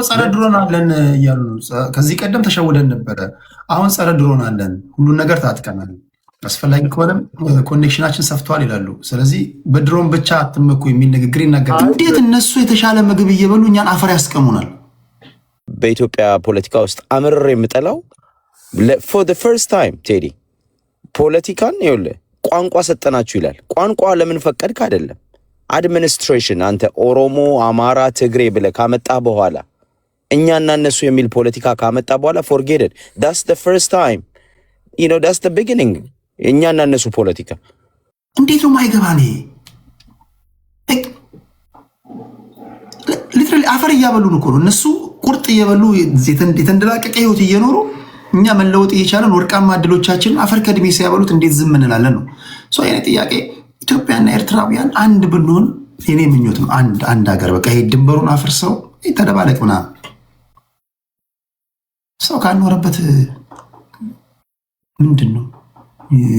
ጸረ ድሮን አለን እያሉ ነው። ከዚህ ቀደም ተሸውደን ነበረ። አሁን ጸረ ድሮን አለን፣ ሁሉን ነገር ታጥቀናል፣ አስፈላጊ ከሆነም ኮኔክሽናችን ሰፍቷል ይላሉ። ስለዚህ በድሮን ብቻ አትመኩ የሚል ንግግር ይናገራል። እንዴት እነሱ የተሻለ ምግብ እየበሉ እኛን አፈር ያስቀሙናል? በኢትዮጵያ ፖለቲካ ውስጥ አምርር የምጠላው for the first time ቴዲ ፖለቲካን ይኸውልህ ቋንቋ ሰጠናችሁ ይላል። ቋንቋ ለምን ፈቀድክ አይደለም አድሚኒስትሬሽን አንተ ኦሮሞ፣ አማራ፣ ትግሬ ብለህ ካመጣ በኋላ እኛና እነሱ የሚል ፖለቲካ ካመጣ በኋላ forget it. That's the first time. You know, that's the beginning. እኛና እነሱ ፖለቲካ እንዴት ነው ማይገባኔ? ሊትራሊ አፈር እያበሉን እኮ ነው እነሱ ቁርጥ እየበሉ የተንደላቀቀ ህይወት እየኖሩ እኛ መለወጥ እየቻለን ወርቃማ እድሎቻችንን አፈር ከድሜ ሲያበሉት እንዴት ዝም እንላለን ነው። ሶ የኔ ጥያቄ ኢትዮጵያና ኤርትራውያን አንድ ብንሆን የኔ ምኞትም አንድ ሀገር በቃ ይሄ ድንበሩን አፍርሰው ተደባለቅ ምናምን ሰው ካልኖረበት ምንድን ነው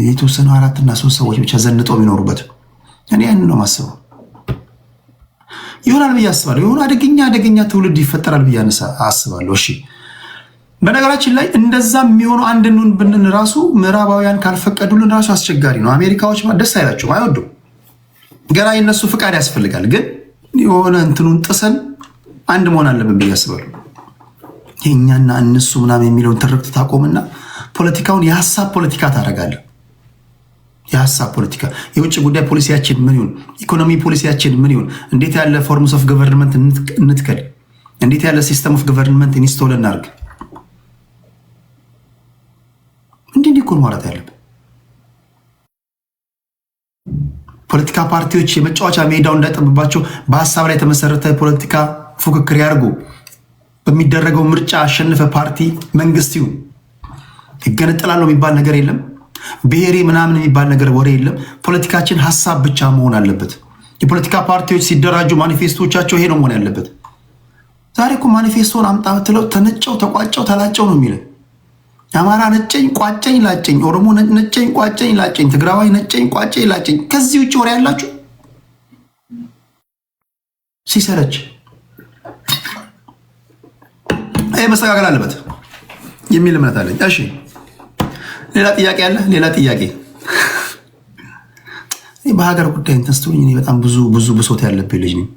የተወሰኑ 4 እና 3 ሰዎች ብቻ ዘንጠው የሚኖሩበት እኔ ያንን ነው ማስበው። ይሆናል ብዬ አስባለሁ። የሆነ አደገኛ ትውልድ ይፈጠራል ብዬ አስባለሁ። እሺ በነገራችን ላይ እንደዛም የሚሆነው አንድኑን ብንን ራሱ ምዕራባውያን ካልፈቀዱልን ራሱ አስቸጋሪ ነው። አሜሪካዎች ደስ አይላቸውም፣ አይወዱም። ገና የነሱ ፍቃድ ያስፈልጋል። ግን የሆነ እንትኑን ጥሰን አንድ መሆን አለብን ብዬ አስባለሁ። የእኛና እነሱ ምናምን የሚለውን ትርክት ታቆምና ፖለቲካውን የሀሳብ ፖለቲካ ታደርጋለህ። የሀሳብ ፖለቲካ የውጭ ጉዳይ ፖሊሲያችን ምን ይሁን፣ ኢኮኖሚ ፖሊሲያችን ምን ይሁን፣ እንዴት ያለ ፎርምስ ኦፍ ገቨርንመንት እንትከል፣ እንዴት ያለ ሲስተም ኦፍ ገቨርንመንት ኢንስቶል እናድርግ። እንዲህ እኮ ማለት ያለብን ፖለቲካ ፓርቲዎች የመጫወቻ ሜዳው እንዳይጠብባቸው በሀሳብ ላይ የተመሰረተ ፖለቲካ ፉክክር ያርጉ። በሚደረገው ምርጫ አሸነፈ ፓርቲ መንግስት ይሁን። ይገነጠላለሁ የሚባል ነገር የለም። ብሔሬ ምናምን የሚባል ነገር ወሬ የለም። ፖለቲካችን ሀሳብ ብቻ መሆን አለበት። የፖለቲካ ፓርቲዎች ሲደራጁ ማኒፌስቶቻቸው ይሄ ነው መሆን ያለበት። ዛሬ እኮ ማኒፌስቶን አምጣ ብትለው ተነጨው ተቋጨው ተላጨው ነው የሚለው። የአማራ ነጨኝ ቋጨኝ ላጨኝ፣ ኦሮሞ ነጨኝ ቋጨኝ ላጨኝ፣ ትግራዋይ ነጨኝ ቋጨኝ ላጨኝ። ከዚህ ውጭ ወሬ ያላችሁ ሲሰለች ይሄ መስተካከል አለበት የሚል እምነት አለኝ። እሺ ሌላ ጥያቄ አለ? ሌላ ጥያቄ በሀገር ጉዳይ እንተስተውኝ እኔ በጣም ብዙ ብሶት ያለብኝ ልጅ ነኝ።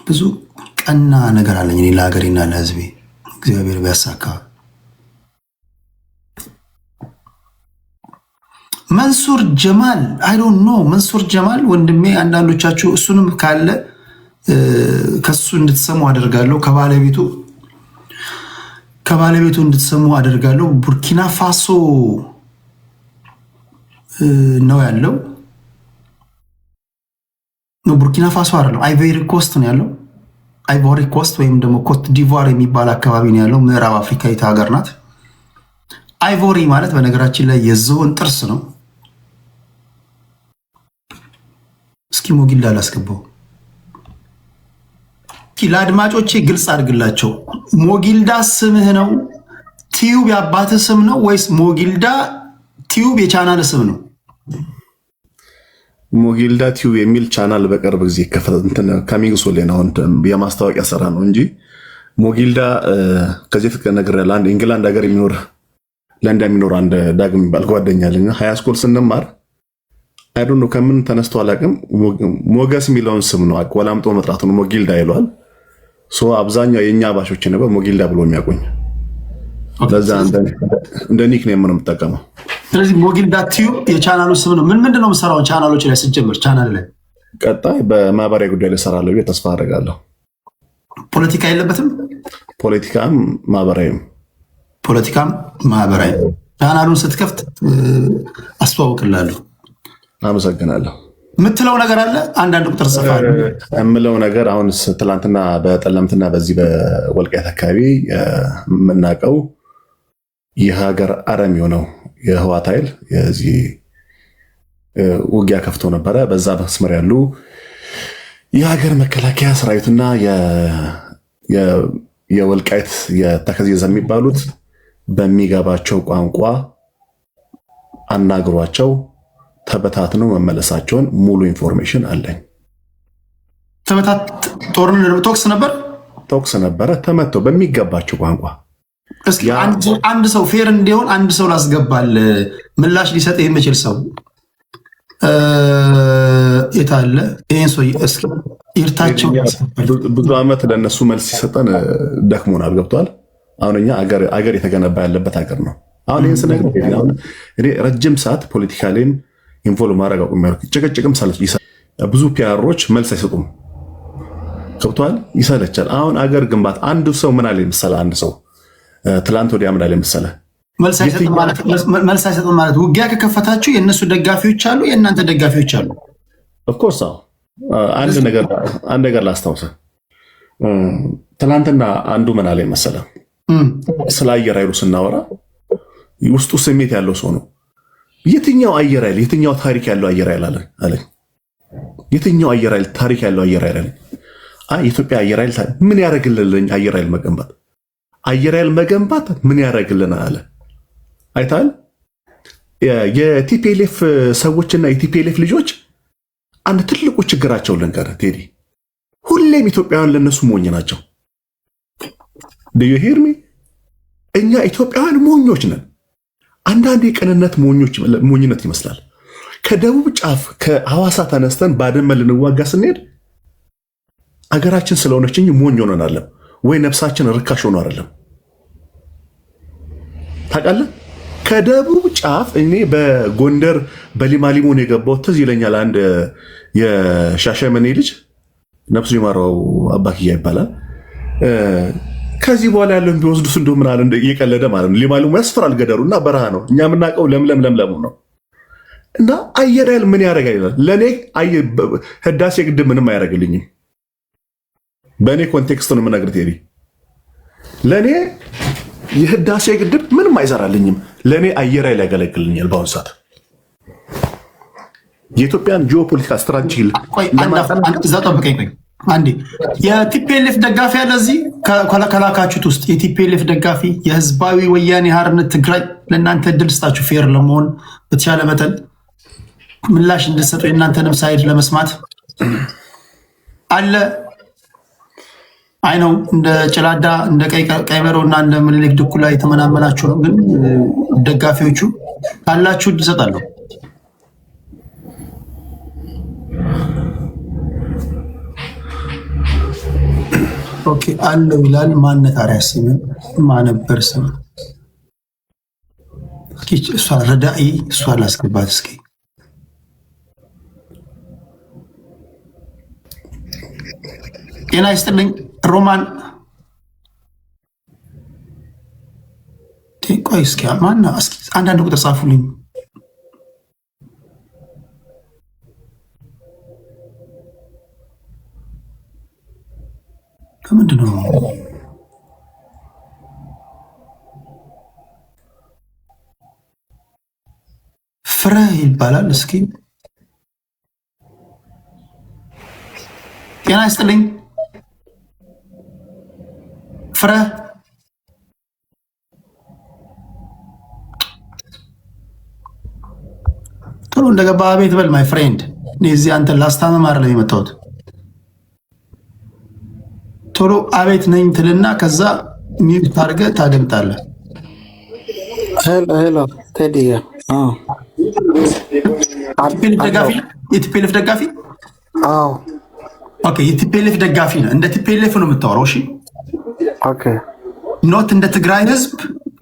ብዙ ቀና ነገር አለኝ እኔ ለሀገሬና ለሕዝቤ እግዚአብሔር ቢያሳካ። መንሱር ጀማል አይ ዶንት ኖ መንሱር ጀማል ወንድሜ፣ አንዳንዶቻችሁ እሱንም ካለ ከሱ እንድትሰሙ አደርጋለሁ። ከባለቤቱ እንድትሰሙ አደርጋለሁ። ቡርኪና ፋሶ ነው ያለው። ቡርኪና ፋሶ አይደለም፣ አይቮሪ ኮስት ነው ያለው። አይቮሪ ኮስት ወይም ደግሞ ኮት ዲቫር የሚባል አካባቢ ነው ያለው። ምዕራብ አፍሪካዊት ሀገር ናት። አይቮሪ ማለት በነገራችን ላይ የዝሆን ጥርስ ነው። እስኪ ሞጊልዳ ላስገባው ለአድማጮቼ ግልጽ አድርግላቸው። ሞጊልዳ ስምህ ነው? ቲዩብ የአባትህ ስም ነው ወይስ ሞጊልዳ ቲዩብ የቻናል ስም ነው? ሞጊልዳ ቲዩብ የሚል ቻናል በቅርብ ጊዜ ከሚንግ ሶሌን አሁን የማስታወቂያ ስራ ነው እንጂ ሞጊልዳ ከዚህ ፍቅር ነገር ያለ አንድ ኢንግላንድ ሀገር የሚኖር ለንደን የሚኖር አንድ ዳግም የሚባል ጓደኛ አለኝ። ሃይ ስኩል ስንማር አይዶን ነው ከምን ተነስቶ አላውቅም፣ ሞገስ የሚለውን ስም ነው አቆላምጦ መጥራቱ ነው ሞጊልዳ ይለዋል። ሶ አብዛኛው የኛ ባሾች ነበር ሞጊልዳ ብሎ የሚያቆኝ። ለዛ እንደ ኒክኔም ነው የምጠቀመው። ስለዚህ ሞጊልዳ ቲዩብ የቻናሉ ስም ነው። ምንድን ነው የምሰራው ቻናሎች ላይ ስትጀምር? ቻናል ላይ ቀጣይ በማህበራዊ ጉዳይ ላይ እሰራለሁ ብዬ ተስፋ አደርጋለሁ። ፖለቲካ የለበትም? ፖለቲካም ማህበራዊም። ፖለቲካም ማህበራዊ። ቻናሉን ስትከፍት አስተዋውቅላለሁ። አመሰግናለሁ። የምትለው ነገር አለ? አንዳንድ ቁጥር ጽፋል የምለው ነገር አሁን ትላንትና በጠለምትና በዚህ በወልቃይት አካባቢ የምናውቀው የሀገር አረም የሆነው የህዋት ኃይል የዚህ ውጊያ ከፍቶ ነበረ። በዛ መስመር ያሉ የሀገር መከላከያ ሰራዊትና የወልቃይት የተከዜ ዘብ የሚባሉት በሚገባቸው ቋንቋ አናግሯቸው ተበታትነው መመለሳቸውን ሙሉ ኢንፎርሜሽን አለኝ። ተመታት ጦርነት ቶክስ ነበር ተኩስ ነበረ። ተመቶ በሚገባቸው ቋንቋ እስኪ አንድ ሰው ፌር እንዲሆን አንድ ሰው ላስገባል ምላሽ ሊሰጥ የሚችል ሰው የታለ? ይሄን ሰው እስኪ ይርታቸው። ብዙ ዓመት ለነሱ መልስ ሲሰጠን ደክሞናል። ገብቷል። አሁን እኛ አገር የተገነባ ያለበት ሀገር ነው። አሁን ይህን ስነግር እኔ ረጅም ሰዓት ፖለቲካሌን ኢንቮልቭ ማድረግ አቁሜያለሁ። ጭቅጭቅም ብዙ ፒያሮች መልስ አይሰጡም። ገብቷል። ይሰለቻል። አሁን አገር ግንባት አንዱ ሰው ምን አለ መሰለ፣ አንድ ሰው ትላንት ወዲያ ምን አለ መሰለ፣ መልስ አይሰጥም ማለት ውጊያ ከከፈታችሁ የእነሱ ደጋፊዎች አሉ፣ የእናንተ ደጋፊዎች አሉ። ኦፍኮርስ አንድ ነገር ላስታውሰ፣ ትላንትና አንዱ ምን አለ መሰለ፣ ስለ አየር ኃይሉ ስናወራ ውስጡ ስሜት ያለው ሰው ነው። የትኛው አየር ኃይል የትኛው ታሪክ ያለው አየር ኃይል አለ? የትኛው አየር ኃይል ታሪክ ያለው አየር ኃይል አለ? የኢትዮጵያ አየር ኃይል ምን ያደርግልኝ? አየር ኃይል መገንባት ምን ያደርግልናል አለ። አይታል። የቲፒኤልኤፍ ሰዎችና የቲፒኤልኤፍ ልጆች አንድ ትልቁ ችግራቸው ልንገርህ ቴዲ፣ ሁሌም ኢትዮጵያውያን ለነሱ ሞኝ ናቸው። ዱ ዩ ሂር ሚ? እኛ ኢትዮጵያውያን ሞኞች ነን። አንዳንድ የቅንነት ሞኝነት ይመስላል። ከደቡብ ጫፍ ከሐዋሳ ተነስተን ባድመ ልንዋጋ ስንሄድ አገራችን ስለሆነች እንጂ ሞኝ ሆነን አይደለም፣ ወይ ነፍሳችን ርካሽ ሆኖ አይደለም። ታውቃለህ? ከደቡብ ጫፍ እኔ በጎንደር በሊማሊሞን የገባው ትዝ ይለኛል። አንድ የሻሸመኔ ልጅ ነፍሱ ይማረው አባክያ ይባላል። ከዚህ በኋላ ያለውን ቢወስዱስ እንደው ምን አለ እየቀለደ ማለት ነው። ሊማሊሞ ያስፈራል፣ ገደሩ እና በረሃ ነው። እኛ የምናውቀው ለምለሙ ነው። እና አየር ኃይል ምን ያደርጋል? ለእኔ ህዳሴ ግድብ ምንም አያደርግልኝም። በእኔ ኮንቴክስት ነው የምነግርህ ቴዲ። ለእኔ የህዳሴ ግድብ ምንም አይሰራልኝም። ለእኔ አየር ኃይል ያገለግልኛል። በአሁኑ ሰዓት የኢትዮጵያን ጂኦፖለቲካ ስትራቴጂ እዛ ጠብቀኝ አንዴ። የቲፒኤልኤፍ ደጋፊ ያለ እዚህ ከላካችሁት ውስጥ የቲፒኤልኤፍ ደጋፊ የህዝባዊ ወያኔ ሓርነት ትግራይ ለእናንተ እድል ስጣችሁ ፌር ለመሆን በተሻለ መጠን ምላሽ እንድትሰጡ የእናንተንም ሳይድ ለመስማት አለ። አይ ነው እንደ ጭላዳ እንደ ቀይ በሮ እና እንደ ምኒልክ ድኩላ የተመናመናችሁ ነው። ግን ደጋፊዎቹ ካላችሁ እድል እሰጣለሁ። ኦኬ አለው ይላል። ማነታሪያ ስም ማነበር ስም እሷ ረዳኢ እሷ ላስገባት እስኪ። ጤና ይስጥልኝ ሮማን። ቆይ እስኪ ማና እስኪ አንዳንድ ቁጥር ጻፉልኝ። ከምንድን ነው ፍሬ ይባላል። እስኪ ጤና ይስጥልኝ ፍሬ። ቶሎ እንደገባ ቤት በል ማይ ፍሬንድ። እዚህ አንተን ላስታመም አይደለም የመጣሁት። ቶሎ አቤት ነኝ ትልና ከዛ ሚውት አድርገህ ታደምጣለህ። ሄሎ ቴዲ። የቲፒኤልኤፍ ደጋፊ? አዎ ኦኬ። የቲፒኤልኤፍ ደጋፊ ነው። እንደ ቲፒኤልኤፍ ነው የምታወራው? እሺ ኦኬ። ኖት እንደ ትግራይ ህዝብ፣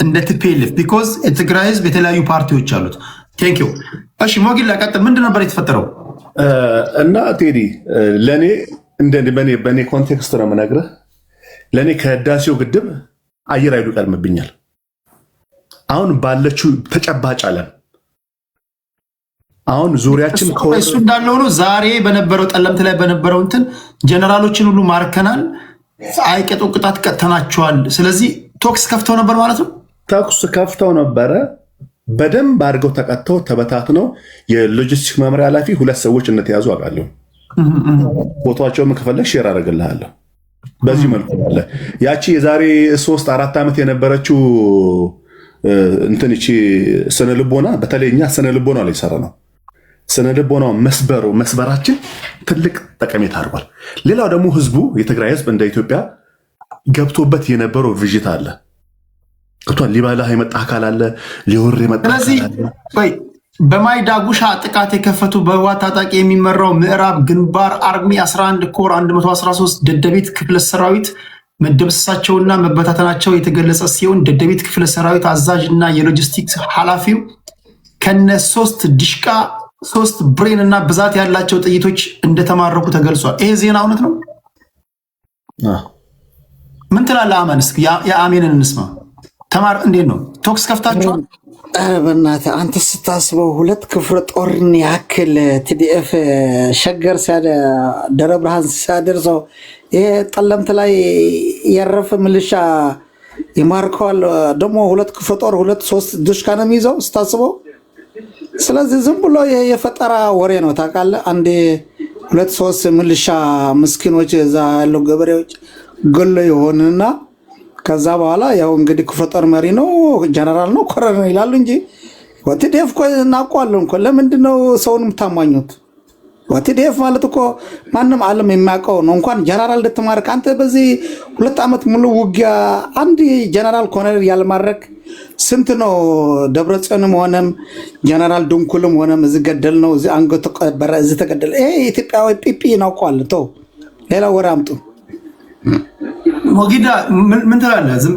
እንደ ቲፒኤልኤፍ ቢኮዝ የትግራይ ህዝብ የተለያዩ ፓርቲዎች አሉት። ቴንክ ዩ። እሺ ሞጊላ ቀጥል። ምንድን ነበር የተፈጠረው? እና ቴዲ ለእኔ በእኔ ኮንቴክስት ነው የምነግርህ። ለእኔ ከህዳሴው ግድብ አየር ኃይሉ ይቀድምብኛል። አሁን ባለችው ተጨባጭ አለም አሁን ዙሪያችን እሱ እንዳለ ሆኖ ዛሬ በነበረው ጠለምት ላይ በነበረው እንትን ጀነራሎችን ሁሉ ማርከናል፣ አይቀጡ ቅጣት ቀጥተናቸዋል። ስለዚህ ቶክስ ከፍተው ነበር ማለት ነው። ተኩስ ከፍተው ነበረ። በደንብ አድርገው ተቀጥተው ተበታትነው የሎጂስቲክ መምሪያ ኃላፊ 2 ሰዎች እንደተያዙ አውቃለሁ። ፎቶቸውም ከፈለግ ሼር አደርግልሃለሁ። በዚህ መልኩ አለ። ያቺ የዛሬ 3-4 ዓመት የነበረችው እንትን እቺ ስነ ልቦና፣ በተለይ እኛ ስነ ልቦና ላይ ሰራ ነው። ስነ ልቦናው መስበራችን ትልቅ ጠቀሜታ አድርጓል። ሌላው ደግሞ ህዝቡ የትግራይ ህዝብ እንደ ኢትዮጵያ ገብቶበት የነበረው ቪዥት አለ። ሊበላህ የመጣ አካል አለ፣ ሊወር የመጣ አካል አለ። በማይዳጉሻ ጥቃት የከፈቱ በህወሓት ታጣቂ የሚመራው ምዕራብ ግንባር አርሚ 11 ኮር 113 ደደቢት ክፍለ ሰራዊት መደምሰሳቸውና መበታተናቸው የተገለጸ ሲሆን ደደቢት ክፍለ ሰራዊት አዛዥ እና የሎጂስቲክስ ኃላፊው ከነ 3 ዲሽቃ 3 ብሬን እና ብዛት ያላቸው ጥይቶች እንደተማረኩ ተገልጿል። ይሄ ዜና እውነት ነው? ምን ትላለህ አማን? እስኪ የአሜንን እንስማ። ተማር እንዴት ነው? ቶክስ ከፍታችኋል? በእናትህ አንተ ስታስበው 2 ክፍለ ጦርን ያክል ቲዲኤፍ ሸገር ደብረ ብርሃን ሲያደርሰው ይሄ ጠለምት ላይ ያረፈ ሚሊሻ ይማርከዋል። ደግሞ 2 ክፍለ ጦር 2-3 ድሽቃ ነው የሚይዘው ስታስበው። ስለዚህ ዝም ብሎ የፈጠራ ወሬ ነው ታውቃለህ። አንዴ 2-3 ሚሊሻ ምስኪኖች እዛ ያለው ገበሬዎች ገሎ ይሆንና ከዛ በኋላ ያው እንግዲህ ክፍለ ጦር መሪ ነው ጀነራል ነው ኮሎኔል ይላሉ እንጂ ቲዲኤፍ እኮ እናውቀዋለን እኮ። ለምንድን ነው ሰውን የምታማኙት? ቲዲኤፍ ማለት እኮ ማንም ዓለም የሚያውቀው ነው። እንኳን ጀነራል ልትማርክ አንተ በዚህ 2 ዓመት ሙሉ ውጊያ አንድ ጀነራል ኮሎኔል ያልማረክ ስንት ነው? ደብረጽዮንም ሆነም ጀነራል ድንኩልም ሆነም እዚህ ገደል ነው፣ እዚህ አንገቱ ተቀበረ፣ እዚህ ተገደለ። ይሄ ኢትዮጵያዊ ፒፒ እናውቀዋለን። ተው ሌላ ወሬ አምጡ። ሞጊዳ ምን ትላለህ? ዝም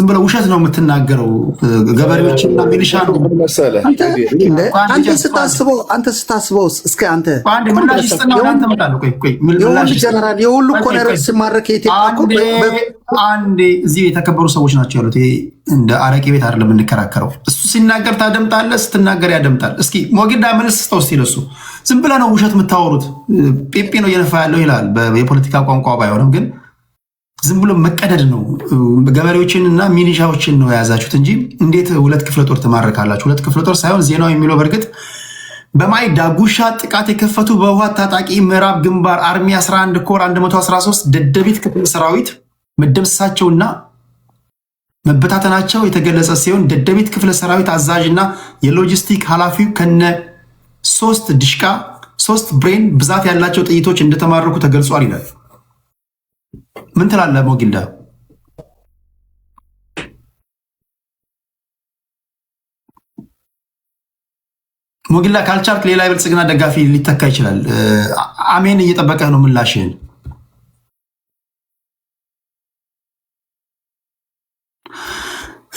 ብለህ ውሸት ነው የምትናገረው። ገበሬዎችና ሚሊሻ ነው መሰለህ። አንተ ስታስበው እስከ አንተ አንዴ ምላሽ ይስጥና ወደ አንተ እመጣለሁ። ቆይ የሁሉ ጀነራል የሁሉ ኮሎኔል ሲማረክ አንዴ እዚህ የተከበሩ ሰዎች ናቸው ያሉት። ይሄ እንደ አረቄ ቤት አይደለም የምንከራከረው። እሱ ሲናገር ታደምጣለህ፣ ስትናገር ያደምጣል። እስኪ ሞጊዳ መልስ ስጠው እስቲ ለሱ። ዝም ብለህ ነው ውሸት የምታወሩት። ጴጴ ነው እየነፋ ያለው ይላል የፖለቲካ ቋንቋ ባይሆንም፣ ግን ዝም ብሎ መቀደድ ነው። ገበሬዎችን እና ሚሊሻዎችን ነው የያዛችሁት እንጂ እንዴት 2 ክፍለ ጦር ትማርካላችሁ? 2 ክፍለ ጦር ሳይሆን ዜናው የሚለው በእርግጥ በማይ ዳጉሻ ጥቃት የከፈቱ በህወሓት ታጣቂ ምዕራብ ግንባር አርሚ 11 ኮር 113 ደደቢት ክፍለ ሰራዊት መደምሰሳቸውና መበታተናቸው የተገለጸ ሲሆን ደደቢት ክፍለ ሰራዊት አዛዥ እና የሎጂስቲክ ኃላፊው ከነ 3 ዲሽቃ 3 ብሬን ብዛት ያላቸው ጥይቶች እንደተማረኩ ተገልጿል ይላል። ምን ትላለህ ሞጊልዳ? ሞጊልዳ ካልቻልክ ሌላ የብልጽግና ደጋፊ ሊተካ ይችላል። አሜን እየጠበቀህ ነው ምላሽህን።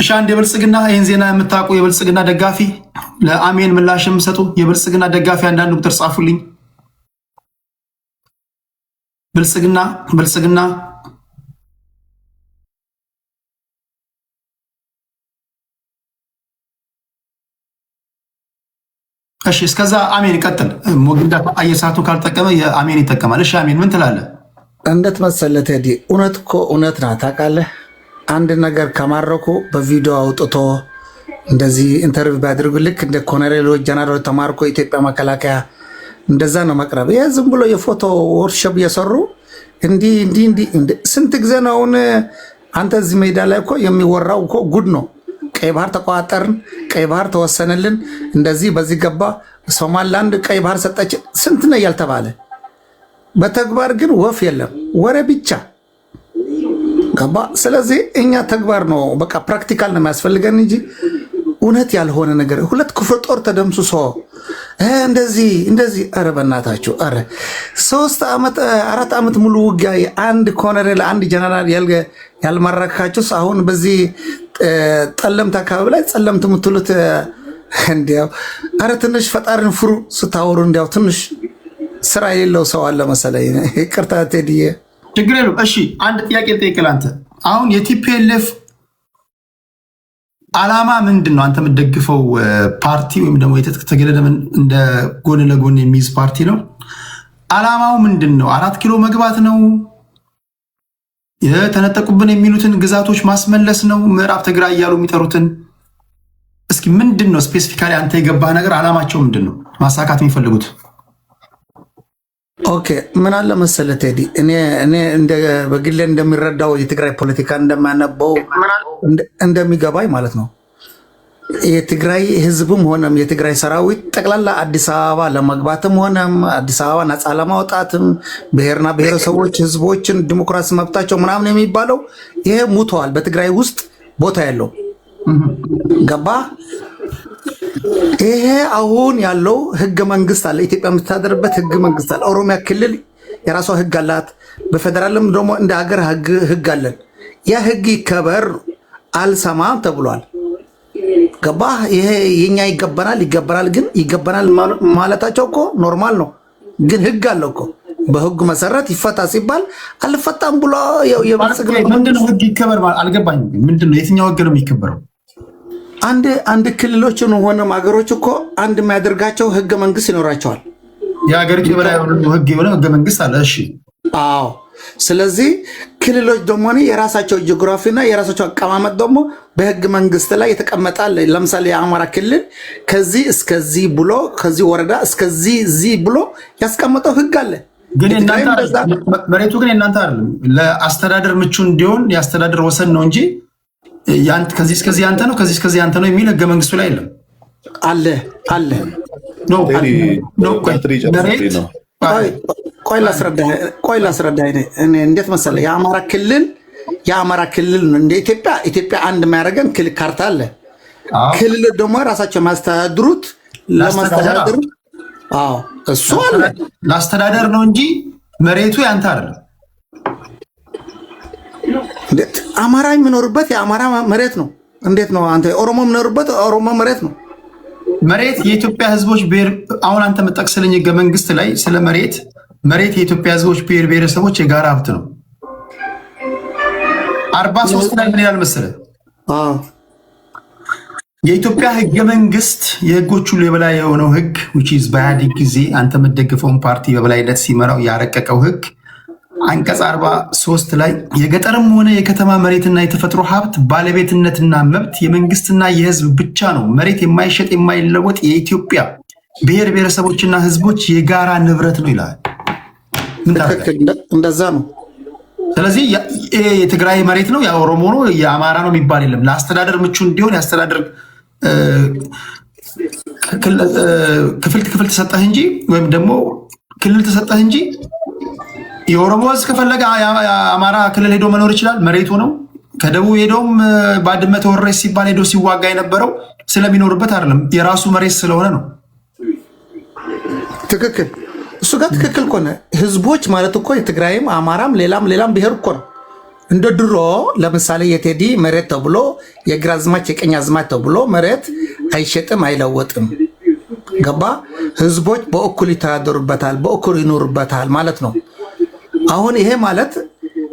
እሺ አንድ የብልጽግና ይህን ዜና የምታውቁ የብልጽግና ደጋፊ ለአሜን ምላሽ የምሰጡ የብልጽግና ደጋፊ አንዳንድ ቁጥር ጻፉልኝ። ብልጽግና እሺ እስከዛ አሜን ይቀጥል። ሞጊልዳ አየሳቱ ካልጠቀመ የአሜን ይጠቀማል። እሺ አሜን ምን ትላለህ? እንዴት መሰለህ ቴዲ፣ እውነት እኮ እውነት ናት ታውቃለህ። አንድ ነገር ከማረኩ በቪዲዮ አውጥቶ እንደዚህ ኢንተርቪው ቢያደርጉ ልክ እንደ ኮሎኔሎች ጀነራሎች ተማርኮ ኢትዮጵያ መከላከያ እንደዛ ነው መቅረብ። ይሄ ዝም ብሎ የፎቶ ወርክሾፕ እየሰሩ እንዲህ ስንት ጊዜ ነው አሁን አንተ እዚህ ሜዳ ላይ እኮ የሚወራው እኮ ጉድ ነው። ቀይ ባህር ተቋጠርን፣ ቀይ ባህር ተወሰነልን፣ እንደዚህ በዚህ ገባ፣ ሶማሊላንድ ቀይ ባህር ሰጠች፣ ስንት ነው ያልተባለ። በተግባር ግን ወፍ የለም፣ ወሬ ብቻ ገባ። ስለዚህ እኛ ተግባር ነው በቃ ፕራክቲካል ነው የሚያስፈልገን እንጂ እውነት ያልሆነ ነገር 2 ክፍለ ጦር ተደምስሶ እንደዚህ ኧረ በእናታችሁ ኧረ 3 ዓመት 4 ዓመት ሙሉ ውጊያ አንድ ኮሎኔል አንድ ጀነራል ያልማረካችሁ አሁን በዚህ ጠለምት አካባቢ ላይ ጸለምት የምትሉት እንዲያው ኧረ ትንሽ ፈጣሪን ፍሩ ስታወሩ እንዲያው ትንሽ ስራ የሌለው ሰው አለ መሰለኝ። ይቅርታ ቴዲዬ። ችግር የለውም። እሺ አንድ ጥያቄ ልጠይቅህ አንተ አሁን የቲፒኤልኤፍ ዓላማ ምንድን ነው? አንተ የምትደግፈው ፓርቲ ወይም ደግሞ የትጥቅ ትግል እንደ ጎን ለጎን የሚይዝ ፓርቲ ነው። ዓላማው ምንድን ነው? 4 ኪሎ መግባት ነው? የተነጠቁብን የሚሉትን ግዛቶች ማስመለስ ነው? ምዕራብ ትግራይ እያሉ የሚጠሩትን እስኪ ምንድን ነው ስፔሲፊካሊ አንተ የገባህ ነገር? ዓላማቸው ምንድን ነው ማሳካት የሚፈልጉት? ኦኬ ምን አለ መሰለህ ቴዲ፣ እኔ በግሌ እንደሚረዳው የትግራይ ፖለቲካ እንደማነበው እንደሚገባኝ ማለት ነው። የትግራይ ህዝብም ሆነም የትግራይ ሰራዊት ጠቅላላ አዲስ አበባ ለመግባትም ሆነም አዲስ አበባ ነፃ ለማውጣትም ብሔርና ብሔረሰቦች ህዝቦችን ዲሞክራሲ መብታቸው ምናምን የሚባለው ይሄ ሙተዋል። በትግራይ ውስጥ ቦታ ያለው ገባ። ይሄ አሁን ያለው ህገ መንግስት አለ። ኢትዮጵያ የምትተዳደርበት ህገ መንግስት አለ። ኦሮሚያ ክልል የራሷ ህግ አላት። በፌደራልም ደግሞ እንደ ሀገር ህግ አለን። ያ ህግ ይከበር አልሰማም ተብሏል። ገባ። ይሄ የኛ ይገባናል ግን ይገባናል ማለታቸው እኮ ኖርማል ነው። ግን ህግ አለው እኮ በህጉ መሰረት ይፈታ ሲባል አልፈታም ብሎ የባልጽግና ምንድነው ህግ ይከበር ማለት አልገባኝም። ምንድነው የትኛው ህግ ነው የሚከበረው? አንድ ክልሎችን ሆነም ሀገሮች እኮ አንድ የሚያደርጋቸው ህገ መንግስት ይኖራቸዋል። የሀገሪቱ የበላይ ህግ የሆነ ህገ መንግስት አለ። እሺ አዎ። ስለዚህ ክልሎች ደግሞ የራሳቸው ጂኦግራፊና የራሳቸው አቀማመጥ ደግሞ በህገ መንግስት ላይ የተቀመጣል። ለምሳሌ የአማራ ክልል ከዚህ እስከዚህ ብሎ ከዚህ ወረዳ እስከዚህ ብሎ ያስቀመጠው ህግ አለ። ግን መሬቱ ግን የእናንተ አይደለም። ለአስተዳደር ምቹ እንዲሆን የአስተዳደር ወሰን ነው እንጂ ከዚህ እስከዚህ ያንተ ነው ከዚህ እስከዚህ ያንተ ነው የሚል ህገ መንግስቱ ላይ የለም። አለ ቆይ ላስረዳ። እንዴት መሰለህ የአማራ ክልል እንደ ኢትዮጵያ አንድ የሚያደርገን ክልል ካርታ አለ። ክልል ደግሞ ራሳቸው የሚያስተዳድሩት ለማስተዳደር እሱ አለ ለአስተዳደር ነው እንጂ መሬቱ ያንተ አይደለም። አማራ የሚኖርበት የአማራ መሬት ነው። እንዴት ነው አንተ ኦሮሞ የሚኖርበት ኦሮሞ መሬት ነው። መሬት የኢትዮጵያ ህዝቦች አሁን አንተ የምጠቅስልኝ ህገ መንግስት ላይ ስለ መሬት የኢትዮጵያ ህዝቦች ብሔር ብሔረሰቦች የጋራ ሀብት ነው። 43 ላይ ምን ይላል መሰለህ? የኢትዮጵያ ህገ መንግስት የህጎች ሁሉ የበላይ የሆነው ህግ which is በኢህአዴግ ጊዜ አንተ የምትደግፈውን ፓርቲ በበላይነት ሲመራው ያረቀቀው ህግ አንቀጽ 43 ላይ የገጠርም ሆነ የከተማ መሬትና የተፈጥሮ ሀብት ባለቤትነትና መብት የመንግስትና የህዝብ ብቻ ነው። መሬት የማይሸጥ የማይለወጥ የኢትዮጵያ ብሔር ብሔረሰቦችና ህዝቦች የጋራ ንብረት ነው ይላል። እንደዛ ነው። ስለዚህ የትግራይ መሬት ነው፣ የኦሮሞ ነው፣ የአማራ ነው የሚባል የለም። ለአስተዳደር ምቹ እንዲሆን የአስተዳደር ክፍል ተሰጠህ እንጂ ወይም ደግሞ ክልል ተሰጠህ እንጂ የኦሮሞ ህዝብ ከፈለገ የአማራ ክልል ሄዶ መኖር ይችላል። መሬቱ ነው። ከደቡብ ሄዶም ባድመ ተወረች ሲባል ሄዶ ሲዋጋ የነበረው ስለሚኖርበት አይደለም፣ የራሱ መሬት ስለሆነ ነው። ትክክል። እሱ ጋር ትክክል ከሆነ ህዝቦች ማለት እኮ የትግራይም አማራም ሌላም ብሔር እኮ ነው። እንደ ድሮ ለምሳሌ የቴዲ መሬት ተብሎ የግራዝማች የቀኛዝማች ተብሎ መሬት አይሸጥም አይለወጥም። ገባ። ህዝቦች በእኩል ይተዳደሩበታል፣ በእኩል ይኖሩበታል ማለት ነው። አሁን ይሄ ማለት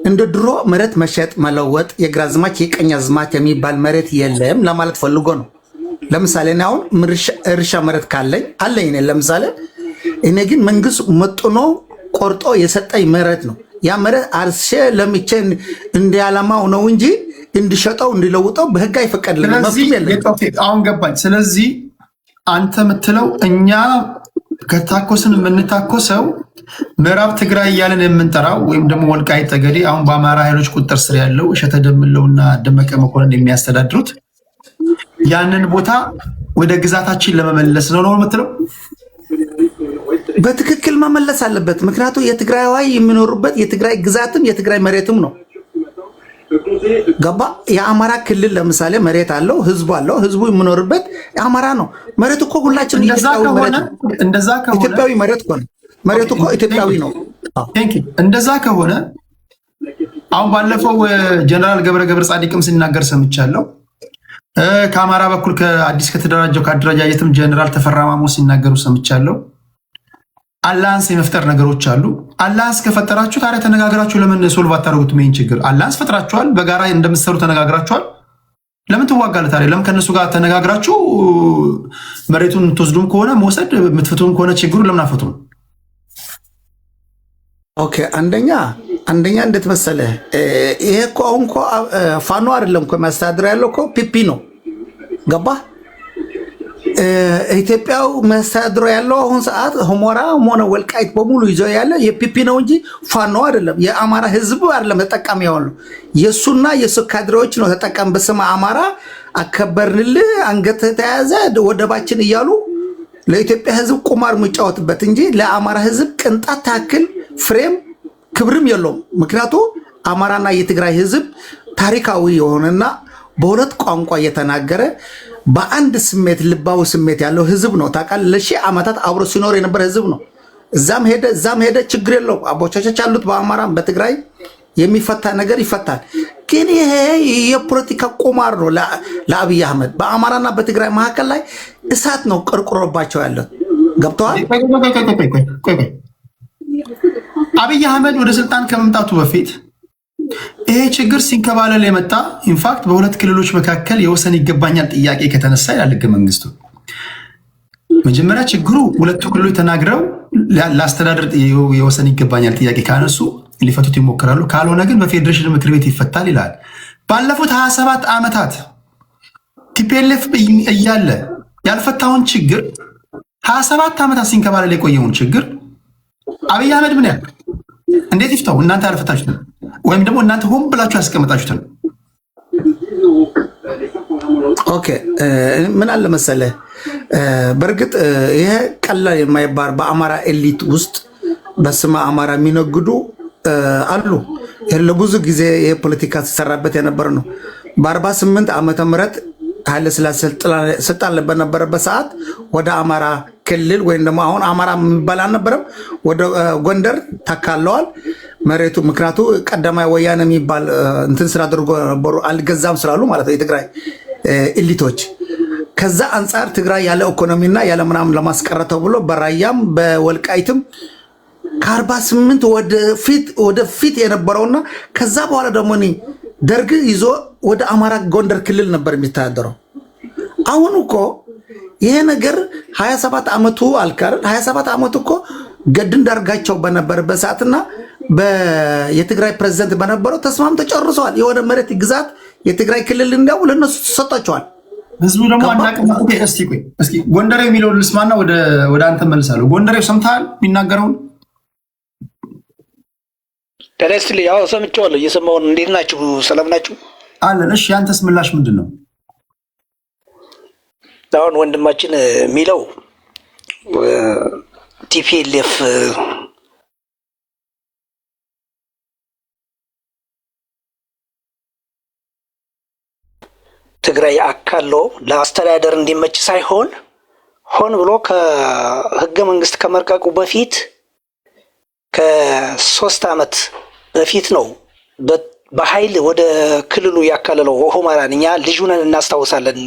እንደ ድሮ መሬት መሸጥ መለወጥ የግራዝማች የቀኛዝማች የሚባል መሬት የለም ለማለት ፈልጎ ነው። ለምሳሌ አሁን እርሻ መሬት ካለኝ አለኝ ለምሳሌ እኔ ግን መንግስት መጥኖ ቆርጦ የሰጠኝ መሬት ነው። ያ መሬት አርሼ ለምቼ እንዲያለማው ነው እንጂ እንዲሸጠው እንዲለውጠው በህግ አይፈቀድልንም። አሁን ገባኝ። ስለዚህ አንተ የምትለው እኛ ከታኮስን የምንታኮሰው ምዕራብ ትግራይ እያለን የምንጠራው ወይም ደግሞ ወልቃይት ጠገዴ አሁን በአማራ ኃይሎች ቁጥጥር ስር ያለው እሸተ ደምለውና ደመቀ መኮንን የሚያስተዳድሩት ያንን ቦታ ወደ ግዛታችን ለመመለስ ነው የምትለው? በትክክል መመለስ አለበት። ምክንያቱም የትግራዋይ የሚኖሩበት የትግራይ ግዛትም የትግራይ መሬትም ነው። ገባ። የአማራ ክልል ለምሳሌ መሬት አለው፣ ህዝቡ አለው። ህዝቡ የሚኖርበት የአማራ ነው። መሬት እኮ ሁላችን ኢትዮጵያዊ መሬት እኮ ነው። መሬቱ እኮ ኢትዮጵያዊ ነው። እንደዛ ከሆነ አሁን ባለፈው ጀነራል ገብረ ጻዲቅም ሲናገር ሰምቻለሁ። ከአማራ በኩል ከአዲስ ከተደራጀው ከአደረጃጀትም ጀነራል ተፈራ ማሞ ሲናገሩ ሰምቻለሁ። አላንስ የመፍጠር ነገሮች አሉ። አላንስ ከፈጠራችሁ ታዲያ ተነጋግራችሁ ለምን ሶልቭ አታደርጉትም? ይሄን ችግር አላንስ ፈጥራችኋል፣ በጋራ እንደምትሰሩ ተነጋግራችኋል። ለምን ትዋጋለህ ታዲያ? ለምን ከእነሱ ጋር ተነጋግራችሁ መሬቱን የምትወስዱም ከሆነ መውሰድ የምትፈቱም ከሆነ ችግሩ ለምን አፈቱም? ኦኬ አንደኛ እንዴት መሰለህ፣ ይሄ እኮ አሁን እኮ ፋኖ አይደለም እኮ የሚያስተዳድር ያለው እኮ ፒፒ ነው። ገባህ? ኢትዮጵያው መስተዳድሮ ያለው አሁን ሰዓት ሁመራ ሆነ ወልቃይት በሙሉ ይዞ ያለ የፒፒ ነው እንጂ ፋኖ አይደለም። የአማራ ህዝብ አይደለም ተጠቃሚ ያለው የሱና የሱ ካድሬዎች ነው ተጠቃሚ። በስመ አማራ አከበርንልህ አንገት ተያዘ ወደባችን እያሉ ለኢትዮጵያ ህዝብ ቁማር የሚጫወትበት እንጂ ለአማራ ህዝብ ቅንጣት ታክል ፍሬም ክብርም የለውም። ምክንያቱም አማራና የትግራይ ህዝብ ታሪካዊ የሆነና በሁለት ቋንቋ እየተናገረ በአንድ ስሜት ልባዊ ስሜት ያለው ህዝብ ነው። ታውቃለህ ለሺህ ዓመታት አብሮ ሲኖር የነበረ ህዝብ ነው። እዛም ሄደ ችግር የለው። አቦቻቻች አሉት በአማራም በትግራይ የሚፈታ ነገር ይፈታል። ግን ይሄ የፖለቲካ ቁማር ነው ለአብይ አህመድ በአማራና በትግራይ መካከል ላይ እሳት ነው ቀርቅሮባቸው ያለው። ገብተዋል። አብይ አህመድ ወደ ስልጣን ከመምጣቱ በፊት ይሄ ችግር ሲንከባለል የመጣ ኢንፋክት በሁለት ክልሎች መካከል የወሰን ይገባኛል ጥያቄ ከተነሳ ይላል ህገ መንግስቱ። መጀመሪያ ችግሩ ሁለቱ ክልሎች ተናግረው ለአስተዳደር የወሰን ይገባኛል ጥያቄ ካነሱ ሊፈቱት ይሞክራሉ። ካልሆነ ግን በፌዴሬሽን ምክር ቤት ይፈታል ይላል። ባለፉት 27 ዓመታት ቲፒኤልኤፍ እያለ ያልፈታውን ችግር 27 ዓመታት ሲንከባለል የቆየውን ችግር አብይ አህመድ ምን ያህል እንዴት ይፍታው? እናንተ ያልፈታችሁት ወይም ደግሞ እናንተ ሆን ብላችሁ ያስቀመጣችሁት ነው። ኦኬ ምን አለ መሰለህ፣ በእርግጥ ይሄ ቀላል የማይባል በአማራ ኤሊት ውስጥ በስመ አማራ የሚነግዱ አሉ። ለብዙ ጊዜ ይሄ ፖለቲካ ሲሰራበት የነበረ ነው። በ48 ዓመተ ምህረት ኃይለ ሥላሴ ስልጣን በነበረበት ሰዓት ወደ አማራ ክልል ወይም ደግሞ አሁን አማራ የሚባል አልነበረም፣ ወደ ጎንደር ተካለዋል መሬቱ። ምክንያቱ ቀዳማዊ ወያነ የሚባል እንትን ስላደርጎ ነበሩ አልገዛም ስላሉ ማለት ነው የትግራይ ኤሊቶች። ከዛ አንጻር ትግራይ ያለ ኢኮኖሚና ያለ ምናምን ለማስቀረት ተብሎ በራያም በወልቃይትም ከ48 ወደፊት የነበረውና ከዛ በኋላ ደግሞ ደርግ ይዞ ወደ አማራ ጎንደር ክልል ነበር የሚተዳደረው። አሁን እኮ ይሄ ነገር 27 ዓመቱ አልካር 27 ዓመቱ እኮ ገዱ አንዳርጋቸው በነበረበት ሰዓትና የትግራይ ፕሬዝዳንት በነበረው ተስማምቶ ጨርሰዋል። የሆነ መሬት ግዛት የትግራይ ክልል እንዲያው ለነሱ ተሰጣቸዋል። ህዝቡ ደግሞ አናቀም። እስኪ ጎንደሬው የሚለውን ልስማና ወደ አንተ መልሳለሁ። ጎንደሬው ሰምተሃል የሚናገረውን? ተነስተል ያው ሰምቼዋለሁ፣ እየሰማሁ ነው። እንዴት ናችሁ? ሰላም ናችሁ አለን። እሺ ያንተስ ምላሽ ምንድን ነው? አሁን ወንድማችን የሚለው ቲፒኤልኤፍ ትግራይ አካሎ ለአስተዳደር እንዲመች ሳይሆን ሆን ብሎ ከህገ መንግስት ከመርቀቁ በፊት ከ3 ዓመት በፊት ነው በኃይል ወደ ክልሉ ያካለለው ሁመራን። እኛ ልጅ ሆነን እናስታውሳለን።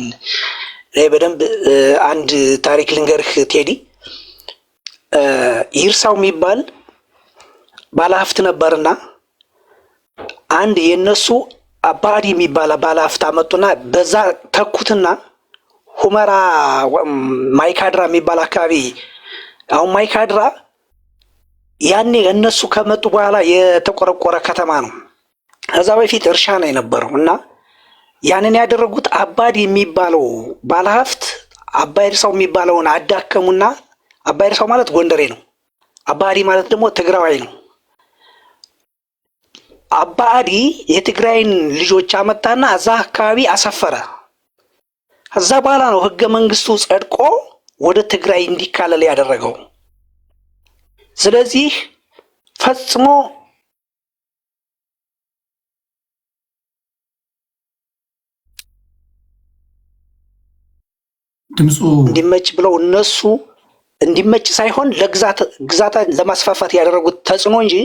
በደንብ አንድ ታሪክ ልንገርህ ቴዲ። ይርሳው የሚባል ባለሀብት ነበርና አንድ የነሱ አባዲ የሚባል ባለሀብት አመጡና በዛ ተኩትና ሁመራ ማይካድራ የሚባል አካባቢ። አሁን ማይካድራ ያኔ እነሱ ከመጡ በኋላ የተቆረቆረ ከተማ ነው። ከዛ በፊት እርሻ ነው የነበረው እና ያንን ያደረጉት አባዲ የሚባለው ባለሀብት አባይ እርሳው የሚባለውን አዳከሙና፣ አባይ እርሳው ማለት ጎንደሬ ነው፣ አባዲ ማለት ደግሞ ትግራዋይ ነው። አባዲ የትግራይን ልጆች አመጣና እዛ አካባቢ አሰፈረ። ከዛ በኋላ ነው ህገ መንግስቱ ጸድቆ ወደ ትግራይ እንዲካለል ያደረገው። ስለዚህ ፈጽሞ ድምፁ እንዲመች ብለው እነሱ እንዲመች ሳይሆን ለግዛት ለማስፋፋት ያደረጉት ተጽዕኖ እንጂ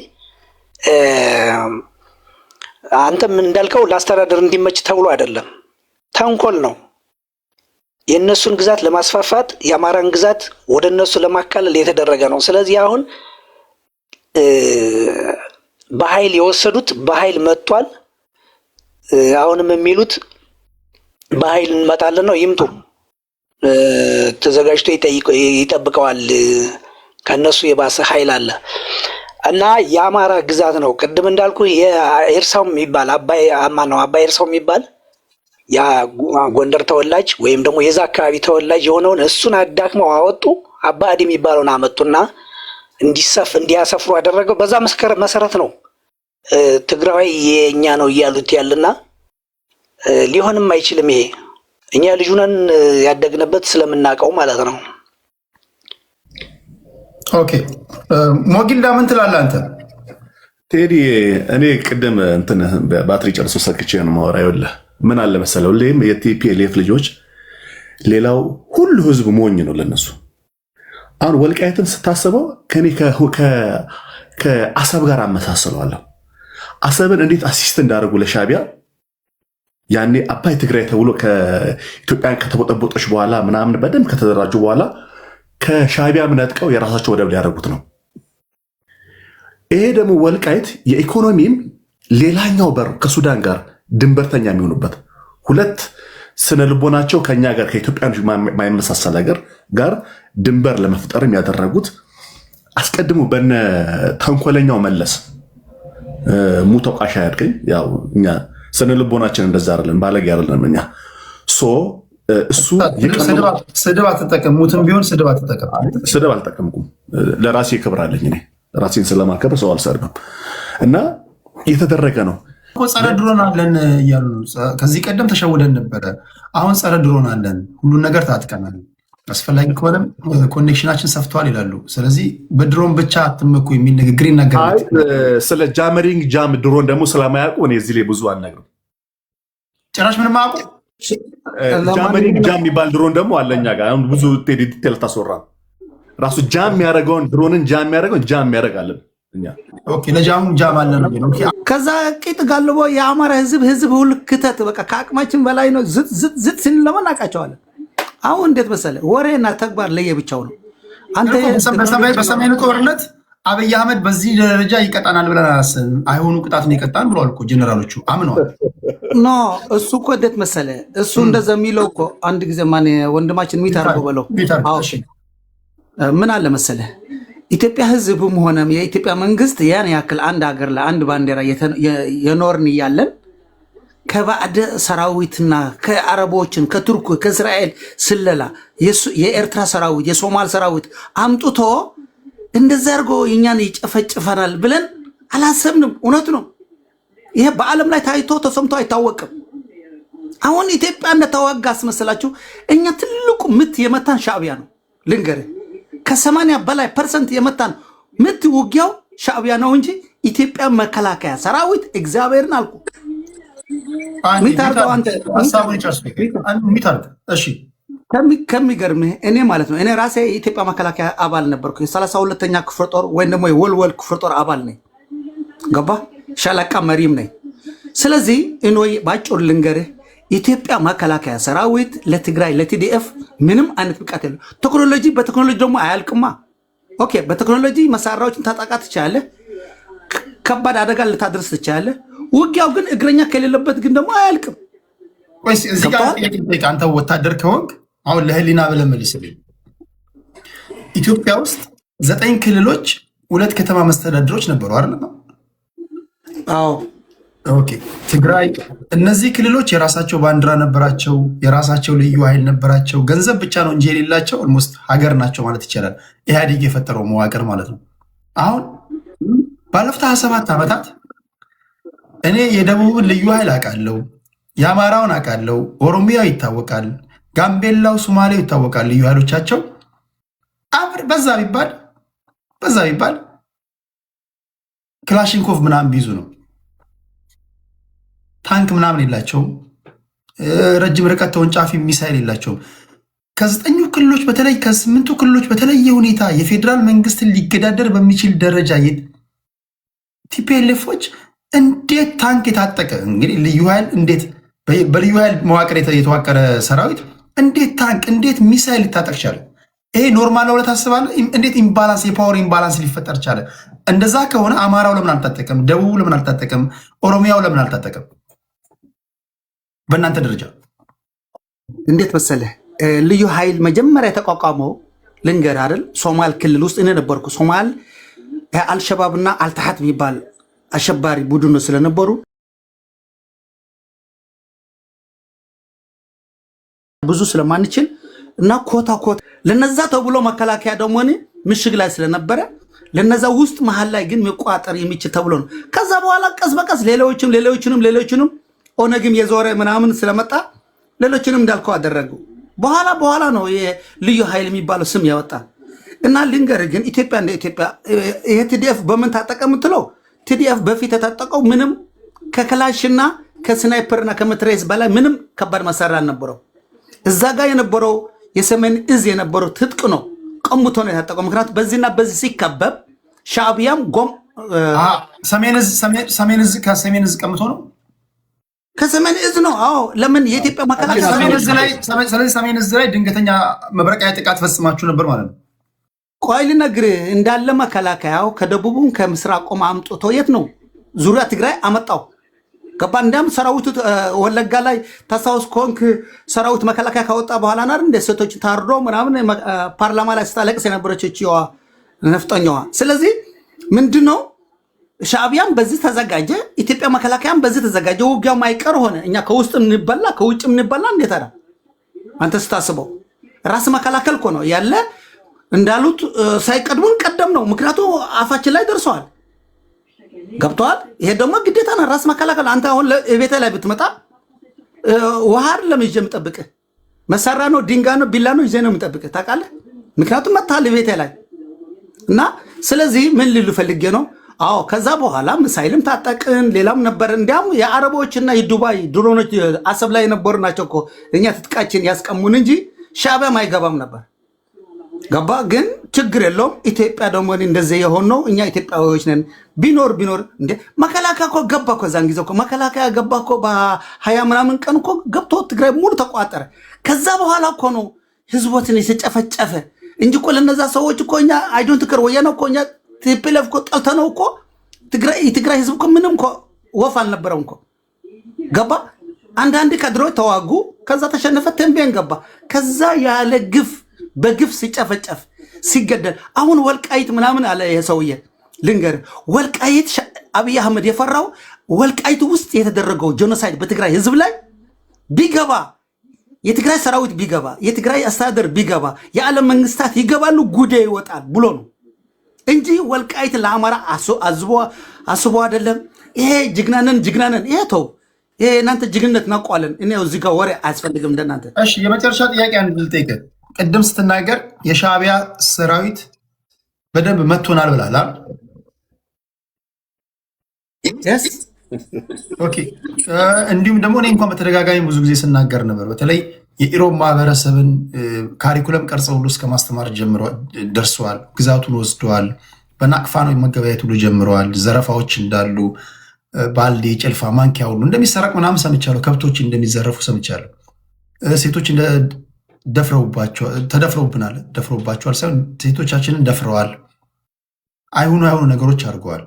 አንተም እንዳልከው ለአስተዳደር እንዲመች ተብሎ አይደለም። ተንኮል ነው። የእነሱን ግዛት ለማስፋፋት የአማራን ግዛት ወደ እነሱ ለማካለል የተደረገ ነው። ስለዚህ አሁን በኃይል የወሰዱት በኃይል መጥቷል። አሁንም የሚሉት በኃይል እንመጣለን ነው። ይምጡ፣ ተዘጋጅቶ ይጠብቀዋል። ከነሱ የባሰ ኃይል አለ እና የአማራ ግዛት ነው። ቅድም እንዳልኩ የኤርሳው የሚባል አባይ እርሳው የሚባል ያ ጎንደር ተወላጅ ወይም ደግሞ የዛ አካባቢ ተወላጅ የሆነውን እሱን አዳክመው አወጡ። አባዲ የሚባለውን አመጡና እንዲያሰፍሩ አደረገው። በዛ መሰረት ነው ትግራይ የኛ ነው እያሉት ያለና ሊሆንም አይችልም። ይሄ እኛ ልጁነን ያደግንበት ስለምናውቀው ማለት ነው። ኦኬ ሞጊልዳ ምን ትላለህ አንተ? ቴዲ እኔ ቅድም እንትን ባትሪ ጨርሶ ሰክቼ ነው ማወራ። ይኸውልህ ምን አለ መሰለው ሁሌም የቲፒኤልኤፍ ልጆች ሌላው ሁሉ ህዝብ ሞኝ ነው ለነሱ። አሁን ወልቃይትን ስታስበው ከኔ ከአሰብ ጋር አመሳስለዋለሁ። አሰብን እንዴት አሲስት እንዳደረጉ ለሻቢያ ያኔ አባይ ትግራይ ተብሎ ከኢትዮጵያን ከተቦጠቦጦች በኋላ ምናምን በደንብ ከተደራጁ በኋላ ከሻቢያ ነጥቀው የራሳቸው ወደብ ሊያደርጉት ነው። ይሄ ደግሞ ወልቃይት የኢኮኖሚም ሌላኛው በር ከሱዳን ጋር ድንበርተኛ የሚሆኑበት ሁለት ስነ ልቦናቸው ከኛ ጋር ከኢትዮጵያኖች ማይመሳሰል ሀገር ጋር ድንበር ለመፍጠርም ያደረጉት አስቀድሞ በነ ተንኮለኛው መለስ ሙተው ቃሻ ያድርገኝ። ያው እኛ ስነ ልቦናችን እንደዛ አይደለም፣ ባለጌ አይደለም እኛ። እሱ ስድብ አትጠቀም፣ ሙትም ቢሆን ስድብ አትጠቀም። ስድብ አልጠቀምኩም፣ ለራሴ ክብር አለኝ። እኔ ራሴን ስለማከብር ሰው አልሰርብም። እና የተደረገ ነው። ጸረ ድሮን አለን እያሉ ነው። ከዚህ ቀደም ተሸውደን ነበረ። አሁን ጸረ ድሮን አለን፣ ሁሉን ነገር ታጥቀናል፣ አስፈላጊ ከሆነም ኮኔክሽናችን ሰፍተዋል ይላሉ። ስለዚህ በድሮን ብቻ አትመኩ የሚል ንግግር ይናገራል። ስለ ጃመሪንግ ጃም ድሮን ደግሞ ስለማያውቁ እኔ እዚህ ላይ ብዙ አልነግርም። ጭራሽ ምንም አያውቁ። ጃመሪንግ ጃም የሚባል ድሮን ደግሞ አለኛ ጋር አሁን ብዙ ዲቴል ታስወራ። ራሱ ጃም የሚያደርገውን ድሮንን ጃም የሚያደርገውን ጃም የሚያደርጋለን እኛ። ኦኬ ለጃሙ ጃም አለ ነው። ከዛ ቂጥ ጋልቦ የአማራ ህዝብ ሁሉ ክተት በቃ ከአቅማችን በላይ ነው። ዝት ስንለመን አውቃቸዋለን። አሁን እንዴት መሰለ ወሬና ተግባር ለየብቻው ነው። አንተ በሰሜኑ ጦርነት አብይ አህመድ በዚህ ደረጃ ይቀጣናል ብለን አላሰብንም። አይሆኑ ቅጣት ነው ይቀጣን ብለዋል እኮ ጀነራሎቹ አምነዋል። ኖ እሱ እኮ እንዴት መሰለ እሱ እንደዛ የሚለው እኮ አንድ ጊዜ ማን ወንድማችን ሚታርገው በለው ምን አለ መሰለ ኢትዮጵያ ህዝብም ሆነ የኢትዮጵያ መንግስት ያን ያክል አንድ ሀገር ለአንድ ባንዲራ የኖርን እያለን ከባዕድ ሰራዊትና ከአረቦችን ከቱርክ ከእስራኤል ስለላ የኤርትራ ሰራዊት የሶማል ሰራዊት አምጥቶ እንደዛ አድርጎ እኛን ይጨፈጭፈናል ብለን አላሰብንም። እውነቱ ነው። ይሄ በዓለም ላይ ታይቶ ተሰምቶ አይታወቅም። አሁን ኢትዮጵያ እንደተዋጋ አስመስላችሁ እኛ ትልቁ ምት የመታን ሻዕቢያ ነው። ልንገርህ ከ80 በላይ ፐርሰንት የመታን ምት ውጊያው ሻዕቢያ ነው እንጂ ኢትዮጵያ መከላከያ ሰራዊት እግዚአብሔርን አልኩ ከሚገርምህ እኔ ማለት ነው እኔ ራሴ የኢትዮጵያ መከላከያ አባል ነበርኩ። የ32ኛ ክፍለ ጦር ወይም ደግሞ የወልወል ክፍለ ጦር አባል ነኝ። ገባ ሻለቃ መሪም ነኝ። ስለዚህ እኔ ባጭሩ ልንገርህ ኢትዮጵያ መከላከያ ሰራዊት ለትግራይ ለቲዲኤፍ ምንም አይነት ብቃት የለው። በቴክኖሎጂ ደግሞ አያልቅማ። ኦኬ በቴክኖሎጂ መሳሪያዎችን ታጣቃት ትችላለህ፣ ከባድ አደጋ ልታደርስ ትችላለህ። ውጊያው ግን እግረኛ ከሌለበት ግን ደግሞ አያልቅም። እዚህ ጋር አንተ ወታደር ከሆንክ አሁን ለህሊና ብለህ መልስልኝ። ኢትዮጵያ ውስጥ 9 ክልሎች 2 ከተማ መስተዳድሮች ነበሩ አይደል? አዎ ኦኬ። ትግራይ እነዚህ ክልሎች የራሳቸው ባንዲራ ነበራቸው፣ የራሳቸው ልዩ ኃይል ነበራቸው። ገንዘብ ብቻ ነው እንጂ የሌላቸው ኦልሞስት ሀገር ናቸው ማለት ይቻላል። ኢህአዴግ የፈጠረው መዋቅር ማለት ነው። አሁን ባለፉት 27 ዓመታት እኔ የደቡብን ልዩ ኃይል አውቃለሁ፣ የአማራውን አውቃለሁ፣ ኦሮሚያው ይታወቃል፣ ጋምቤላው፣ ሶማሌው ይታወቃል። ልዩ ኃይሎቻቸው በዛ ቢባል ክላሽንኮቭ ምናምን ቢይዙ ነው። ታንክ ምናምን የላቸውም። ረጅም ርቀት ተወንጫፊ ሚሳይል የላቸውም። ከ9ኙ ክልሎች በተለይ ከ8ቱ ክልሎች በተለየ ሁኔታ የፌዴራል መንግስትን ሊገዳደር በሚችል ደረጃ ቲፒኤልኤፎች እንዴት ታንክ የታጠቀ እንግዲህ ልዩ ኃይል እንዴት በልዩ ኃይል መዋቅር የተዋቀረ ሰራዊት እንዴት ታንክ እንዴት ሚሳይል ሊታጠቅ ቻለ? ይሄ ኖርማል ነው ታስባለህ? እንዴት ኢምባላንስ የፓወር ኢምባላንስ ሊፈጠር ቻለ? እንደዛ ከሆነ አማራው ለምን አልታጠቀም? ደቡቡ ለምን አልታጠቀም? ኦሮሚያው ለምን አልታጠቀም? በእናንተ ደረጃ እንዴት መሰለህ ልዩ ኃይል መጀመሪያ የተቋቋመው ልንገር አይደል? ሶማል ክልል ውስጥ እኔ ነበርኩ። ሶማል አልሸባብና አልታሐት የሚባል አሸባሪ ቡድን ስለነበሩ ብዙ ስለማንችል እና ኮታ ለነዛ ተብሎ መከላከያ ደግሞ ምሽግ ላይ ስለነበረ ለነዛ ውስጥ መሃል ላይ ግን መቋጠር የሚችል ተብሎ ነው። ከዛ በኋላ ቀስ በቀስ ሌሎችንም ኦነግም የዞረ ምናምን ስለመጣ ሌሎችንም እንዳልከው አደረጉ። በኋላ ነው የልዩ ኃይል የሚባለው ስም ያወጣ እና ልንገር ግን ኢትዮጵያ እንደ ኢትዮጵያ ይሄ ቲዲኤፍ በምን ታጠቀ የምትለው ቲዲኤፍ በፊት የታጠቀው ምንም ከክላሽና ከስናይፐርና ከመትረየስ በላይ ምንም ከባድ መሳሪያ አልነበረው። እዛ ጋር የነበረው የሰሜን እዝ የነበረው ትጥቅ ነው ቀምቶ ነው የታጠቀው። ምክንያቱም በዚህና በዚህ ሲከበብ ሻዕቢያም ጎም ሰሜን እዝ ከሰሜን እዝ ቀምቶ ነው ከሰሜን እዝ ነው። አዎ ለምን የኢትዮጵያ መከላከያ ስለዚህ ሰሜን እዝ ላይ ድንገተኛ መብረቃዊ ጥቃት ፈጽማችሁ ነበር ማለት ነው። ቆይ ልነግርህ እንዳለ መከላከያው ከደቡቡም ከምስራቁም አምጥቶ የት ነው ዙሪያ ትግራይ አመጣው ገባ። እንዳም ሰራዊቱ ወለጋ ላይ ታስታውስ ኮንክ ሰራዊት መከላከያ ካወጣ በኋላ ናር እንደ ሴቶች ታርዶ ምናምን ፓርላማ ላይ ስታለቅስ የነበረችው ነፍጠኛዋ። ስለዚህ ምንድነው ሻዕቢያም በዚህ ተዘጋጀ፣ ኢትዮጵያ መከላከያም በዚህ ተዘጋጀ። ውጊያው ማይቀር ሆነ። እኛ ከውስጥ እንበላ ከውጭም እንበላ እንዴት አለ አንተ ስታስበው ራስ መከላከል እኮ ነው ያለ እንዳሉት ሳይቀድሙን ቀደም ነው። ምክንያቱም አፋችን ላይ ደርሰዋል ገብቷል። ይሄ ደግሞ ግዴታ ነው ራስ መከላከል። አንተ አሁን ቤቴ ላይ ብትመጣ ውሃ አይደለም ይዤ የምጠብቅህ መሳሪያ ነው ድንጋይ ነው ቢላ ነው ይዤ ነው የምጠብቅህ ታውቃለህ። ምክንያቱም መታል ቤቴ ላይ እና ስለዚህ ምን ልሉ ፈልጌ ነው። አዎ ከዛ በኋላ ሚሳይልም ታጠቅን ሌላም ነበር። እንዲያም የአረቦችና የዱባይ ድሮኖች አሰብ ላይ የነበሩ ናቸው እኮ እኛ ትጥቃችን ያስቀሙን እንጂ ሻዕቢያም አይገባም ነበር ገባ። ግን ችግር የለውም። ኢትዮጵያ ደግሞ እንደዚህ የሆነው እኛ ኢትዮጵያዎች ነን። ቢኖር እንደ መከላከያ እኮ ገባ እኮ ዛን ጊዜ እኮ መከላከያ ገባ እኮ በ20 ምናምን ቀን እኮ ገብቶ ትግራይ ሙሉ ተቋጠረ። ከዛ በኋላ እኮ ነው ህዝቦትን የተጨፈጨፈ እንጂ እኮ ለነዛ ሰዎች እኮ እኛ አይዶንት ከር ወያነ እኮ እኛ ቲፒኤልኤፍ እኮ ጠልተነው እኮ ትግራይ ህዝብ እኮ ምንም እኮ ወፍ አልነበረም እኮ ገባ። አንዳንድ ከድሮች ተዋጉ፣ ከዛ ተሸነፈ፣ ተንቤን ገባ። ከዛ ያለ ግፍ በግፍ ሲጨፈጨፍ ሲገደል አሁን ወልቃይት ምናምን አለ ይሄ ሰውዬ። ልንገር ወልቃይት አብይ አህመድ የፈራው ወልቃይት ውስጥ የተደረገው ጄኖሳይድ በትግራይ ህዝብ ላይ ቢገባ የትግራይ ሰራዊት ቢገባ የትግራይ አስተዳደር ቢገባ የዓለም መንግስታት ይገባሉ ጉዴ ይወጣል ብሎ ነው እንጂ ወልቃይት ለአማራ አስቦ አይደለም። ይሄ ጅግናነን ይሄ ተው ይሄ እናንተ ጅግነት ናቋለን። እኔ እዚህ ጋር ወሬ አያስፈልግም እንደናንተ። እሺ የመጨረሻ ጥያቄ አንድ ልጠይቅህ። ቅድም ስትናገር የሻዕቢያ ሰራዊት በደንብ መቶናል ብላል አይደል? ኦኬ። እንዲሁም ደግሞ እኔ እንኳን በተደጋጋሚ ብዙ ጊዜ ስናገር ነበር። በተለይ የኢሮብ ማህበረሰብን ካሪኩለም ቀርጸው ሁሉ እስከ ማስተማር ደርሰዋል። ግዛቱን ወስደዋል። በናቅፋ ነው መገበያየት ሁሉ ጀምረዋል። ዘረፋዎች እንዳሉ ባልዲ፣ ጭልፋ፣ ማንኪያ ሁሉ እንደሚሰረቅ ምናምን ሰምቻለሁ። ከብቶች እንደሚዘረፉ ሰምቻለሁ። ሴቶች ተደፍረውብናል። ደፍረውባቸዋል ሳይሆን ሴቶቻችንን ደፍረዋል። አይሆኑ ነገሮች አድርገዋል።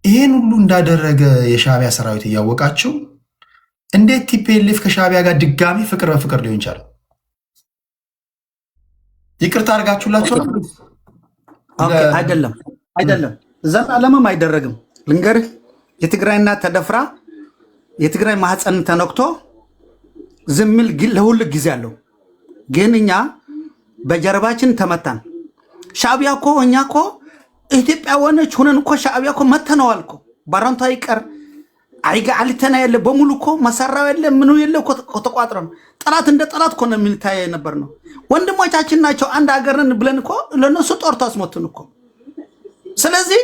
ይሄን ሁሉ እንዳደረገ የሻዕቢያ ሰራዊት እያወቃቸው እንዴት ቲፒኤልኤፍ ከሻዕቢያ ጋር ድጋሚ ፍቅር በፍቅር ሊሆን ይችላል? ይቅርታ አድርጋችሁላቸው? አይደለም ዘላለምም አይደረግም። ልንገርህ የትግራይ እናት ተደፍራ የትግራይ ማህፀን ተነክቶ ዝም ሚል ለሁሉ ጊዜ አለው። ግን እኛ በጀርባችን ተመታን። ሻዕቢያ እኮ እኛ እኮ ኢትዮጵያ ሆነች ሆነን እኮ ሻዕቢያ እኮ መተነዋል እኮ ባራንቷ ይቀር አይጋ አልተና ያለ በሙሉ እኮ መሳሪያው ያለ ምኑ የለ እኮ ተቋጥረን ጠላት እንደ ጠላት እኮ ነው የሚታየ ነበር ነው። ወንድሞቻችን ናቸው አንድ ሀገርን ብለን እኮ ለነሱ ጦር ታስሞትን እኮ። ስለዚህ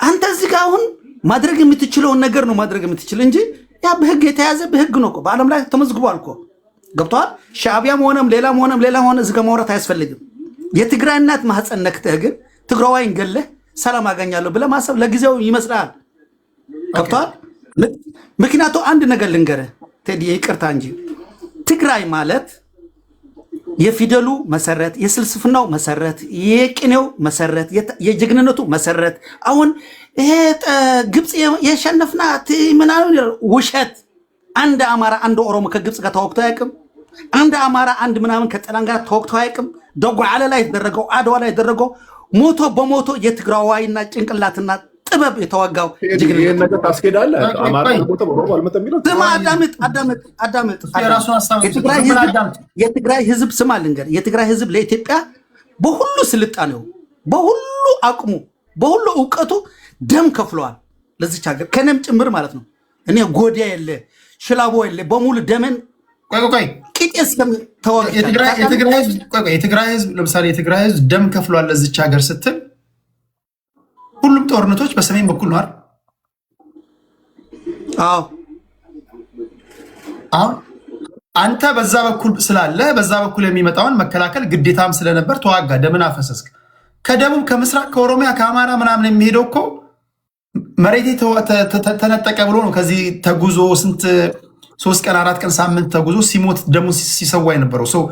አንተ እዚህ ጋር አሁን ማድረግ የምትችለውን ነገር ነው ማድረግ የምትችል እንጂ ያ በህግ የተያዘ በህግ ነው እኮ በዓለም ላይ ተመዝግቧል እኮ ገብቷል። ሻዕቢያም ሆነም ሌላም ሆነ እዚህ ጋር ማውራት አያስፈልግም። የትግራይ እናት ማህፀን ነክተህ ግን ትግራዋይን ገለህ ሰላም አገኛለሁ ብለህ ማሰብ ለጊዜው ይመስላል። ገብቷል። ምክንያቱ አንድ ነገር ልንገርህ ቴዲ ይቅርታ እንጂ ትግራይ ማለት የፊደሉ መሰረት፣ የስልስፍናው መሰረት፣ የቅኔው መሰረት፣ የጀግንነቱ መሰረት። አሁን ይሄ ግብፅ የሸነፍናት ምናምን ውሸት። አንድ አማራ አንድ ኦሮሞ ከግብፅ ጋር ተወቅቶ አያውቅም። አንድ አማራ አንድ ምናምን ከጠላን ጋር ተወቅቶ አያውቅም። ደጓዓለ ላይ የተደረገው አድዋ ላይ የተደረገው ሞቶ በሞቶ የትግራዋይና ጭንቅላትና ጥበብ የተዋጋው ይሄን ነገር ታስኬዳለህ። አማራ ቦታ ኦሮሞ አልመጣም የሚለው አዳምጥ። የትግራይ ህዝብ ስማ ልንገር፣ የትግራይ ህዝብ ለኢትዮጵያ በሁሉ ስልጣኔው፣ በሁሉ አቅሙ፣ በሁሉ እውቀቱ ደም ከፍለዋል ለዚች ሀገር ከነም ጭምር ማለት ነው። እኔ ጎዲያ የለ ሽላቦ የለ በሙሉ ደመን ቆይ ቂጤስ ተወገ የትግራይ ህዝብ ለምሳሌ የትግራይ ህዝብ ደም ከፍሏል ለዚች ሀገር ስትል ሁሉም ጦርነቶች በሰሜን በኩል ነው አይደል? አዎ። አሁን አንተ በዛ በኩል ስላለ በዛ በኩል የሚመጣውን መከላከል ግዴታም ስለነበር ተዋጋ፣ ደምን አፈሰስክ። ከደቡብ ከምስራቅ ከኦሮሚያ ከአማራ ምናምን የሚሄደው እኮ መሬቴ ተነጠቀ ብሎ ነው። ከዚህ ተጉዞ ስንት 3 ቀን 4 ቀን ሳምንት ተጉዞ ሲሞት ደሙ ሲሰዋ የነበረው ሰው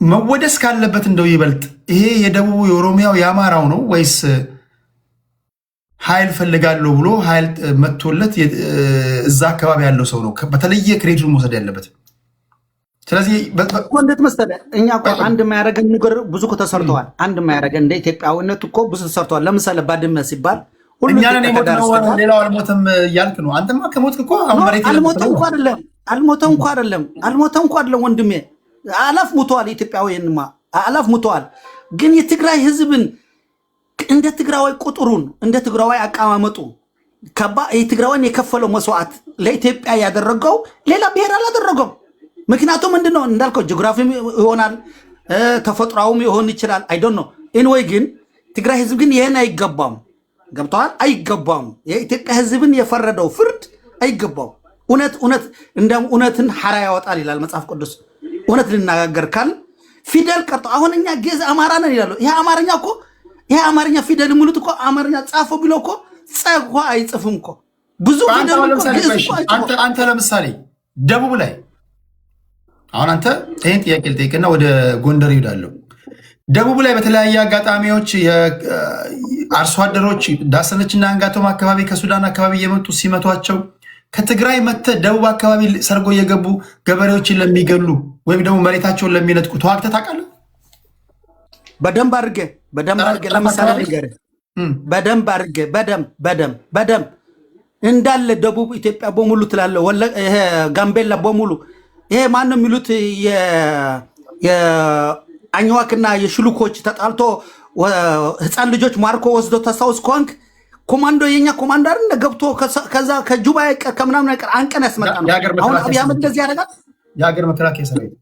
መወደስ ካለበት እንደው ይበልጥ ይሄ የደቡብ የኦሮሚያው የአማራው ነው ወይስ ኃይል ፈልጋለሁ ብሎ ኃይል መጥቶለት እዛ አካባቢ ያለው ሰው ነው በተለየ ክሬዲቱን መውሰድ ያለበት? ስለዚህ እንዴት መሰለህ እኛ እኮ አንድ የማያደርገን ነገር ብዙ እኮ ተሰርተዋል። አንድ የማያደርገን እንደ ኢትዮጵያዊነት እኮ ብዙ ተሰርተዋል። ለምሳሌ ባድመ ሲባል እኛ ነን የሞትነው ሌላው አልሞተም እያልክ ነው። አንተማ ከሞትክ እኮ አልሞተም እንኳ አይደለም ወንድሜ፣ አላፍ ሙተዋል። ኢትዮጵያውያንማ አላፍ ሙተዋል። ግን የትግራይ ህዝብን እንደ ትግራዋይ ቁጥሩን እንደ ትግራዋይ አቀማመጡ የትግራዋይን የከፈለው መስዋዕት ለኢትዮጵያ ያደረገው ሌላ ብሔር አላደረገው። ምክንያቱም ምንድነው እንዳልከው ጂኦግራፊም ይሆናል ተፈጥሯውም ይሆን ይችላል። አይ ዶንት ኖ ኤኒዌይ ግን ትግራይ ህዝብ ግን ይሄን አይገባም። ገብተዋል? አይገባም። የኢትዮጵያ ህዝብን የፈረደው ፍርድ አይገባም። እውነትን ሐራ ያወጣል ይላል መጽሐፍ ቅዱስ። እውነት ልናገር ካል ፊደል ቀርጦ አሁን እኛ ግዕዝ አማራ ነን ይላሉ። ይሄ አማርኛ እኮ ይሄ አማርኛ ፊደል ሙሉት እኮ አማርኛ ጻፎ ቢሎ እኮ ጸጓ አይጽፍም እኮ ብዙ ፊደል እኮ። አንተ ለምሳሌ ደቡብ ላይ አሁን አንተ ይሄን ጥያቄ ልጠይቅና ወደ ጎንደር ይሄዳለሁ። ደቡብ ላይ በተለያየ አጋጣሚዎች አርሶ አደሮች ዳሰነችና አንጋቶም አካባቢ ከሱዳን አካባቢ እየመጡ ሲመቷቸው ከትግራይ መጥተህ ደቡብ አካባቢ ሰርጎ እየገቡ ገበሬዎችን ለሚገሉ ወይም ደግሞ መሬታቸውን ለሚነጥቁ ተዋግተህ ታውቃለህ? በደንብ አድርጌ ለምሳሌ ንገርህ። በደንብ አድርጌ በደንብ እንዳለ ደቡብ ኢትዮጵያ በሙሉ ትላለ። ይሄ ጋምቤላ በሙሉ ይሄ ማን ነው የሚሉት የአኝዋክና የሽሉኮች ተጣልቶ ህፃን ልጆች ማርኮ ወስዶ ተስታውስ ከሆንክ ኮማንዶ የኛ ኮማንደር ገብቶ ከዛ ከጁባ ከምናምን ነገር አንቀን ያስመጣ ነው። አሁን አብይ አህመድ እንደዚህ ያደርጋል። የሀገር መከላከያ ሰራዊት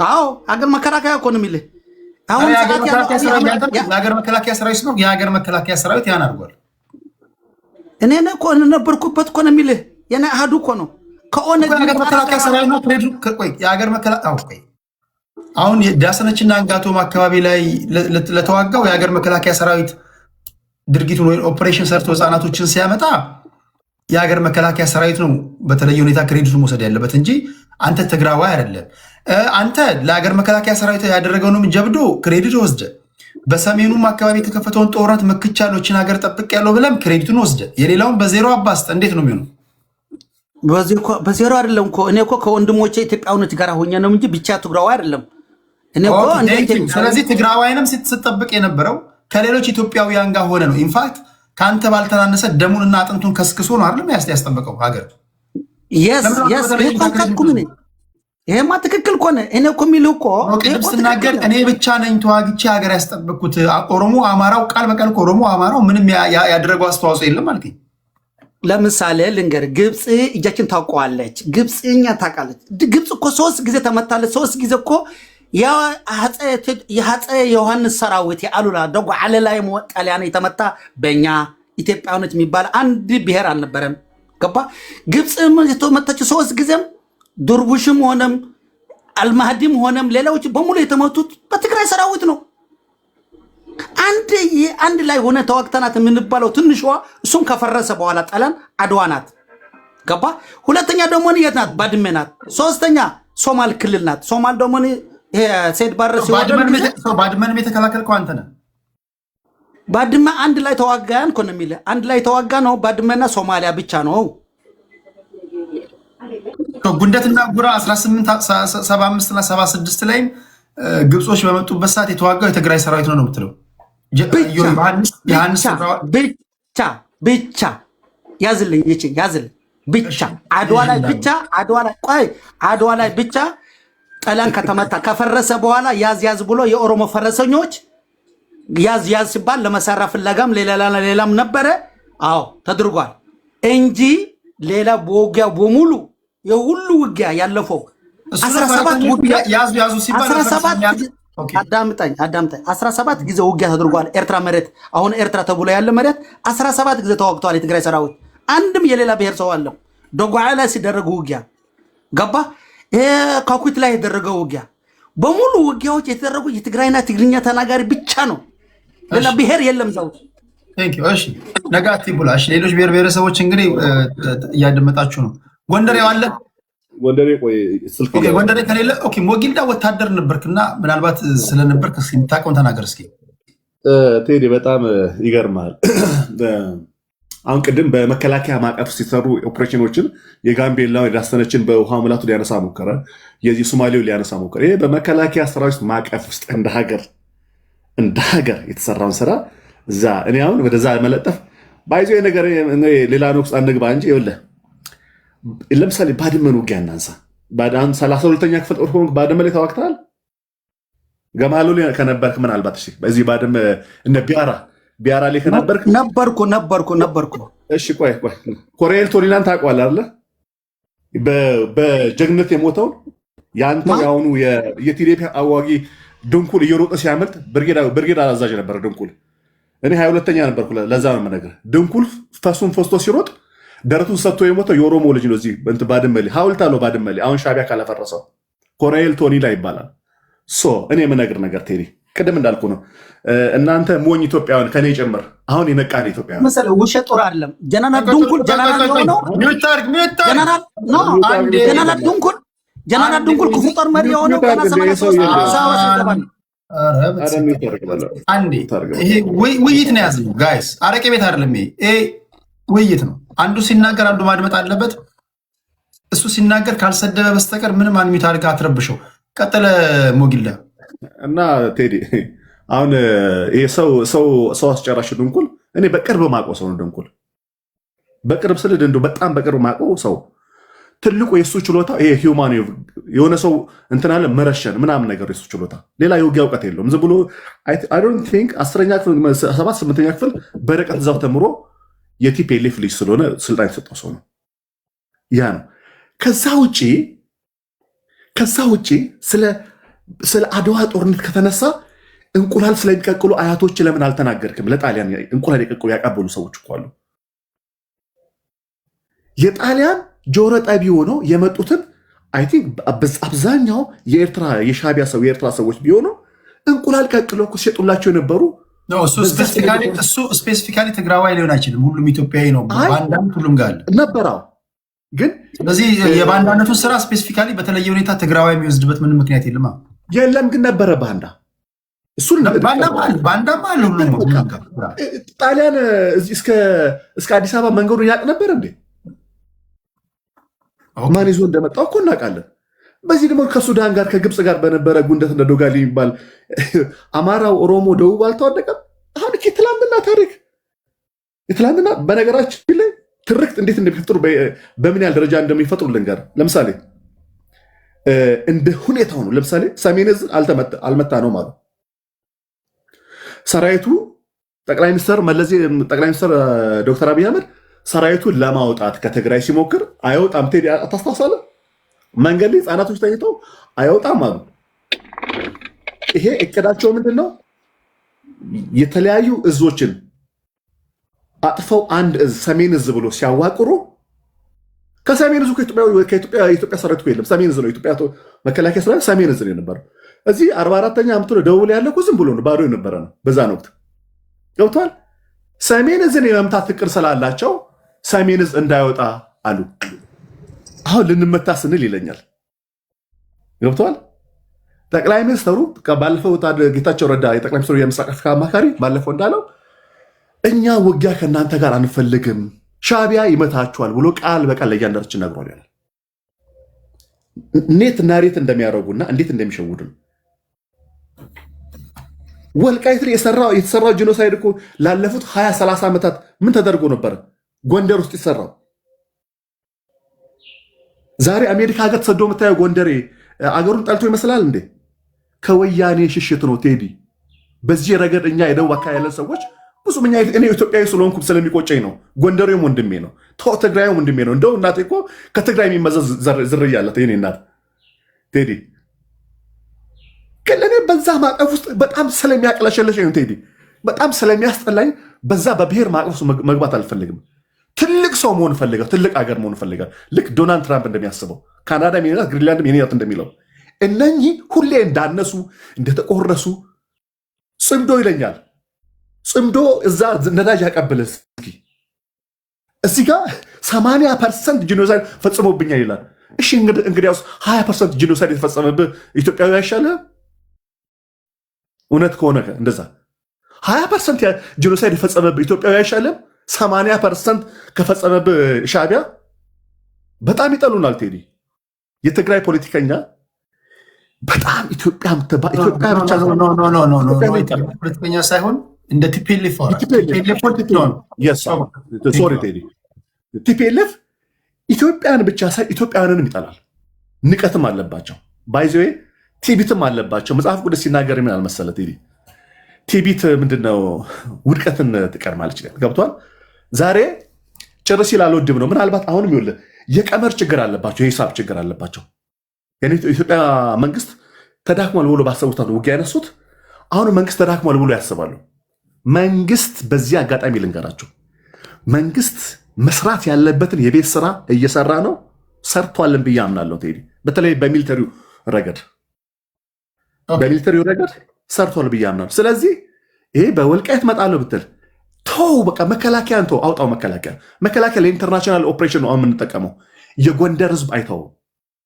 አዎ ሀገር መከላከያ እኮ ነው የሚልህ። አሁን የሀገር መከላከያ ሰራዊት ነው። የሀገር መከላከያ ሰራዊት ያን አድርጓል። እኔ እኮ ነበርኩበት እኮ ነው የሚልህ። የኔ አሃዱ እኮ ነው ከኦነግ መከላከያ ሰራዊት ነው። ቆይ የሀገር መከላከያ ቆይ አሁን ዳሰነችና አንጋቶም አካባቢ ላይ ለተዋጋው የሀገር መከላከያ ሰራዊት ድርጊቱን ወይ ኦፕሬሽን ሰርቶ ህፃናቶችን ሲያመጣ የሀገር መከላከያ ሰራዊት ነው በተለየ ሁኔታ ክሬዲቱን መውሰድ ያለበት እንጂ አንተ ትግራዋይ አይደለም። አንተ ለሀገር መከላከያ ሰራዊት ያደረገውንም ጀብዶ ክሬዲት ወስደ በሰሜኑም አካባቢ የተከፈተውን ጦርነት መክቻለችን ሀገር ጠብቅ ያለው ብለም ክሬዲቱን ወስደ የሌላውን በዜሮ አባስተ እንዴት ነው የሚሆነው? በዜሮ አይደለም እኮ እኔ እኮ ከወንድሞቼ ኢትዮጵያውነት ጋር ሆኜ ነው እንጂ ብቻ ትግራዋይ አይደለም። እኔ እኮ ስለዚህ ትግራዋይንም ስትጠብቅ የነበረው ከሌሎች ኢትዮጵያውያን ጋር ሆነ ነው። ኢንፋክት ከአንተ ባልተናነሰ ደሙንና አጥንቱን ከስክሶ ነው አይደለም ያስጠበቀው ሀገር። ይሄማ ትክክል ከሆነ እኔ እኮ የሚልህ እኮ ቅድም ስናገር እኔ ብቻ ነኝ ተዋግቼ ሀገር ያስጠበቅኩት። ኦሮሞ አማራው ቃል በቃል ኦሮሞ አማራው ምንም ያደረገው አስተዋጽኦ የለም አልከኝ። ለምሳሌ ልንገር፣ ግብፅ እጃችን ታውቀዋለች። ግብፅ እኛ ታውቃለች። ግብፅ እኮ 3 ጊዜ ተመታለች። 3 ጊዜ እኮ የአፄ ዮሐንስ ሰራዊት የአሉላ ደጎ አለላ ጣሊያን የተመታ በእኛ ኢትዮጵያውነት የሚባል አንድ ብሔር አልነበረም። ገባ? ግብፅ የተመታች 3 ጊዜም ዱርቡሽም ሆነም አልማህዲም ሆነም ሌላዎች በሙሉ የተመቱት በትግራይ ሰራዊት ነው። አንድ ላይ ሆነ ተዋግተናት የምንባለው ትንሿ እሱም ከፈረሰ በኋላ ጣሊያን አድዋ ናት። ገባ? ሁለተኛ ደግሞ የት ናት? ባድመ ናት። ሶስተኛ ሶማል ክልል ናት። ሶማል ደግሞ ሴድ ባረስ ባድመንም የተከላከልከው አንተ ነህ። ባድመ አንድ ላይ ተዋጋን እኮ ነው የሚልህ። አንድ ላይ ተዋጋ ነው። ባድመና ሶማሊያ ብቻ ነው። ጉንደትና ጉራ 1875 እና 76 ላይም ግብጾች በመጡበት ሰዓት የተዋጋው የትግራይ ሰራዊት ነው የምትለው። ብቻ ያዝልኝ ያዝልኝ ብቻ አድዋ ላይ ብቻ ጣሊያን ከተመታ ከፈረሰ በኋላ ያዝ ብሎ የኦሮሞ ፈረሰኞች ያዝ ሲባል ለመሳራ ፍለጋም ሌላም ነበረ። አዎ ተድርጓል እንጂ ሌላ በውጊያ በሙሉ የሁሉ ውጊያ ያለፈው 17 ውጊያ ያዙ ሲባል 17 ጊዜ ውጊያ ተድርጓል። ኤርትራ መሬት አሁን ኤርትራ ተብሎ ያለ መሬት 17 ጊዜ ተዋግቷል የትግራይ ሰራዊት። አንድም የሌላ ብሔር ሰው አለ። ዶጓዓ ላይ ሲደረጉ ውጊያ ገባ። ካኩት ላይ የተደረገው ውጊያ በሙሉ ውጊያዎች የተደረጉ የትግራይና ትግርኛ ተናጋሪ ብቻ ነው። ሌላ ብሔር የለም። ዛው እሺ ነጋቲ ብላሽ ሌሎች ብሔር ብሔረሰቦች እንግዲህ እያደመጣችሁ ነው። ጎንደሬ አለ ጎንደሬ ቆይ ስልክ ጎንደሬ ከሌለ ኦኬ። ሞጊልዳ ወታደር ነበርክና ምናልባት ስለነበርክ የምታውቀውን ተናገር እስኪ። ቴዲ በጣም ይገርማል። አሁን ቅድም በመከላከያ ማዕቀፍ ሲሰሩ ኦፕሬሽኖችን የጋምቤላው የዳሰነችን በውሃ ሙላቱ ሊያነሳ ሞከረ፣ የዚህ ሶማሌው ሊያነሳ ሞከረ። ይሄ በመከላከያ ሰራዊት ማዕቀፍ ውስጥ እንደ ሀገር የተሰራውን ስራ እዛ እኔ አሁን ወደዛ መለጠፍ ባይዞ ነገር ሌላ ንቁስ አንግባ እንጂ ይኸውልህ ለምሳሌ ባድመን ውጊያ እናንሳ። 32ኛ ክፍል ጦር ሆንክ ባድመ ላይ ተዋግተሃል። ገማሎ ከነበርክ ምናልባት እሺ፣ በዚህ ባድመ እነ ቢያራ ላይ ከነበርክ ነበርኩ። እሺ ቆይ ኮሎኔል ቶሊናን ታውቀዋለህ አይደለ? በጀግነት የሞተው ያንተ ያሁኑ የቲዴፒ አዋጊ ድንኩል እየሮጠ ሲያመልጥ ብርጌድ አዛዥ ነበር ድንኩል። እኔ 22ኛ ነበርኩ። ለዛ ነው የምነግርህ። ድንኩል ፈሱን ፈስቶ ሲሮጥ ደረቱን ሰጥቶ የሞተው የኦሮሞ ልጅ ነው። እዚህ ባድመ ላይ ሐውልት አለው። ባድመ ላይ አሁን ሻቢያ ካላፈረሰው ኮሎኔል ቶሊና ይባላል። እኔ የምነግርህ ነገር ቴዲ ቅድም እንዳልኩ ነው። እናንተ ሞኝ ኢትዮጵያውያን ከኔ ጭምር አሁን የነቃን ኢትዮጵያውያን መሰለ ውሸት ጦር አይደለም። ጀነራል ድንኩል ክፉ ጦር መሪ የሆነው ይሄ ውይይት ነው ያዝነው ጋይስ፣ አረቄ ቤት አይደለም። ይሄ ውይይት ነው። አንዱ ሲናገር አንዱ ማድመጥ አለበት። እሱ ሲናገር ካልሰደበ በስተቀር ምንም አንሚት አድርገህ አትረብሸው። ቀጠለ ሞጊልዳ እና ቴዲ አሁን ይሄ ሰው አስጨራሽ ድንኩል እኔ በቅርብ ማውቀው ሰው ነው። ድንኩል በቅርብ ስል እንደው በጣም በቅርብ ማውቀው ሰው ትልቁ የሱ ችሎታ ይሄ ሂውማን የሆነ ሰው እንትናለ መረሸን ምናምን ነገር የሱ ችሎታ፣ ሌላ የውጊያ እውቀት የለውም። ዝም ብሎ አይ ዶንት ቲንክ 10ኛ ክፍል 7 8ኛ ክፍል በርቀት እዛው ተምሮ የቲፒኤልኤፍ ልጅ ስለሆነ ስልጣን የተሰጠው ሰው ነው። ያ ነው። ከዛ ውጪ ስለ አድዋ ጦርነት ከተነሳ እንቁላል ስለሚቀቅሉ አያቶች ለምን አልተናገርክም? ለጣሊያን እንቁላል የቀቅሉ ያቀበሉ ሰዎች እኮ አሉ። የጣሊያን ጆሮ ጠቢ ሆነው የመጡትን አይ ቲንክ አብዛኛው የሻቢያ ሰው የኤርትራ ሰዎች ቢሆኑ እንቁላል ቀቅሎ እኮ ሲሸጡላቸው የነበሩ እሱ ስፔሲፊካሊ ትግራዋይ ሊሆን አይችልም። ሁሉም ኢትዮጵያዊ ነው። ባንዳም ሁሉም ጋር ነበረው። ግን ስለዚህ የባንዳነቱን ስራ ስፔሲፊካሊ በተለየ ሁኔታ ትግራዋይ የሚወስድበት ምንም ምክንያት የለም። ግን ነበረ ባንዳ። እሱን ባንዳም አለ ሁሉም። ጣሊያን እስከ አዲስ አበባ መንገዱን ያውቅ ነበር እንዴ? ማን ይዞ እንደመጣው እኮ እናውቃለን። በዚህ ደግሞ ከሱዳን ጋር ከግብፅ ጋር በነበረ ጉንደት እንደ ዶጋሊ የሚባል አማራው፣ ኦሮሞ፣ ደቡብ አልተዋደቀም። አሁን የትላንትና ታሪክ የትላንትና በነገራችን ላይ ትርክት እንዴት እንደሚፈጥሩ በምን ያህል ደረጃ እንደሚፈጥሩ ልንገር። ለምሳሌ እንደ ሁኔታው ነው። ለምሳሌ ሰሜን ዕዝ አልመታ ነው ማለት ሰራዊቱ ጠቅላይ ሚኒስትር ዶክተር አብይ አህመድ ሰራዊቱን ለማውጣት ከትግራይ ሲሞክር አይወጣም። ቴዲ ታስታውሳለህ? መንገድ ላይ ህፃናቶች ተኝተው አይወጣም አሉ። ይሄ እቅዳቸው ምንድን ነው? የተለያዩ እዞችን አጥፈው አንድ እዝ ሰሜን ዕዝ ብሎ ሲያዋቅሩ ከሰሜን ዕዙ የኢትዮጵያ ሰራዊት የለም። ሰሜን ዕዝ ነው የኢትዮጵያ መከላከያ ሰራዊት ሰሜን ዕዝ ነው የነበረው። እዚህ 44ኛ ዓመቱ ደቡብ ላይ ያለ ዝም ብሎ ነው ባዶ የነበረ ነው። በዛን ወቅት ገብቷል። ሰሜን ዕዝን የመምታት ፍቅር ስላላቸው ሰሜን ዕዝ እንዳይወጣ አሉ። አሁን ልንመታ ስንል ይለኛል። ገብቷል። ጠቅላይ ሚኒስትሩ ባለፈው ጌታቸው ረዳ የጠቅላይ ሚኒስትሩ የምስራቅ አፍሪካ አማካሪ ባለፈው እንዳለው እኛ ውጊያ ከእናንተ ጋር አንፈልግም፣ ሻቢያ ይመታችኋል ብሎ ቃል በቃል ለእያንዳንዳችን ነግሯል። ያለ ኔት ናሬት እንደሚያደርጉና እንዴት እንደሚሸውዱ ወልቃይት ላይ የተሰራው ጂኖሳይድ እኮ ላለፉት 20-30 ዓመታት ምን ተደርጎ ነበር? ጎንደር ውስጥ ይሰራው። ዛሬ አሜሪካ ሀገር ተሰዶ የምታየው ጎንደሬ አገሩን ጠልቶ ይመስላል እንዴ? ከወያኔ ሽሽት ነው ቴዲ። በዚህ ረገድ እኛ የደቡብ አካባቢ ያለን ሰዎች ብዙ እኔ ኢትዮጵያዊ ስለሆንኩ ስለሚቆጨኝ ነው። ጎንደሬም ወንድሜ ነው፣ ትግራይም ወንድሜ ነው። እንደው እናቴ እኮ ከትግራይ የሚመዘዝ ዝርያ አላት የኔ እናት ቴዲ። ግን እኔ በዛ ማዕቀፍ ውስጥ በጣም ስለሚያቅለሸለሸኝ ቴዲ፣ በጣም ስለሚያስጠላኝ በዛ በብሔር ማዕቀፍ ውስጥ መግባት አልፈልግም። ትልቅ ሰው መሆን ፈልጋል፣ ትልቅ አገር መሆን ፈልጋል። ልክ ዶናልድ ትራምፕ እንደሚያስበው ካናዳ የኔናት ግሪንላንድ የኔናት እንደሚለው እነኚህ ሁሌ እንዳነሱ እንደተቆረሱ ጽምዶ ይለኛል። ጽምዶ እዛ ነዳጅ ያቀብልህ እዚህ ጋር 80% ጂኖሳይድ ፈጽሞብኛል ይላል። እሺ እንግዲያውስ 20% ጂኖሳይድ የተፈጸመብህ ኢትዮጵያዊ አይሻልህም? እውነት ከሆነ እንደዛ 20% ጂኖሳይድ የፈጸመብህ ኢትዮጵያዊ አይሻልህም? 80% ከፈጸመብህ ሻዕቢያ። በጣም ይጠሉናል ቴዲ። የትግራይ ፖለቲከኛ በጣም ኢትዮጵያ ብቻ ፖለቲከኛ ሳይሆን እንደ ቲፒኤልኤፍ ቲፒኤልኤፍ ኢትዮጵያን ብቻ ሳይ ኢትዮጵያውያንንም ይጠላል። ንቀትም አለባቸው። ባይዘዌ ቲቢትም አለባቸው። መጽሐፍ ቅዱስ ሲናገር ምን አልመሰለ ቴዲ፣ ቲቢት ምንድነው? ውድቀትን ትቀድማለች። ገብቷል። ዛሬ ጭር ሲል አልወድም ነው። ምናልባት አሁንም ይኸውልህ የቀመር ችግር አለባቸው፣ የሂሳብ ችግር አለባቸው። የኢትዮጵያ መንግስት ተዳክሟል ብሎ ባሰቡት ውጊያ ያነሱት። አሁን መንግስት ተዳክሟል ብሎ ያስባሉ። መንግስት በዚህ አጋጣሚ ልንገራቸው፣ መንግስት መስራት ያለበትን የቤት ስራ እየሰራ ነው። ሰርቷልን ብዬ አምናለሁ ቴዲ። በተለይ በሚሊተሪው ረገድ ሰርቷል ብዬ አምናለሁ። ስለዚህ ይሄ በወልቃይት መጣለሁ ብትል ተው፣ በቃ መከላከያን ተው፣ አውጣው። መከላከያ ለኢንተርናሽናል ኦፕሬሽን ነው የምንጠቀመው። የጎንደር ህዝብ አይተው።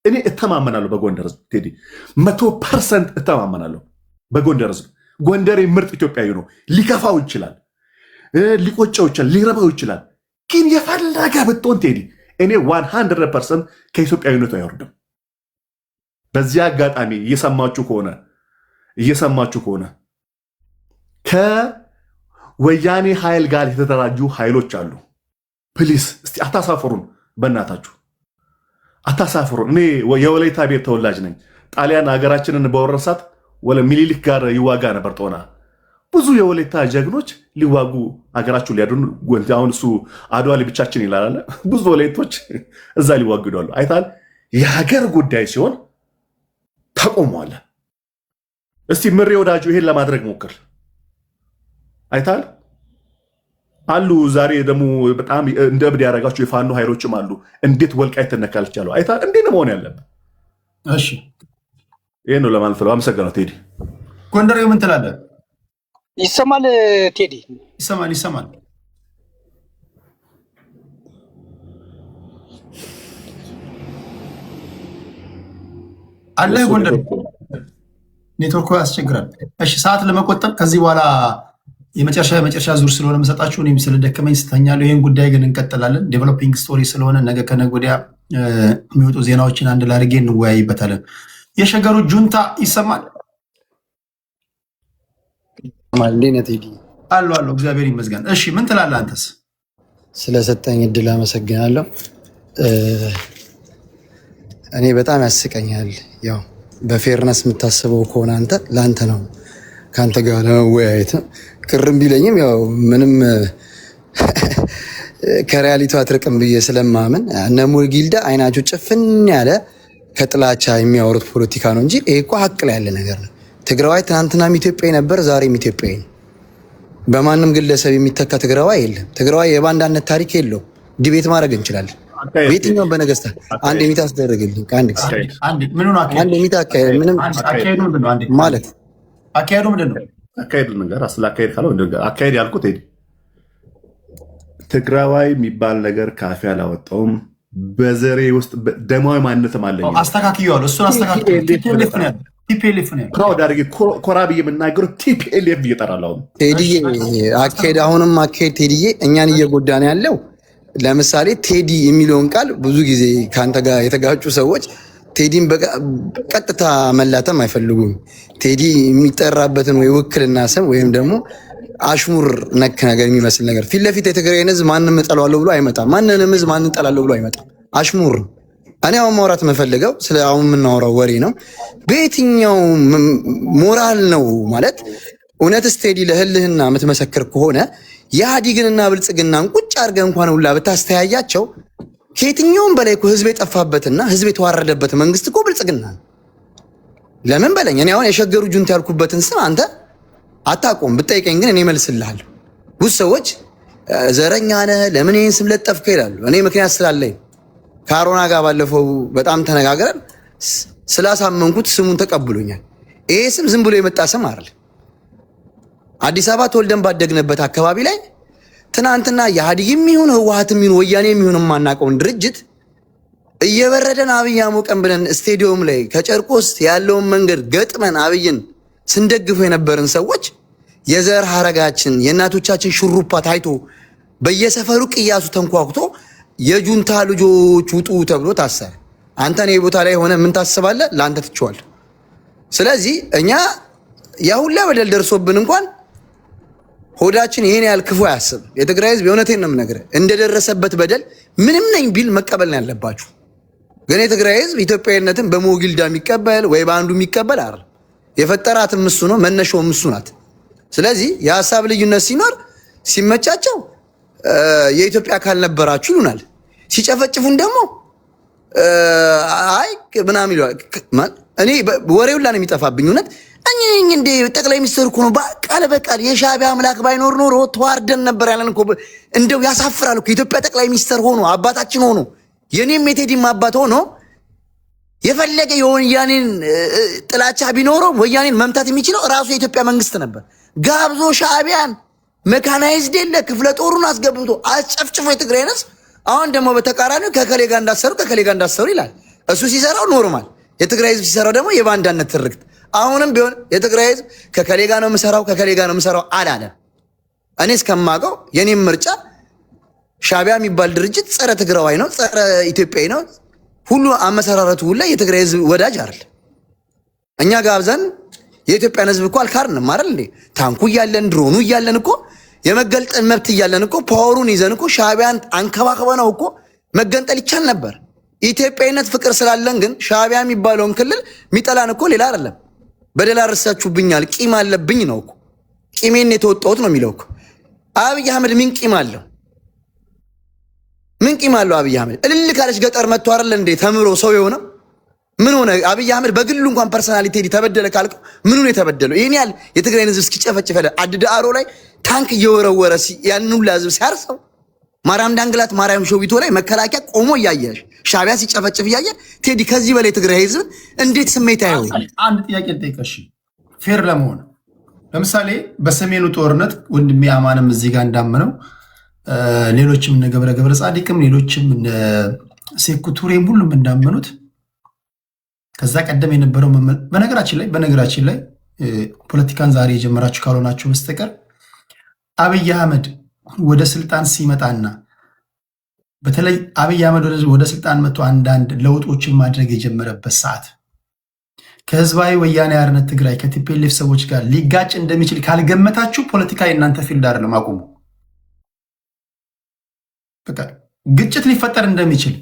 እኔ እተማመናለሁ በጎንደር ህዝብ ቴዲ፣ 100% እተማመናለሁ በጎንደር ህዝብ። ጎንደሬ ምርጥ ኢትዮጵያዊ ነው። ሊከፋው ይችላል፣ ሊቆጨው ይችላል፣ ሊረባው ይችላል። ግን የፈለገ ብትሆን ቴዲ እኔ 100% ከኢትዮጵያዊነቱ አይወርድም። በዚህ አጋጣሚ እየሰማችሁ ከሆነ ከወያኔ ኃይል ጋር የተደራጁ ኃይሎች አሉ። ፕሊስ እስቲ አታሳፍሩን፣ በእናታችሁ አታሳፍሩን። እኔ የወላይታ ብሔር ተወላጅ ነኝ። ጣሊያን ሀገራችንን በወረሳት ሚኒሊክ ጋር ይዋጋ ነበር ጦና። ብዙ የወላይታ ጀግኖች ሊዋጉ ሀገራችሁ ሊያድኑ፣ አሁን እሱ አድዋ ላይ ብቻችን ይላል። ብዙ ወላይቶች እዛ ሊዋጉ ይላሉ። አይታል። የሀገር ጉዳይ ሲሆን ተቆሟል። እስቲ ምሬ ወዳጁ ይሄን ለማድረግ ሞክር። አይታል አሉ። ዛሬ ደግሞ በጣም እንደ እብድ ያደረጋቸው የፋኖ ኃይሎችም አሉ። እንዴት ወልቃይት ትነካለች አሉ። አይታል። እንዴት ነው መሆን ያለብን? እሺ ይሄን ነው ለማለት ነው። አመሰግናለሁ ቴዲ። ጎንደሬው ምን ትላለህ? ይሰማል ቴዲ? ይሰማል። አለ ጎንደር ኔትወርኩ ያስቸግራል። እሺ ሰዓት ለመቆጠብ ከዚህ በኋላ የመጨረሻ ዙር ስለሆነ መሰጣችሁ፣ እኔም ስለደከመኝ ስተኛለሁ። ይህን ጉዳይ ግን እንቀጥላለን። ዴቨሎፒንግ ስቶሪ ስለሆነ ነገ ከነገ ወዲያ የሚወጡ ዜናዎችን አንድ ላይ አድርጌ እንወያይበታለን። የሸገሩ ጁንታ ይሰማል? አሉ እግዚአብሔር ይመስገን። እሺ ምን ትላለህ አንተስ? ስለሰጠኝ እድል አመሰግናለሁ። እኔ በጣም ያስቀኛል። ያው በፌርነስ የምታስበው ከሆነ አንተ ለአንተ ነው ከአንተ ጋር ለመወያየት ቅርም ቢለኝም ያው ምንም ከሪያሊቱ አትርቅም ብዬ ስለማምን እነ ሙጊልዳ አይናቸው ጭፍን ያለ ከጥላቻ የሚያወሩት ፖለቲካ ነው እንጂ ይሄ እኮ ሀቅ ላይ ያለ ነገር ነው። ትግራዋይ ትናንትናም ኢትዮጵያዊ ነበር፣ ዛሬም ኢትዮጵያዊ ነው። በማንም ግለሰብ የሚተካ ትግራዋይ የለም። ትግራዋይ የባንዳነት ታሪክ የለውም። ዲቤት ማድረግ እንችላለን። በየትኛውም በነገስታት አንድ የሚት አስደረግልኝ ከአንድ ጊዜ አንድ የሚት አካሄድ ምንም ማለት አካሄዱ ምንድን ነው? አካሄዱ ነገር ስለ አካሄድ ካለው አካሄድ ያልኩት ትግራዋይ የሚባል ነገር ካፌ አላወጣውም። በዘሬ ውስጥ ደማዊ ማንነትም አለኝ። አስተካክየዋለሁ። እሱን አስተካክየዋለሁ። ቲፒኤልኤፍ ነው ፕራውድ አድርጌ ኮራ ብዬ የምናገረው ቲፒኤልኤፍ እየጠራለሁ። ቴዲዬ አካሄድ አሁንም አካሄድ ቴዲዬ እኛን እየጎዳን ያለው ለምሳሌ ቴዲ የሚለውን ቃል ብዙ ጊዜ ከአንተ ጋር የተጋጩ ሰዎች ቴዲን በቀጥታ መላተም አይፈልጉም። ቴዲ የሚጠራበትን ወይ ውክልና ስም ወይም ደግሞ አሽሙር ነክ ነገር የሚመስል ነገር ፊት ለፊት የትግራይን ህዝብ ማንም እጠላለሁ ብሎ አይመጣም። ማንንም ህዝብ ማንን እጠላለሁ ብሎ አይመጣም። አሽሙር። እኔ አሁን ማውራት የምፈልገው ስለ አሁን የምናወራው ወሬ ነው። በየትኛው ሞራል ነው ማለት እውነትስ ቴዲ ለህልህና የምትመሰክር ከሆነ የኢህአዴግንና ብልጽግናን ቁጭ አድርገህ እንኳን ሁላ ብታስተያያቸው ከየትኛውም በላይ እኮ ህዝብ የጠፋበትና ህዝብ የተዋረደበት መንግስት እኮ ብልጽግና ነው። ለምን በለኝ። እኔ አሁን የሸገሩ ጁንታ ያልኩበትን ስም አንተ አታውቀውም። ብጠይቀኝ ግን እኔ መልስልሃለሁ። ብዙ ሰዎች ዘረኛ ነህ ለምን ይህን ስም ለጠፍከ ይላሉ። እኔ ምክንያት ስላለኝ ከአሮና ጋር ባለፈው በጣም ተነጋግረን ስላሳመንኩት ስሙን ተቀብሎኛል። ይሄ ስም ዝም ብሎ የመጣ ስም አይደል። አዲስ አበባ ተወልደን ባደግንበት አካባቢ ላይ ትናንትና የኢህአዴግም ይሁን ህወሓትም ይሁን ወያኔም ይሁን የማናውቀውን ድርጅት እየበረደን አብይ አሞቀን ብለን ስቴዲየም ላይ ከጨርቆስ ያለውን መንገድ ገጥመን አብይን ስንደግፉ የነበርን ሰዎች የዘር ሐረጋችን የእናቶቻችን ሹሩፓ ታይቶ በየሰፈሩ ቅያሱ ተንኳኩቶ የጁንታ ልጆች ውጡ ተብሎ ታሰረ። አንተ ነው ቦታ ላይ ሆነ ምን ታስባለህ? ለአንተ ትቼዋለሁ። ስለዚህ እኛ ያ ሁላ በደል ደርሶብን እንኳን ሆዳችን ይሄን ያህል ክፉ አያስብ። የትግራይ ህዝብ የእውነቴን ነው የምነግርህ፣ እንደደረሰበት በደል ምንም ነኝ ቢል መቀበል ነው ያለባችሁ። ግን የትግራይ ህዝብ ኢትዮጵያዊነትን በሞጊልዳ የሚቀበል ወይ በአንዱ የሚቀበል አይደል። የፈጠራትም እሱ ነው፣ መነሻውም እሱ ናት። ስለዚህ የሀሳብ ልዩነት ሲኖር ሲመቻቸው የኢትዮጵያ አካል ነበራችሁ ይሉናል። ሲጨፈጭፉን ደግሞ አይ ምናምን ይሏል። እኔ ወሬው ላይ ነው የሚጠፋብኝ እውነት። እንዴ ጠቅላይ ሚኒስትር እኮ ነው ቃል በቃል የሻዕቢያ አምላክ ባይኖር ኖሮ ተዋርደን ነበር ያለን እኮ። እንደው ያሳፍራል እኮ የኢትዮጵያ ጠቅላይ ሚኒስትር ሆኖ አባታችን ሆኖ የኔም የቴዲም አባት ሆኖ የፈለገ የወያኔን ጥላቻ ቢኖረው ወያኔን መምታት የሚችለው ራሱ የኢትዮጵያ መንግስት ነበር። ጋብዞ ሻዕቢያን መካናይዝድ የለ ክፍለ ጦሩን አስገብቶ አስጨፍጭፎ የትግራይ ነስ። አሁን ደግሞ በተቃራኒው ከከሌ ጋር እንዳሰሩ ይላል። እሱ ሲሰራው ኖርማል፣ የትግራይ ህዝብ ሲሰራው ደግሞ የባንዳነት ትርክት። አሁንም ቢሆን የትግራይ ህዝብ ከከሌ ጋር ነው የምሰራው አላለም። እኔ እስከማውቀው የኔም ምርጫ ሻዕቢያ የሚባል ድርጅት ጸረ ትግራዋይ ነው፣ ጸረ ኢትዮጵያዊ ነው። ሁሉ አመሰራረቱ ሁላ የትግራይ ህዝብ ወዳጅ አይደል። እኛ ጋብዘን የኢትዮጵያን ህዝብ እኮ አልካርንም አይደል እንዴ? ታንኩ እያለን ድሮኑ እያለን እኮ የመገልጠን መብት እያለን እኮ ፓወሩን ይዘን እኮ ሻዕቢያን አንከባክበነው እኮ መገንጠል ይቻል ነበር። ኢትዮጵያዊነት ፍቅር ስላለን ግን ሻዕቢያ የሚባለውን ክልል ሚጠላን እኮ ሌላ አይደለም። በደል አረሳችሁብኛል ቂም አለብኝ ነው እኮ። ቂሜን የተወጣሁት ነው የሚለው እኮ። አብይ አህመድ ምን ቂም አለው? ምን ቂም አለው አብይ አህመድ? እልል ካለች ገጠር መጥቶ አይደል እንዴ ተምሮ ሰው የሆነው? ምን ሆነ አብይ አህመድ? በግሉ እንኳን ፐርሰናሊቲ ተበደለ ካልከው ምኑ ነው የተበደለው? ይሄን ያህል የትግራይን ህዝብ እስኪጨፈጭፍ አድዳአሮ ላይ ታንክ እየወረወረ ያንን ሁሉ ህዝብ ሲያርሰው ማርያም ዳንግላት ማርያም ሾቢቶ ላይ መከላከያ ቆሞ እያየሽ ሻዕቢያ ሲጨፈጭፍ እያየ ቴዲ ከዚህ በላይ ትግራይ ህዝብ እንዴት ስሜት አይሆን? አንድ ጥያቄ ልጠይቅሽ ፌር ለመሆን ለምሳሌ በሰሜኑ ጦርነት ወንድሜ አማንም እዚህ ጋር እንዳመነው ሌሎችም እነ ገብረ ጻዲቅም ሌሎችም እነ ሴኩቱሬም ሁሉም እንዳመኑት ከዛ ቀደም የነበረው በነገራችን ላይ ፖለቲካን ዛሬ የጀመራችሁ ካልሆናችሁ በስተቀር አብይ አህመድ ወደ ስልጣን ሲመጣና በተለይ አብይ አህመድ ወደ ስልጣን መጥቶ አንዳንድ ለውጦችን ማድረግ የጀመረበት ሰዓት ከህዝባዊ ወያኔ ሓርነት ትግራይ ከቲፒኤልኤፍ ሰዎች ጋር ሊጋጭ እንደሚችል ካልገመታችሁ ፖለቲካ የእናንተ ፊልድ አይደለም፣ አቁሙ። በቃ ግጭት ሊፈጠር እንደሚችል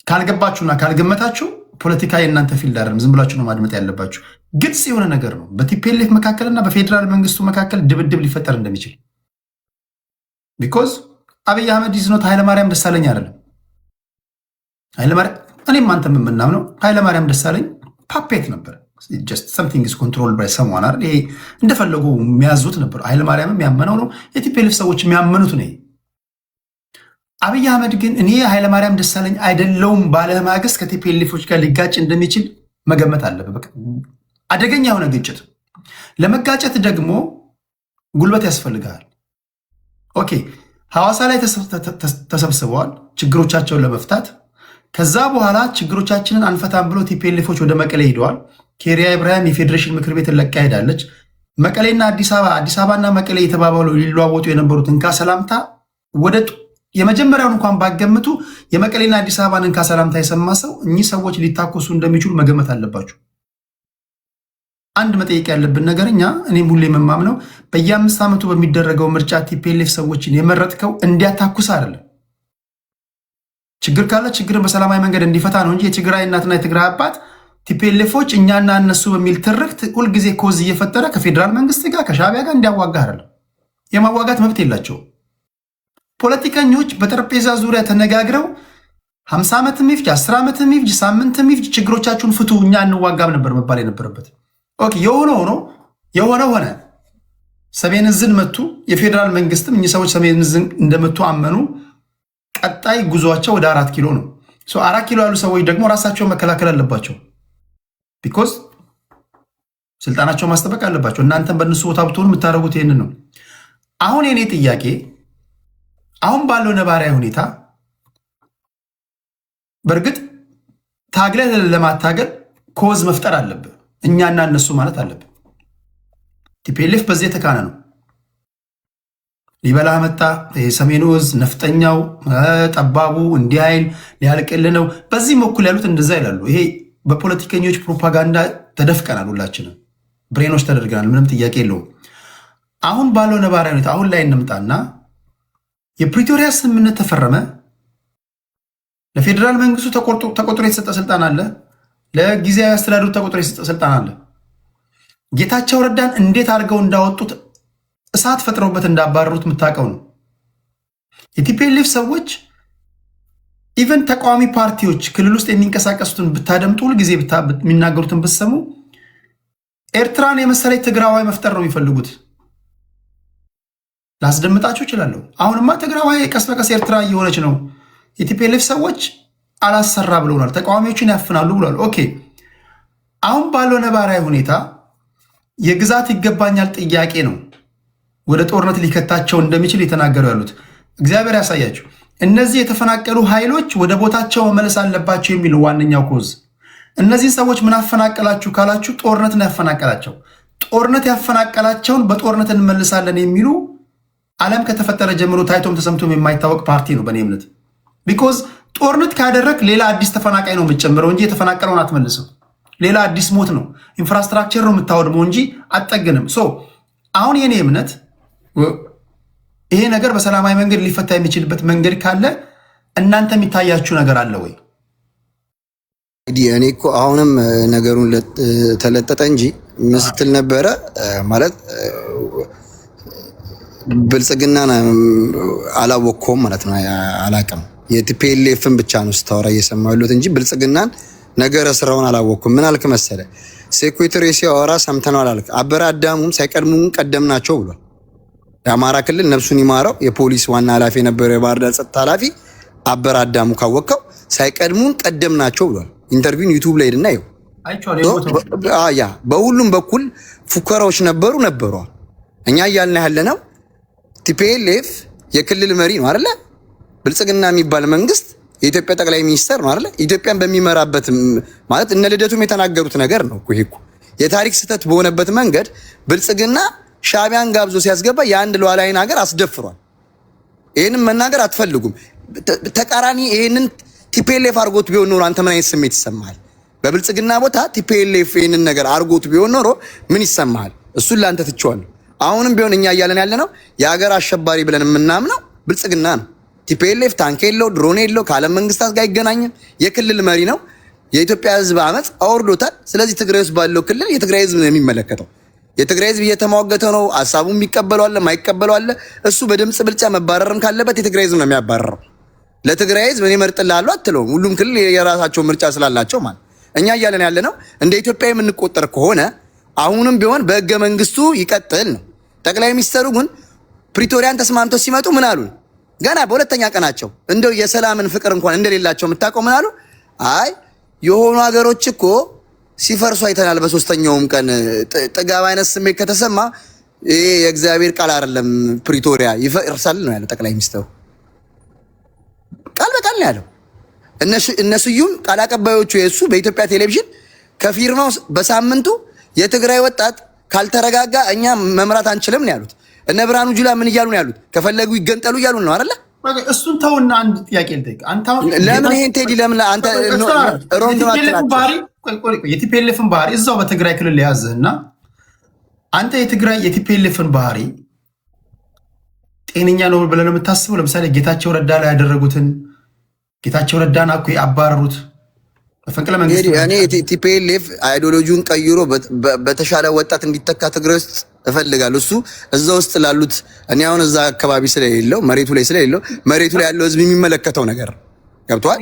ካልገባችሁና ካልገመታችሁ ፖለቲካ የእናንተ ፊልድ አይደለም። ዝም ብላችሁ ነው ማድመጥ ያለባችሁ። ግልጽ የሆነ ነገር ነው። በቲፒኤልኤፍ መካከልና በፌዴራል መንግስቱ መካከል ድብድብ ሊፈጠር እንደሚችል ቢኮዝ አብይ አህመድ ይዝኖት ኃይለማርያም ደሳለኝ አይደለም። ኃይለማርያም እኔም አንተም የምናምነው ኃይለማርያም ደሳለኝ ፓፔት ነበር። just something is controlled by someone አይደል? ይሄ እንደፈለጉ የሚያዙት ነበር። ኃይለማርያም የሚያመነው ነው፣ የቲፒኤልኤፍ ሰዎች የሚያመኑት ነው። አብይ አህመድ ግን እኔ ኃይለማርያም ደሳለኝ አይደለውም ባለ ማግስት ከቲፒኤልኤፎች ጋር ሊጋጭ እንደሚችል መገመት አለበት። በቃ አደገኛ የሆነ ግጭት ለመጋጨት ደግሞ ጉልበት ያስፈልጋል። ኦኬ ሐዋሳ ላይ ተሰብስበዋል ችግሮቻቸውን ለመፍታት። ከዛ በኋላ ችግሮቻችንን አንፈታም ብሎ ቲፒኤልኤፎች ወደ መቀሌ ሄደዋል። ኬሪያ ኢብራሂም የፌዴሬሽን ምክር ቤት ለቃ ሄዳለች። መቀሌና አዲስ አበባና መቀሌ የተባባሉ ሊለዋወጡ የነበሩት እንካ ሰላምታ ወደ የመጀመሪያውን እንኳን ባገምቱ የመቀሌና አዲስ አበባን ከሰላምታ የሰማ ሰው እኚህ ሰዎች ሊታኮሱ እንደሚችሉ መገመት አለባቸው። አንድ መጠየቅ ያለብን ነገር እኔም ሁሌ የምማምነው በየ5 ዓመቱ በሚደረገው ምርጫ ቲፒኤልኤፍ ሰዎችን የመረጥከው እንዲያታኩስ አይደለም። ችግር ካለ ችግርን በሰላማዊ መንገድ እንዲፈታ ነው እንጂ የትግራይ እናትና የትግራይ አባት ቲፒኤልኤፎች እኛና እነሱ በሚል ትርክት ሁልጊዜ ኮዝ እየፈጠረ ከፌዴራል መንግስት ጋር ከሻዕቢያ ጋር እንዲያዋጋ አይደለም። የማዋጋት መብት የላቸውም። ፖለቲከኞች በጠረጴዛ ዙሪያ ተነጋግረው 50 ዓመት የሚፍጅ 10 ዓመት የሚፍጅ ሳምንት የሚፍጅ ችግሮቻችሁን ፍቱ፣ እኛ እንዋጋም ነበር መባል የነበረበት። ኦኬ የሆነ ሆነ። ሰሜን ዕዝን መቱ። የፌዴራል መንግስትም እኚህ ሰዎች ሰሜን ዕዝን እንደመቱ አመኑ። ቀጣይ ጉዟቸው ወደ 4 ኪሎ ነው። 4 ኪሎ ያሉ ሰዎች ደግሞ ራሳቸውን መከላከል አለባቸው። ቢኮዝ ስልጣናቸው ማስጠበቅ አለባቸው። እናንተም በእነሱ ቦታ ብትሆኑ የምታደርጉት ይህንን ነው። አሁን የኔ ጥያቄ አሁን ባለው ነባራዊ ሁኔታ በእርግጥ ታግለ ለማታገል ኮዝ መፍጠር አለብህ። እኛና እነሱ ማለት አለብን። ቲፒኤልኤፍ በዚህ የተካነ ነው። ሊበላ መጣ፣ ሰሜኑ ዕዝ ነፍጠኛው ጠባቡ እንዲህ ኃይል ሊያልቅል ነው። በዚህ በኩል ያሉት እንደዛ ይላሉ። ይሄ በፖለቲከኞች ፕሮፓጋንዳ ተደፍቀናል። ሁላችንም ብሬኖች ተደርገናል። ምንም ጥያቄ የለውም። አሁን ባለው ነባራዊ ሁኔታ አሁን ላይ እንምጣና የፕሪቶሪያ ስምምነት ተፈረመ። ለፌዴራል መንግስቱ ተቆጥሮ የተሰጠ ስልጣን አለ። ለጊዜያዊ አስተዳደሩ ተቆጥሮ የተሰጠ ስልጣን አለ። ጌታቸው ረዳን እንዴት አድርገው እንዳወጡት እሳት ፈጥረውበት እንዳባረሩት የምታውቀው ነው። የቲፒኤልኤፍ ሰዎች ኢቨን ተቃዋሚ ፓርቲዎች ክልል ውስጥ የሚንቀሳቀሱትን ብታደምጡ ሁልጊዜ የሚናገሩትን ብትሰሙ ኤርትራን የመሰለች ትግራዋይ መፍጠር ነው የሚፈልጉት። ላስደምጣችሁ እችላለሁ። አሁንማ ትግራዋይ ቀስ በቀስ ኤርትራ እየሆነች ነው። የቲፒኤልኤፍ ሰዎች አላሰራ ብለውናል። ተቃዋሚዎችን ያፍናሉ ብሏል። ኦኬ አሁን ባለው ነባራዊ ሁኔታ የግዛት ይገባኛል ጥያቄ ነው ወደ ጦርነት ሊከታቸው እንደሚችል የተናገሩ ያሉት። እግዚአብሔር ያሳያችሁ። እነዚህ የተፈናቀሉ ኃይሎች ወደ ቦታቸው መመለስ አለባቸው የሚለው ዋነኛው ኮዝ። እነዚህ ሰዎች ምን አፈናቀላችሁ ካላችሁ ጦርነት ነው ያፈናቀላቸው። ጦርነት ያፈናቀላቸውን በጦርነት እንመልሳለን የሚሉ ዓለም ከተፈጠረ ጀምሮ ታይቶም ተሰምቶም የማይታወቅ ፓርቲ ነው በእኔ እምነት። ቢኮዝ ጦርነት ካደረግ ሌላ አዲስ ተፈናቃይ ነው የምትጨምረው እንጂ የተፈናቀለውን አትመልስም። ሌላ አዲስ ሞት ነው፣ ኢንፍራስትራክቸር ነው የምታወድመው እንጂ አትጠግንም። አሁን የኔ እምነት ይሄ ነገር በሰላማዊ መንገድ ሊፈታ የሚችልበት መንገድ ካለ እናንተ የሚታያችሁ ነገር አለ ወይ? እንግዲህ እኔ እኮ አሁንም ነገሩን ተለጠጠ እንጂ ምስትል ነበረ ማለት ብልጽግና አላወቅኩም ማለት ነው። አላቅም የቲፒኤልኤፍን ብቻ ነው ስታወራ እየሰማሁ ያለሁት እንጂ ብልጽግናን ነገረ ስራውን አላወቅኩም። ምን አልክ መሰለ ሴኩሪቲ ሲያወራ ሰምተናል አልክ። አበረ አዳሙም ሳይቀድሙን ቀደምናቸው ብሏል። የአማራ ክልል ነፍሱን ይማረው የፖሊስ ዋና ኃላፊ የነበረው የባህር ዳር ጸጥታ ኃላፊ አበረ አዳሙ ካወቀው ሳይቀድሙን ቀደምናቸው ብሏል። ኢንተርቪውን ዩቲዩብ ላይ ሄድና ይኸው ያ በሁሉም በኩል ፉከራዎች ነበሩ። እኛ እያልን ያለነው ቲፒኤልኤፍ የክልል መሪ ነው አይደለ? ብልጽግና የሚባል መንግስት የኢትዮጵያ ጠቅላይ ሚኒስተር ነው አይደለ? ኢትዮጵያን በሚመራበት ማለት እነ ልደቱም የተናገሩት ነገር ነው። ይሄ እኮ የታሪክ ስህተት በሆነበት መንገድ ብልጽግና ሻዕቢያን ጋብዞ ሲያስገባ የአንድ ሉዓላዊን ሀገር አስደፍሯል። ይህንን መናገር አትፈልጉም። ተቃራኒ ይህንን ቲፒኤልኤፍ አርጎት ቢሆን ኖሮ አንተ ምን አይነት ስሜት ይሰማሃል? በብልጽግና ቦታ ቲፒኤልኤፍ ይህንን ነገር አርጎት ቢሆን ኖሮ ምን ይሰማሃል? እሱን ለአንተ ትቼዋለሁ። አሁንም ቢሆን እኛ እያለን ያለ ነው የሀገር አሸባሪ ብለን የምናምነው ብልጽግና ነው። ቲፒኤልኤፍ ታንክ የለው ድሮን የለው ከዓለም መንግስታት ጋር አይገናኝም። የክልል መሪ ነው። የኢትዮጵያ ህዝብ አመፅ አውርዶታል። ስለዚህ ትግራይ ውስጥ ባለው ክልል የትግራይ ህዝብ ነው የሚመለከተው። የትግራይ ህዝብ እየተሟገተ ነው። ሀሳቡን የሚቀበለው አለ፣ ማይቀበለው አለ። እሱ በድምፅ ብልጫ መባረርም ካለበት የትግራይ ህዝብ ነው የሚያባረረው። ለትግራይ ህዝብ እኔ መርጥልሃለሁ አትለውም። ሁሉም ክልል የራሳቸው ምርጫ ስላላቸው ማለት እኛ እያለን ያለ ነው እንደ ኢትዮጵያ የምንቆጠር ከሆነ አሁንም ቢሆን በህገ መንግስቱ ይቀጥል ነው። ጠቅላይ ሚኒስትሩ ግን ፕሪቶሪያን ተስማምተው ሲመጡ ምን አሉ? ገና በሁለተኛ ቀናቸው እንደው የሰላምን ፍቅር እንኳን እንደሌላቸው የምታውቀው ምን አሉ? አይ የሆኑ ሀገሮች እኮ ሲፈርሱ አይተናል። በሶስተኛውም ቀን ጥጋብ አይነት ስሜት ከተሰማ ይሄ የእግዚአብሔር ቃል አይደለም ፕሪቶሪያ ይፈርሳል ነው ያለው ጠቅላይ ሚኒስትሩ። ቃል በቃል ነው ያለው። እነሱዩም ቃል አቀባዮቹ የሱ በኢትዮጵያ ቴሌቪዥን ከፊርማው በሳምንቱ የትግራይ ወጣት ካልተረጋጋ እኛ መምራት አንችልም ነው ያሉት። እነ ብርሃኑ ጁላ ምን እያሉ ነው ያሉት? ከፈለጉ ይገንጠሉ እያሉ ነው አይደለ? እሱን ተውና አንድ ጥያቄ ልጠይቅ። አንተ ለምን ይሄን ቴዲ ለምን አንተ ሮንግ የቲፒኤልኤፍን ባህሪ እዛው በትግራይ ክልል የያዘህ እና አንተ የቲፒኤልኤፍን ባህሪ ጤነኛ ነው ብለህ ነው የምታስበው? ለምሳሌ ጌታቸው ረዳ ላይ ያደረጉትን ጌታቸው ረዳን እኮ ያባረሩት በፈንቅለ መንግስት እኔ ቲፒኤልኤፍ አይዲዮሎጂውን ቀይሮ በተሻለ ወጣት እንዲተካ ትግራይ ውስጥ እፈልጋለሁ። እሱ እዛ ውስጥ ላሉት እኔ አሁን እዛ አካባቢ ስለሌለው መሬቱ ላይ ስለሌለው መሬቱ ላይ ያለው ህዝብ የሚመለከተው ነገር ገብቷል።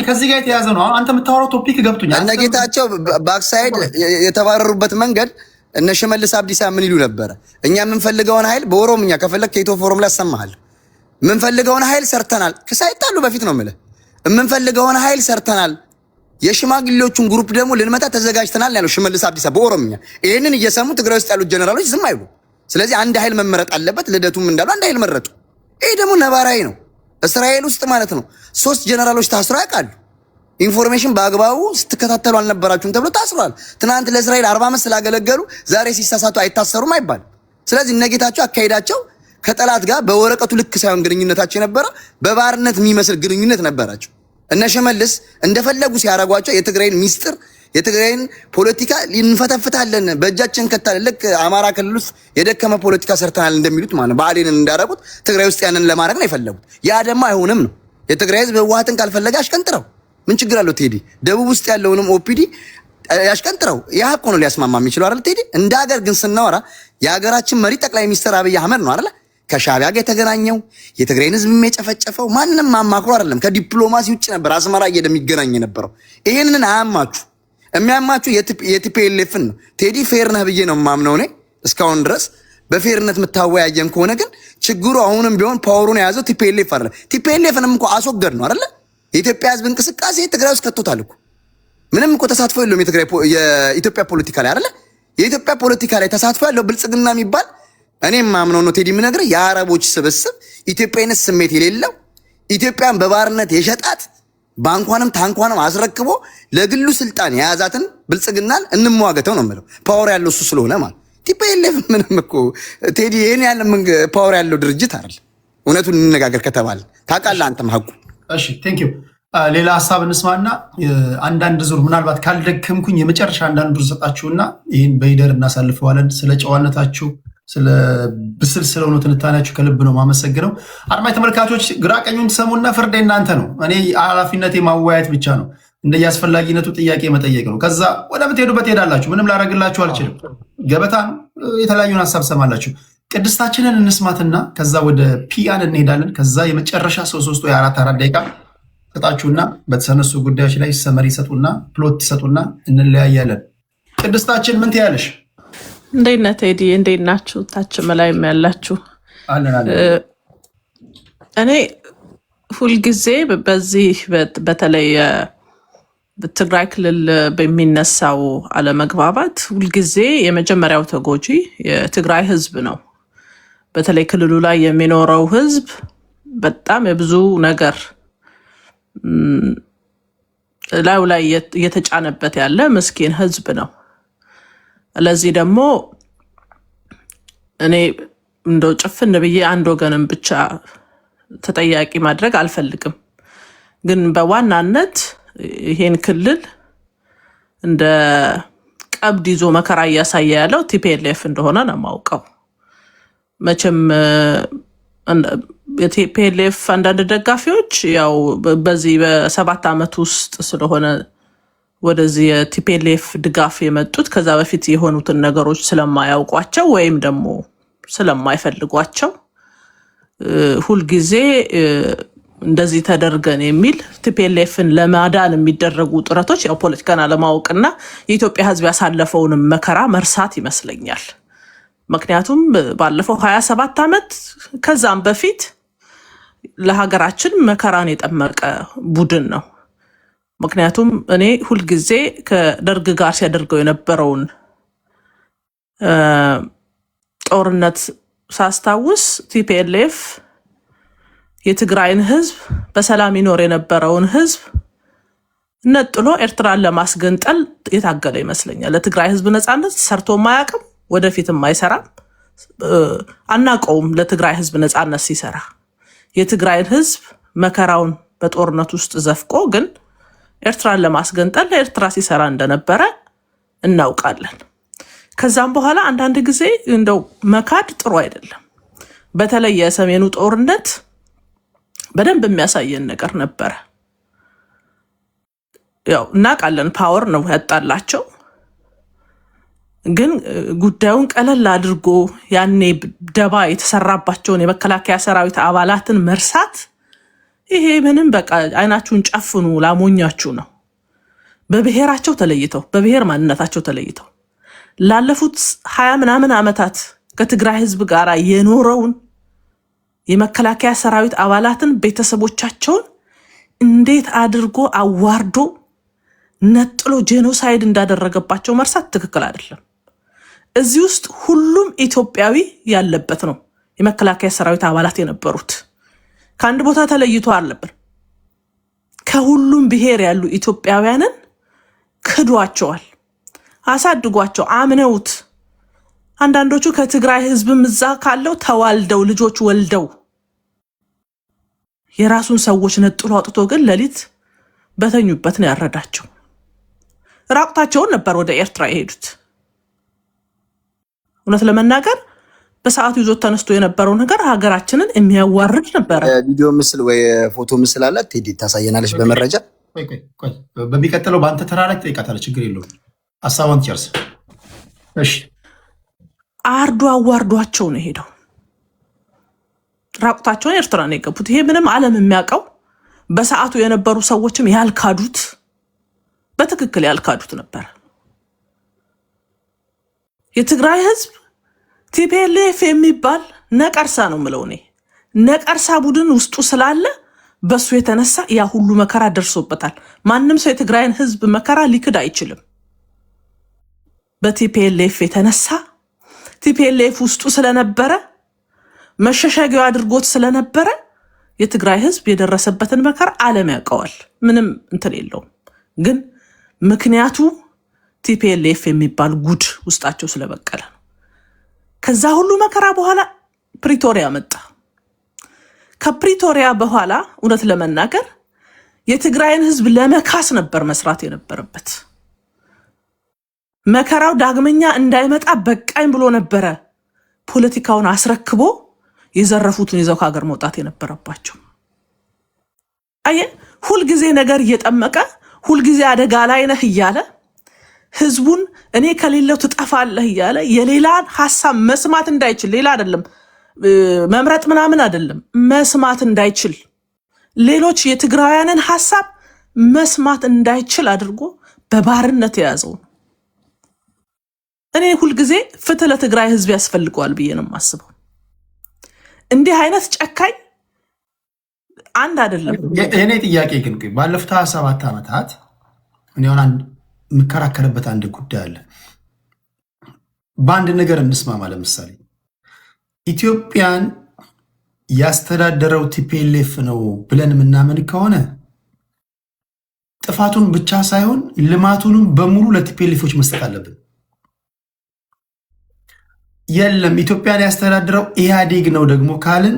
ከዚህ ጋር የተያዘ ነው። አንተ የምታወራው ቶፒክ ገብቶኛል። እነ ጌታቸው ባክሳይድ የተባረሩበት መንገድ እነ ሽመልስ አብዲሳ ምን ይሉ ነበረ? እኛ የምንፈልገውን ኃይል በኦሮምኛ ከፈለክ ከኢትዮ ፎረም ላይ ያሰማሃል። የምንፈልገውን ኃይል ሰርተናል። ከሳይጣሉ በፊት ነው የምልህ። የምንፈልገውን ኃይል ሰርተናል፣ የሽማግሌዎቹን ግሩፕ ደግሞ ልንመታ ተዘጋጅተናል ያለው ሽመልስ አብዲሳ በኦሮምኛ። ይህንን እየሰሙ ትግራይ ውስጥ ያሉት ጀነራሎች ዝም አይሉ። ስለዚህ አንድ ኃይል መመረጥ አለበት። ልደቱም እንዳሉ አንድ ኃይል መረጡ። ይሄ ደግሞ ነባራዊ ነው። እስራኤል ውስጥ ማለት ነው 3 ጀነራሎች ታስረው ያውቃሉ። ኢንፎርሜሽን በአግባቡ ስትከታተሉ አልነበራችሁም ተብሎ ታስሯል። ትናንት ለእስራኤል 40 ዓመት ስላገለገሉ ዛሬ ሲሳሳቱ አይታሰሩም አይባልም። ስለዚህ እነጌታቸው አካሄዳቸው ከጠላት ጋር በወረቀቱ ልክ ሳይሆን ግንኙነታቸው የነበረ በባርነት የሚመስል ግንኙነት ነበራቸው። እነ ሽመልስ እንደፈለጉ ሲያረጓቸው የትግራይን ሚስጥር የትግራይን ፖለቲካ እንፈተፍታለን በእጃችን ከታለን ልክ አማራ ክልል ውስጥ የደከመ ፖለቲካ ሰርተናል እንደሚሉት ማለት ነው። ባሌንን እንዳረጉት ትግራይ ውስጥ ያንን ለማድረግ ነው የፈለጉት። ያ ደግሞ አይሆንም ነው። የትግራይ ህዝብ ህወሓትን ካልፈለገ አሽቀንጥረው ምን ችግር አለው ቴዲ? ደቡብ ውስጥ ያለውንም ኦፒዲ ያሽቀንጥረው። ያ እኮ ነው ሊያስማማ የሚችለው አይደል ቴዲ? እንደ ሀገር ግን ስናወራ የሀገራችን መሪ ጠቅላይ ሚኒስትር አብይ አህመድ ነው አይደል? ከሻዕቢያ ጋር የተገናኘው የትግራይን ህዝብ የጨፈጨፈው ማንንም አማክሮ አይደለም። ከዲፕሎማሲ ውጭ ነበር አስመራ እየደሚገናኝ የነበረው። ይሄንን አያማችሁ። የሚያማችሁ የቲፒኤልኤፍን ነው። ቴዲ ፌር ነህ ብዬ ነው የማምነው እኔ እስካሁን ድረስ። በፌርነት የምታወያየን ከሆነ ግን ችግሩ አሁንም ቢሆን ፓወሩን የያዘው ቲፒኤልኤፍ አይደለም። ቲፒኤልኤፍንም እኮ አስወገድ ነው አይደል? የኢትዮጵያ ህዝብ እንቅስቃሴ ትግራይ ውስጥ ከቶታል እኮ። ምንም እኮ ተሳትፎ የለውም የኢትዮጵያ ፖለቲካ ላይ አይደል? የኢትዮጵያ ፖለቲካ ላይ ተሳትፎ ያለው ብልጽግና የሚባል እኔም ማምነው ነው ቴዲ የምነግርህ የአረቦች ስብስብ ኢትዮጵያዊነት ስሜት የሌለው ኢትዮጵያን በባርነት የሸጣት ባንኳንም ታንኳንም አስረክቦ ለግሉ ስልጣን የያዛትን ብልጽግናን እንሟገተው ነው የምለው። ፓወር ያለው እሱ ስለሆነ ማለት ቲፒኤልኤፍ ምንም እኮ ቴዲ ይሄን ያለ ፓወር ያለው ድርጅት አይደል። እውነቱን እንነጋገር ከተባለ ታውቃለህ አንተም ሀቁ። እሺ ቴንክ ዩ። ሌላ ሀሳብ እንስማና አንዳንድ ዙር ምናልባት ካልደከምኩኝ የመጨረሻ አንዳንድ ዙር ሰጣችሁና ይህን በሂደር እናሳልፈዋለን። ስለ ጨዋነታችሁ ስለ ብስል ስለሆነ ትንታኔያችሁ ከልብ ነው ማመሰግነው። አድማጭ ተመልካቾች ግራ ቀኙን ትሰሙና ፍርድ እናንተ ነው። እኔ ኃላፊነቴ ማወያየት ብቻ ነው፣ እንደየአስፈላጊነቱ ጥያቄ መጠየቅ ነው። ከዛ ወደምትሄዱበት ትሄዳላችሁ። ምንም ላደርግላችሁ አልችልም። ገበታ ነው። የተለያዩን ሀሳብ ሰማላችሁ። ቅድስታችንን እንስማትና ከዛ ወደ ፒያን እንሄዳለን። ከዛ የመጨረሻ 3 ወይ 4 ደቂቃ ሰጣችሁና በተሰነሱ ጉዳዮች ላይ ሰመሪ ሰጡና ፕሎት ሰጡና እንለያያለን። ቅድስታችን ምን ትያለሽ? እንዴት ነህ ቴዲ? እንዴት ናችሁ? ታች መላይም ያላችሁ እኔ ሁልጊዜ በዚህ በተለይ በትግራይ ክልል በሚነሳው አለመግባባት ሁልጊዜ የመጀመሪያው ተጎጂ የትግራይ ህዝብ ነው። በተለይ ክልሉ ላይ የሚኖረው ህዝብ በጣም የብዙ ነገር ላዩ ላይ እየተጫነበት ያለ ምስኪን ህዝብ ነው። ለዚህ ደግሞ እኔ እንደው ጭፍን ብዬ አንድ ወገንን ብቻ ተጠያቂ ማድረግ አልፈልግም። ግን በዋናነት ይሄን ክልል እንደ ቀብድ ይዞ መከራ እያሳየ ያለው ቲፒኤልኤፍ እንደሆነ ነው የማውቀው። መቼም የቲፒኤልኤፍ አንዳንድ ደጋፊዎች ያው በዚህ በ7 ዓመት ውስጥ ስለሆነ ወደዚህ የቲፒኤልኤፍ ድጋፍ የመጡት ከዛ በፊት የሆኑትን ነገሮች ስለማያውቋቸው ወይም ደግሞ ስለማይፈልጓቸው ሁልጊዜ እንደዚህ ተደርገን የሚል ቲፒኤልኤፍን ለማዳን የሚደረጉ ጥረቶች ያው ፖለቲካን አለማወቅና የኢትዮጵያ ህዝብ ያሳለፈውንም መከራ መርሳት ይመስለኛል። ምክንያቱም ባለፈው 27 ዓመት ከዛም በፊት ለሀገራችን መከራን የጠመቀ ቡድን ነው። ምክንያቱም እኔ ሁልጊዜ ከደርግ ጋር ሲያደርገው የነበረውን ጦርነት ሳስታውስ ቲፒኤልኤፍ የትግራይን ህዝብ በሰላም ይኖር የነበረውን ህዝብ ነጥሎ ኤርትራን ለማስገንጠል የታገለ ይመስለኛል። ለትግራይ ህዝብ ነፃነት ሰርቶ ማያውቅም፣ ወደፊትም አይሰራም። አናውቀውም ለትግራይ ህዝብ ነፃነት ሲሰራ። የትግራይን ህዝብ መከራውን በጦርነት ውስጥ ዘፍቆ ግን ኤርትራን ለማስገንጠል ለኤርትራ ሲሰራ እንደነበረ እናውቃለን። ከዛም በኋላ አንዳንድ ጊዜ እንደው መካድ ጥሩ አይደለም። በተለይ የሰሜኑ ጦርነት በደንብ የሚያሳየን ነገር ነበረ። ያው እናውቃለን ፓወር ነው ያጣላቸው፣ ግን ጉዳዩን ቀለል አድርጎ ያኔ ደባ የተሰራባቸውን የመከላከያ ሰራዊት አባላትን መርሳት ይሄ ምንም በቃ አይናችሁን ጨፍኑ ላሞኛችሁ ነው። በብሔራቸው ተለይተው በብሔር ማንነታቸው ተለይተው ላለፉት 20 ምናምን ዓመታት ከትግራይ ህዝብ ጋር የኖረውን የመከላከያ ሰራዊት አባላትን ቤተሰቦቻቸውን እንዴት አድርጎ አዋርዶ ነጥሎ ጄኖሳይድ እንዳደረገባቸው መርሳት ትክክል አይደለም። እዚህ ውስጥ ሁሉም ኢትዮጵያዊ ያለበት ነው። የመከላከያ ሰራዊት አባላት የነበሩት ከአንድ ቦታ ተለይቶ አልነበር። ከሁሉም ብሔር ያሉ ኢትዮጵያውያንን ክዷቸዋል፣ አሳድጓቸው አምነውት። አንዳንዶቹ ከትግራይ ህዝብም እዛ ካለው ተዋልደው ልጆች ወልደው የራሱን ሰዎች ነጥሎ አውጥቶ ግን ሌሊት በተኙበት ነው ያረዳቸው። ራቁታቸውን ነበር ወደ ኤርትራ የሄዱት። እውነት ለመናገር በሰዓቱ ይዞት ተነስቶ የነበረው ነገር ሀገራችንን የሚያዋርድ ነበረ። ቪዲዮ ምስል ወይ ፎቶ ምስል አለ ቴዲ ታሳየናለች በመረጃ። በሚቀጥለው በአንተ ተራ ላይ ትጠይቃታለህ። ችግር የለውም። ሀሳቧን ትጨርስ። እሺ አርዶ አዋርዷቸው ነው ሄደው ራቁታቸውን ኤርትራ ነው የገቡት። ይሄ ምንም ዓለም የሚያውቀው በሰዓቱ የነበሩ ሰዎችም ያልካዱት በትክክል ያልካዱት ነበር። የትግራይ ህዝብ ቲፒኤልኤፍ የሚባል ነቀርሳ ነው የምለው እኔ። ነቀርሳ ቡድን ውስጡ ስላለ በሱ የተነሳ ያ ሁሉ መከራ ደርሶበታል። ማንም ሰው የትግራይን ህዝብ መከራ ሊክድ አይችልም። በቲፒኤልኤፍ የተነሳ ቲፒኤልኤፍ ውስጡ ስለነበረ መሸሸጊያው አድርጎት ስለነበረ የትግራይ ህዝብ የደረሰበትን መከራ ዓለም ያውቀዋል። ምንም እንትን የለውም። ግን ምክንያቱ ቲፒኤልኤፍ የሚባል ጉድ ውስጣቸው ስለበቀለ ነው። ከዛ ሁሉ መከራ በኋላ ፕሪቶሪያ መጣ። ከፕሪቶሪያ በኋላ እውነት ለመናገር የትግራይን ህዝብ ለመካስ ነበር መስራት የነበረበት። መከራው ዳግመኛ እንዳይመጣ በቃኝ ብሎ ነበረ ፖለቲካውን አስረክቦ የዘረፉትን ይዘው ከሀገር መውጣት የነበረባቸው። አየ ሁልጊዜ ነገር እየጠመቀ ሁልጊዜ አደጋ ላይ ነህ እያለ ህዝቡን እኔ ከሌለው ትጠፋለህ እያለ የሌላን ሐሳብ መስማት እንዳይችል፣ ሌላ አይደለም መምረጥ ምናምን አይደለም፣ መስማት እንዳይችል፣ ሌሎች የትግራውያንን ሐሳብ መስማት እንዳይችል አድርጎ በባርነት የያዘው። እኔ ሁልጊዜ ፍትህ ለትግራይ ህዝብ ያስፈልገዋል ብዬ ነው የማስበው። እንዲህ አይነት ጨካኝ አንድ አይደለም። የእኔ ጥያቄ ግን ባለፉት 27 ዓመታት እኔ አሁን የምከራከርበት አንድ ጉዳይ አለ። በአንድ ነገር እንስማማ። ለምሳሌ ኢትዮጵያን ያስተዳደረው ቲፒኤልኤፍ ነው ብለን የምናምን ከሆነ ጥፋቱን ብቻ ሳይሆን ልማቱንም በሙሉ ለቲፒኤልኤፎች መስጠት አለብን። የለም ኢትዮጵያን ያስተዳድረው ኢህአዴግ ነው ደግሞ ካልን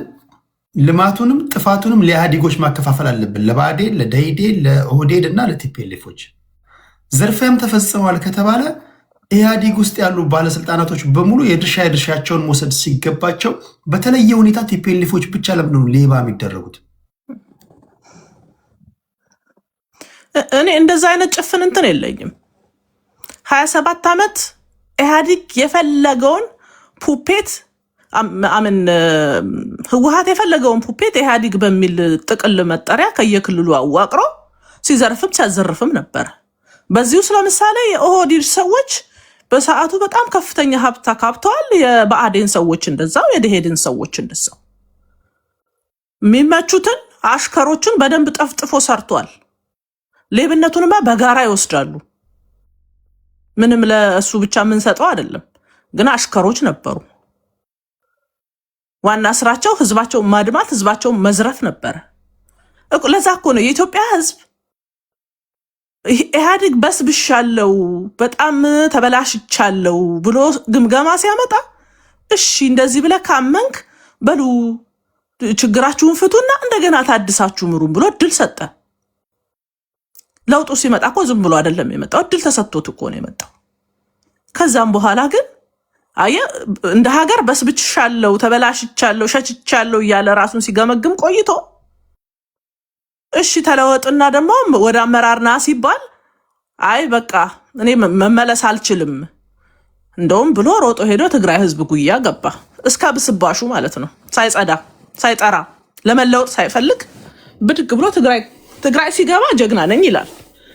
ልማቱንም ጥፋቱንም ለኢህአዴጎች ማከፋፈል አለብን። ለብአዴን፣ ለደኢህዴን፣ ለኦህዴድ እና ለቲፒኤልኤፎች። ዘርፊያም ተፈጽሟል ከተባለ ኢህአዴግ ውስጥ ያሉ ባለስልጣናቶች በሙሉ የድርሻቸውን መውሰድ ሲገባቸው በተለየ ሁኔታ ቲፒኤልኤፎች ብቻ ለምን ነው ሌባ የሚደረጉት? እኔ እንደዛ አይነት ጭፍን እንትን የለኝም። 27 ዓመት ኢህአዴግ የፈለገውን ፑፔት አምን ህወሓት የፈለገውን ፑፔት ኢህአዴግ በሚል ጥቅል መጠሪያ ከየክልሉ አዋቅሮ ሲዘርፍም ሲያዘርፍም ነበር። በዚህ ውስጥ ለምሳሌ የኦህዴድ ሰዎች በሰዓቱ በጣም ከፍተኛ ሀብት አካብተዋል። የብአዴን ሰዎች እንደዛው፣ የደኢህዴን ሰዎች እንደዛው። የሚመቹትን አሽከሮችን በደንብ ጠፍጥፎ ሰርቷል። ሌብነቱንማ በጋራ ይወስዳሉ። ምንም ለእሱ ብቻ የምንሰጠው አይደለም። ግን አሽከሮች ነበሩ። ዋና ስራቸው ህዝባቸው ማድማት፣ ህዝባቸው መዝረፍ ነበረ። ለዛ እኮ ነው የኢትዮጵያ ህዝብ ኢህአዴግ በስብሻለው በጣም ተበላሽቻለው ብሎ ግምገማ ሲያመጣ እሺ እንደዚህ ብለህ ካመንክ በሉ ችግራችሁን ፍቱና እንደገና ታድሳችሁ ምሩን ብሎ እድል ሰጠ። ለውጡ ሲመጣ እኮ ዝም ብሎ አይደለም የመጣው፣ እድል ተሰጥቶት እኮ ነው የመጣው። ከዛም በኋላ ግን እንደ ሀገር በስብቻለሁ፣ ተበላሽቻለሁ፣ ሸችቻለሁ እያለ ራሱን ሲገመግም ቆይቶ እሺ ተለወጥና ደግሞ ወደ አመራርና ሲባል አይ በቃ እኔ መመለስ አልችልም እንደውም ብሎ ሮጦ ሄዶ ትግራይ ህዝብ ጉያ ገባ። እስከ ብስባሹ ማለት ነው። ሳይጸዳ ሳይጠራ ለመለወጥ ሳይፈልግ ብድግ ብሎ ትግራይ ሲገባ ጀግና ነኝ ይላል።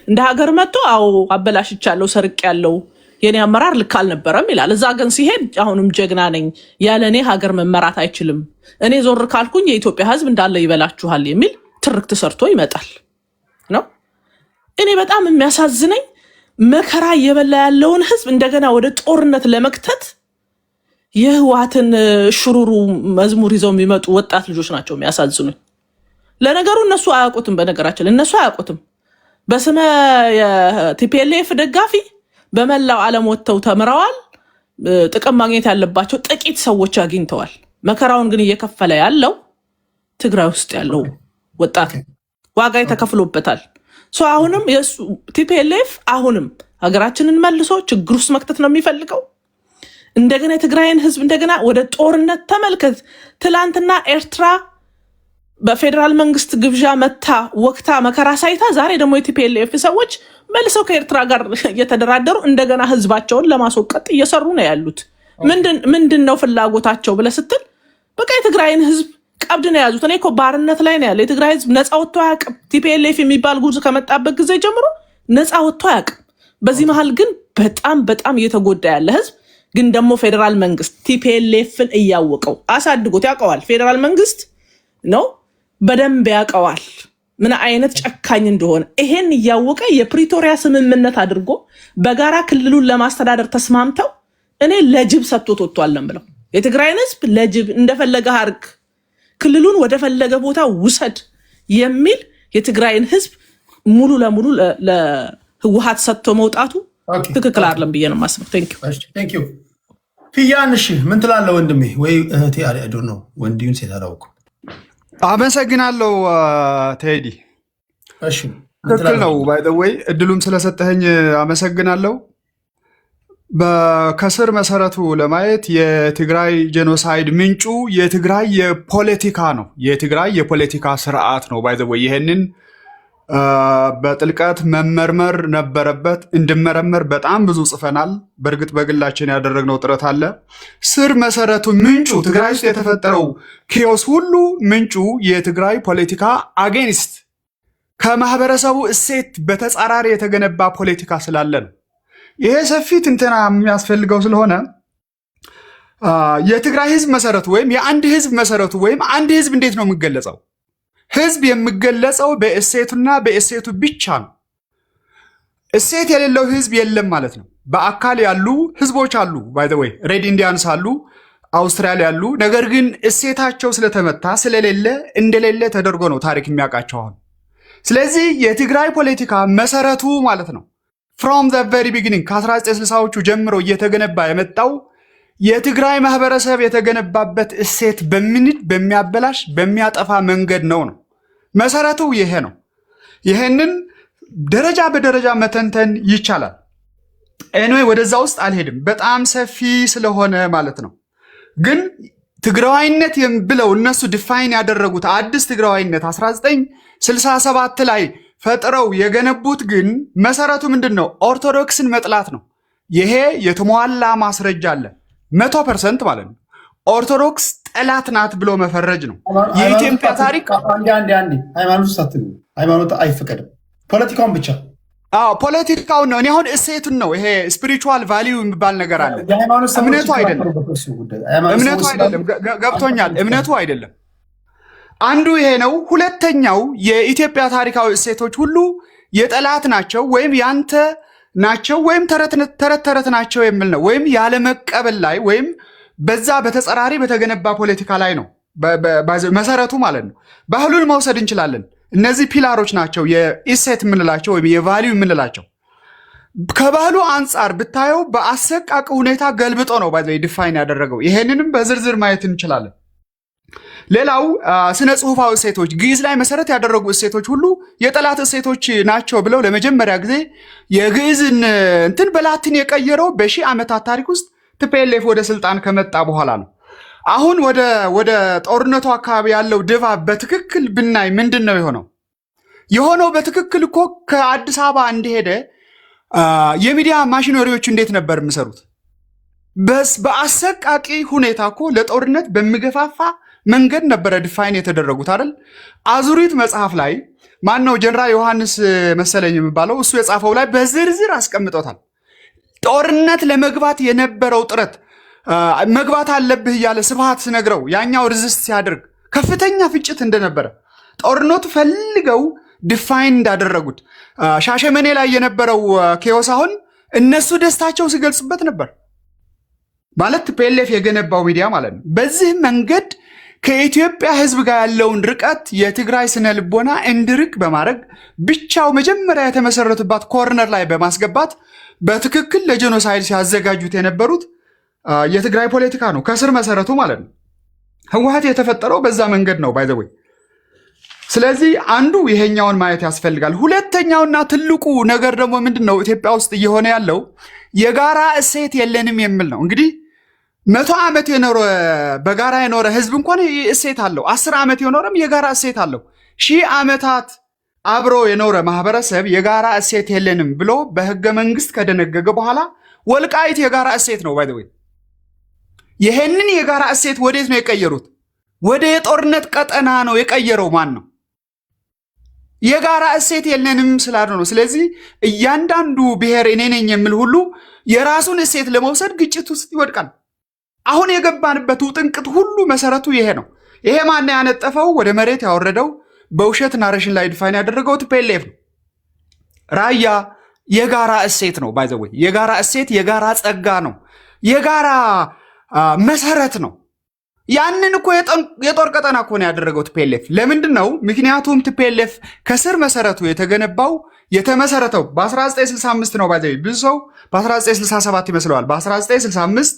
እንደ ሀገር መጥቶ አዎ አበላሽቻለሁ፣ ሰርቄያለሁ፣ የኔ አመራር ልክ አልነበረም ይላል። እዛ ግን ሲሄድ አሁንም ጀግና ነኝ፣ ያለ እኔ ሀገር መመራት አይችልም፣ እኔ ዞር ካልኩኝ የኢትዮጵያ ህዝብ እንዳለ ይበላችኋል የሚል ትርክት ሰርቶ ይመጣል ነው። እኔ በጣም የሚያሳዝነኝ መከራ እየበላ ያለውን ህዝብ እንደገና ወደ ጦርነት ለመክተት የህወሓትን ሽሩሩ መዝሙር ይዘው የሚመጡ ወጣት ልጆች ናቸው የሚያሳዝኑኝ። ለነገሩ እነሱ አያውቁትም፣ በነገራችን እነሱ አያውቁትም። በስመ የቲፒኤልኤፍ ደጋፊ በመላው ዓለም ወጥተው ተምረዋል። ጥቅም ማግኘት ያለባቸው ጥቂት ሰዎች አግኝተዋል። መከራውን ግን እየከፈለ ያለው ትግራይ ውስጥ ያለው ወጣት ዋጋ ተከፍሎበታል። አሁንም ቲፒኤልኤፍ አሁንም ሀገራችንን መልሶ ችግር ውስጥ መክተት ነው የሚፈልገው። እንደገና የትግራይን ህዝብ እንደገና ወደ ጦርነት ተመልከት። ትላንትና ኤርትራ በፌዴራል መንግስት ግብዣ መታ ወቅታ መከራ ሳይታ፣ ዛሬ ደግሞ የቲፒኤልኤፍ ሰዎች መልሰው ከኤርትራ ጋር እየተደራደሩ እንደገና ህዝባቸውን ለማስወቀጥ እየሰሩ ነው ያሉት። ምንድን ነው ፍላጎታቸው ብለህ ስትል በቃ የትግራይን ህዝብ ቀብድ ነው የያዙት። እኔ እኮ ባርነት ላይ ነው ያለ። የትግራይ ህዝብ ነፃ ወጥቶ አያውቅም። ቲፒኤልኤፍ የሚባል ጉዝ ከመጣበት ጊዜ ጀምሮ ነፃ ወጥቶ አያውቅም። በዚህ መሀል ግን በጣም እየተጎዳ ያለ ህዝብ ግን ደግሞ ፌዴራል መንግስት ቲፒኤልኤፍን እያወቀው አሳድጎት ያውቀዋል። ፌዴራል መንግስት ነው በደንብ ያውቀዋል ምን አይነት ጨካኝ እንደሆነ። ይሄን እያወቀ የፕሪቶሪያ ስምምነት አድርጎ በጋራ ክልሉን ለማስተዳደር ተስማምተው እኔ ለጅብ ሰጥቶት ወጥቷል ነው ብለው የትግራይን ህዝብ ለጅብ እንደፈለገ አርግ፣ ክልሉን ወደ ፈለገ ቦታ ውሰድ የሚል የትግራይን ህዝብ ሙሉ ለሙሉ ለህወሓት ሰጥቶ መውጣቱ ትክክል አይደለም ብዬ ነው የማስበው። ቴንክ ዩ ፊያን። እሺ ምን ትላለህ ወንድሜ ወይ እህቴ? አይ ዶንት ኖ ወንዲውን ሴት አላውቅም። አመሰግናለሁ ቴዲ። እሺ ትክክል ነው። ባይ ዘ ወይ እድሉም ስለሰጠኸኝ አመሰግናለሁ። ከስር መሰረቱ ለማየት የትግራይ ጄኖሳይድ ምንጩ የትግራይ የፖለቲካ ነው። የትግራይ የፖለቲካ ስርዓት ነው። ባይ ዘ ወይ ይሄንን በጥልቀት መመርመር ነበረበት። እንድመረመር በጣም ብዙ ጽፈናል። በእርግጥ በግላችን ያደረግነው ጥረት አለ። ስር መሰረቱ ምንጩ ትግራይ ውስጥ የተፈጠረው ኪዮስ ሁሉ ምንጩ የትግራይ ፖለቲካ አጌንስት ከማህበረሰቡ እሴት በተጻራሪ የተገነባ ፖለቲካ ስላለ ነው። ይሄ ሰፊ ትንተና የሚያስፈልገው ስለሆነ የትግራይ ህዝብ መሰረቱ ወይም የአንድ ህዝብ መሰረቱ ወይም አንድ ህዝብ እንዴት ነው የሚገለጸው? ህዝብ የሚገለጸው በእሴቱና በእሴቱ ብቻ ነው። እሴት የሌለው ህዝብ የለም ማለት ነው። በአካል ያሉ ህዝቦች አሉ፣ ባይ ዘ ወይ ሬድ ኢንዲያንስ አሉ፣ አውስትራሊያ ያሉ። ነገር ግን እሴታቸው ስለተመታ ስለሌለ እንደሌለ ተደርጎ ነው ታሪክ የሚያውቃቸው አሁን። ስለዚህ የትግራይ ፖለቲካ መሰረቱ ማለት ነው ፍሮም ዘ ቨሪ ቢጊኒንግ ከ1960ዎቹ ጀምሮ እየተገነባ የመጣው የትግራይ ማህበረሰብ የተገነባበት እሴት በሚያበላሽ በሚያጠፋ መንገድ ነው። መሰረቱ ይሄ ነው። ይሄንን ደረጃ በደረጃ መተንተን ይቻላል። ኤኒዌይ ወደዛ ውስጥ አልሄድም፣ በጣም ሰፊ ስለሆነ ማለት ነው። ግን ትግራዋይነት ብለው እነሱ ዲፋይን ያደረጉት አዲስ ትግራዋይነት 1967 ላይ ፈጥረው የገነቡት ግን መሰረቱ ምንድን ነው? ኦርቶዶክስን መጥላት ነው። ይሄ የተሟላ ማስረጃ አለ 100% ማለት ነው። ኦርቶዶክስ ጠላት ናት ብሎ መፈረጅ ነው። የኢትዮጵያ ታሪክ አንዴ ሃይማኖት ሳትሉ ሃይማኖት አይፈቀድም፣ ፖለቲካውን ብቻ። ፖለቲካውን ነው። እኔ አሁን እሴቱን ነው። ይሄ ስፒሪቹዋል ቫሊዩ የሚባል ነገር አለ። እምነቱ አይደለም። ገብቶኛል። እምነቱ አይደለም። አንዱ ይሄ ነው። ሁለተኛው የኢትዮጵያ ታሪካዊ እሴቶች ሁሉ የጠላት ናቸው ወይም ያንተ ናቸው ወይም ተረት ናቸው የሚል ነው። ወይም ያለመቀበል ላይ ወይም በዛ በተጸራሪ በተገነባ ፖለቲካ ላይ ነው መሰረቱ ማለት ነው። ባህሉን መውሰድ እንችላለን። እነዚህ ፒላሮች ናቸው የኢሴት የምንላቸው ወይም የቫሊዩ የምንላቸው። ከባህሉ አንጻር ብታየው በአሰቃቂ ሁኔታ ገልብጦ ነው ዲፋይን ያደረገው። ይሄንንም በዝርዝር ማየት እንችላለን። ሌላው ስነ ጽሁፋዊ እሴቶች ግዕዝ ላይ መሰረት ያደረጉ እሴቶች ሁሉ የጠላት እሴቶች ናቸው ብለው ለመጀመሪያ ጊዜ የግዕዝን እንትን በላቲን የቀየረው በሺህ ዓመታት ታሪክ ውስጥ ቲፒኤልኤፍ ወደ ስልጣን ከመጣ በኋላ ነው። አሁን ወደ ጦርነቱ አካባቢ ያለው ድባብ በትክክል ብናይ ምንድን ነው የሆነው? በትክክል እኮ ከአዲስ አበባ እንደሄደ የሚዲያ ማሽነሪዎች እንዴት ነበር የሚሰሩት? በአሰቃቂ ሁኔታ እኮ ለጦርነት በሚገፋፋ መንገድ ነበረ ዲፋይን የተደረጉት አይደል? አዙሪት መጽሐፍ ላይ ማነው ጀነራል ዮሐንስ መሰለኝ የሚባለው እሱ የጻፈው ላይ በዝርዝር አስቀምጦታል። ጦርነት ለመግባት የነበረው ጥረት መግባት አለብህ እያለ ስብሃት ሲነግረው ያኛው ሪዚስት ሲያደርግ ከፍተኛ ፍጭት እንደነበረ ጦርነቱ ፈልገው ዲፋይን እንዳደረጉት ሻሸመኔ ላይ የነበረው ኬዮስ አሁን እነሱ ደስታቸው ሲገልጹበት ነበር ማለት ቲፒኤልኤፍ የገነባው ሚዲያ ማለት ነው። በዚህ መንገድ ከኢትዮጵያ ሕዝብ ጋር ያለውን ርቀት የትግራይ ስነ ልቦና እንዲርቅ በማድረግ ብቻው መጀመሪያ የተመሰረቱባት ኮርነር ላይ በማስገባት በትክክል ለጄኖሳይድ ሲያዘጋጁት የነበሩት የትግራይ ፖለቲካ ነው ከስር መሰረቱ ማለት ነው። ህወሓት የተፈጠረው በዛ መንገድ ነው ባይ ዘ ወይ። ስለዚህ አንዱ ይሄኛውን ማየት ያስፈልጋል። ሁለተኛውና ትልቁ ነገር ደግሞ ምንድነው ኢትዮጵያ ውስጥ እየሆነ ያለው የጋራ እሴት የለንም የሚል ነው። እንግዲህ 100 ዓመት የኖረ በጋራ የኖረ ህዝብ እንኳን እሴት አለው። 10 ዓመት የኖረም የጋራ እሴት አለው። 1000 ዓመታት አብሮ የኖረ ማህበረሰብ የጋራ እሴት የለንም ብሎ በህገ መንግስት ከደነገገ በኋላ ወልቃይት የጋራ እሴት ነው ባይ ዘ ወይ። ይሄንን የጋራ እሴት ወዴት ነው የቀየሩት? ወደ የጦርነት ቀጠና ነው የቀየረው። ማን ነው? የጋራ እሴት የለንም ስላሉ ነው። ስለዚህ እያንዳንዱ ብሔር እኔ ነኝ የሚል ሁሉ የራሱን እሴት ለመውሰድ ግጭት ውስጥ ይወድቃል። አሁን የገባንበት ውጥንቅጥ ሁሉ መሰረቱ ይሄ ነው። ይሄ ማን ያነጠፈው ወደ መሬት ያወረደው በውሸት ናሬሽን ላይ ዲፋይን ያደረገው ቲፒኤልኤፍ ነው። ራያ የጋራ እሴት ነው ባይ ዘ ወይ። የጋራ እሴት የጋራ ጸጋ ነው። የጋራ መሰረት ነው። ያንን እኮ የጦር ቀጠና እኮ ነው ያደረገው ቲፒኤልኤፍ። ለምንድን ነው? ምክንያቱም ቲፒኤልኤፍ ከስር መሰረቱ የተገነባው የተመሰረተው በ1965 ነው ባይ ዘ ወይ። ብዙ ሰው በ1967 ይመስለዋል። በ1965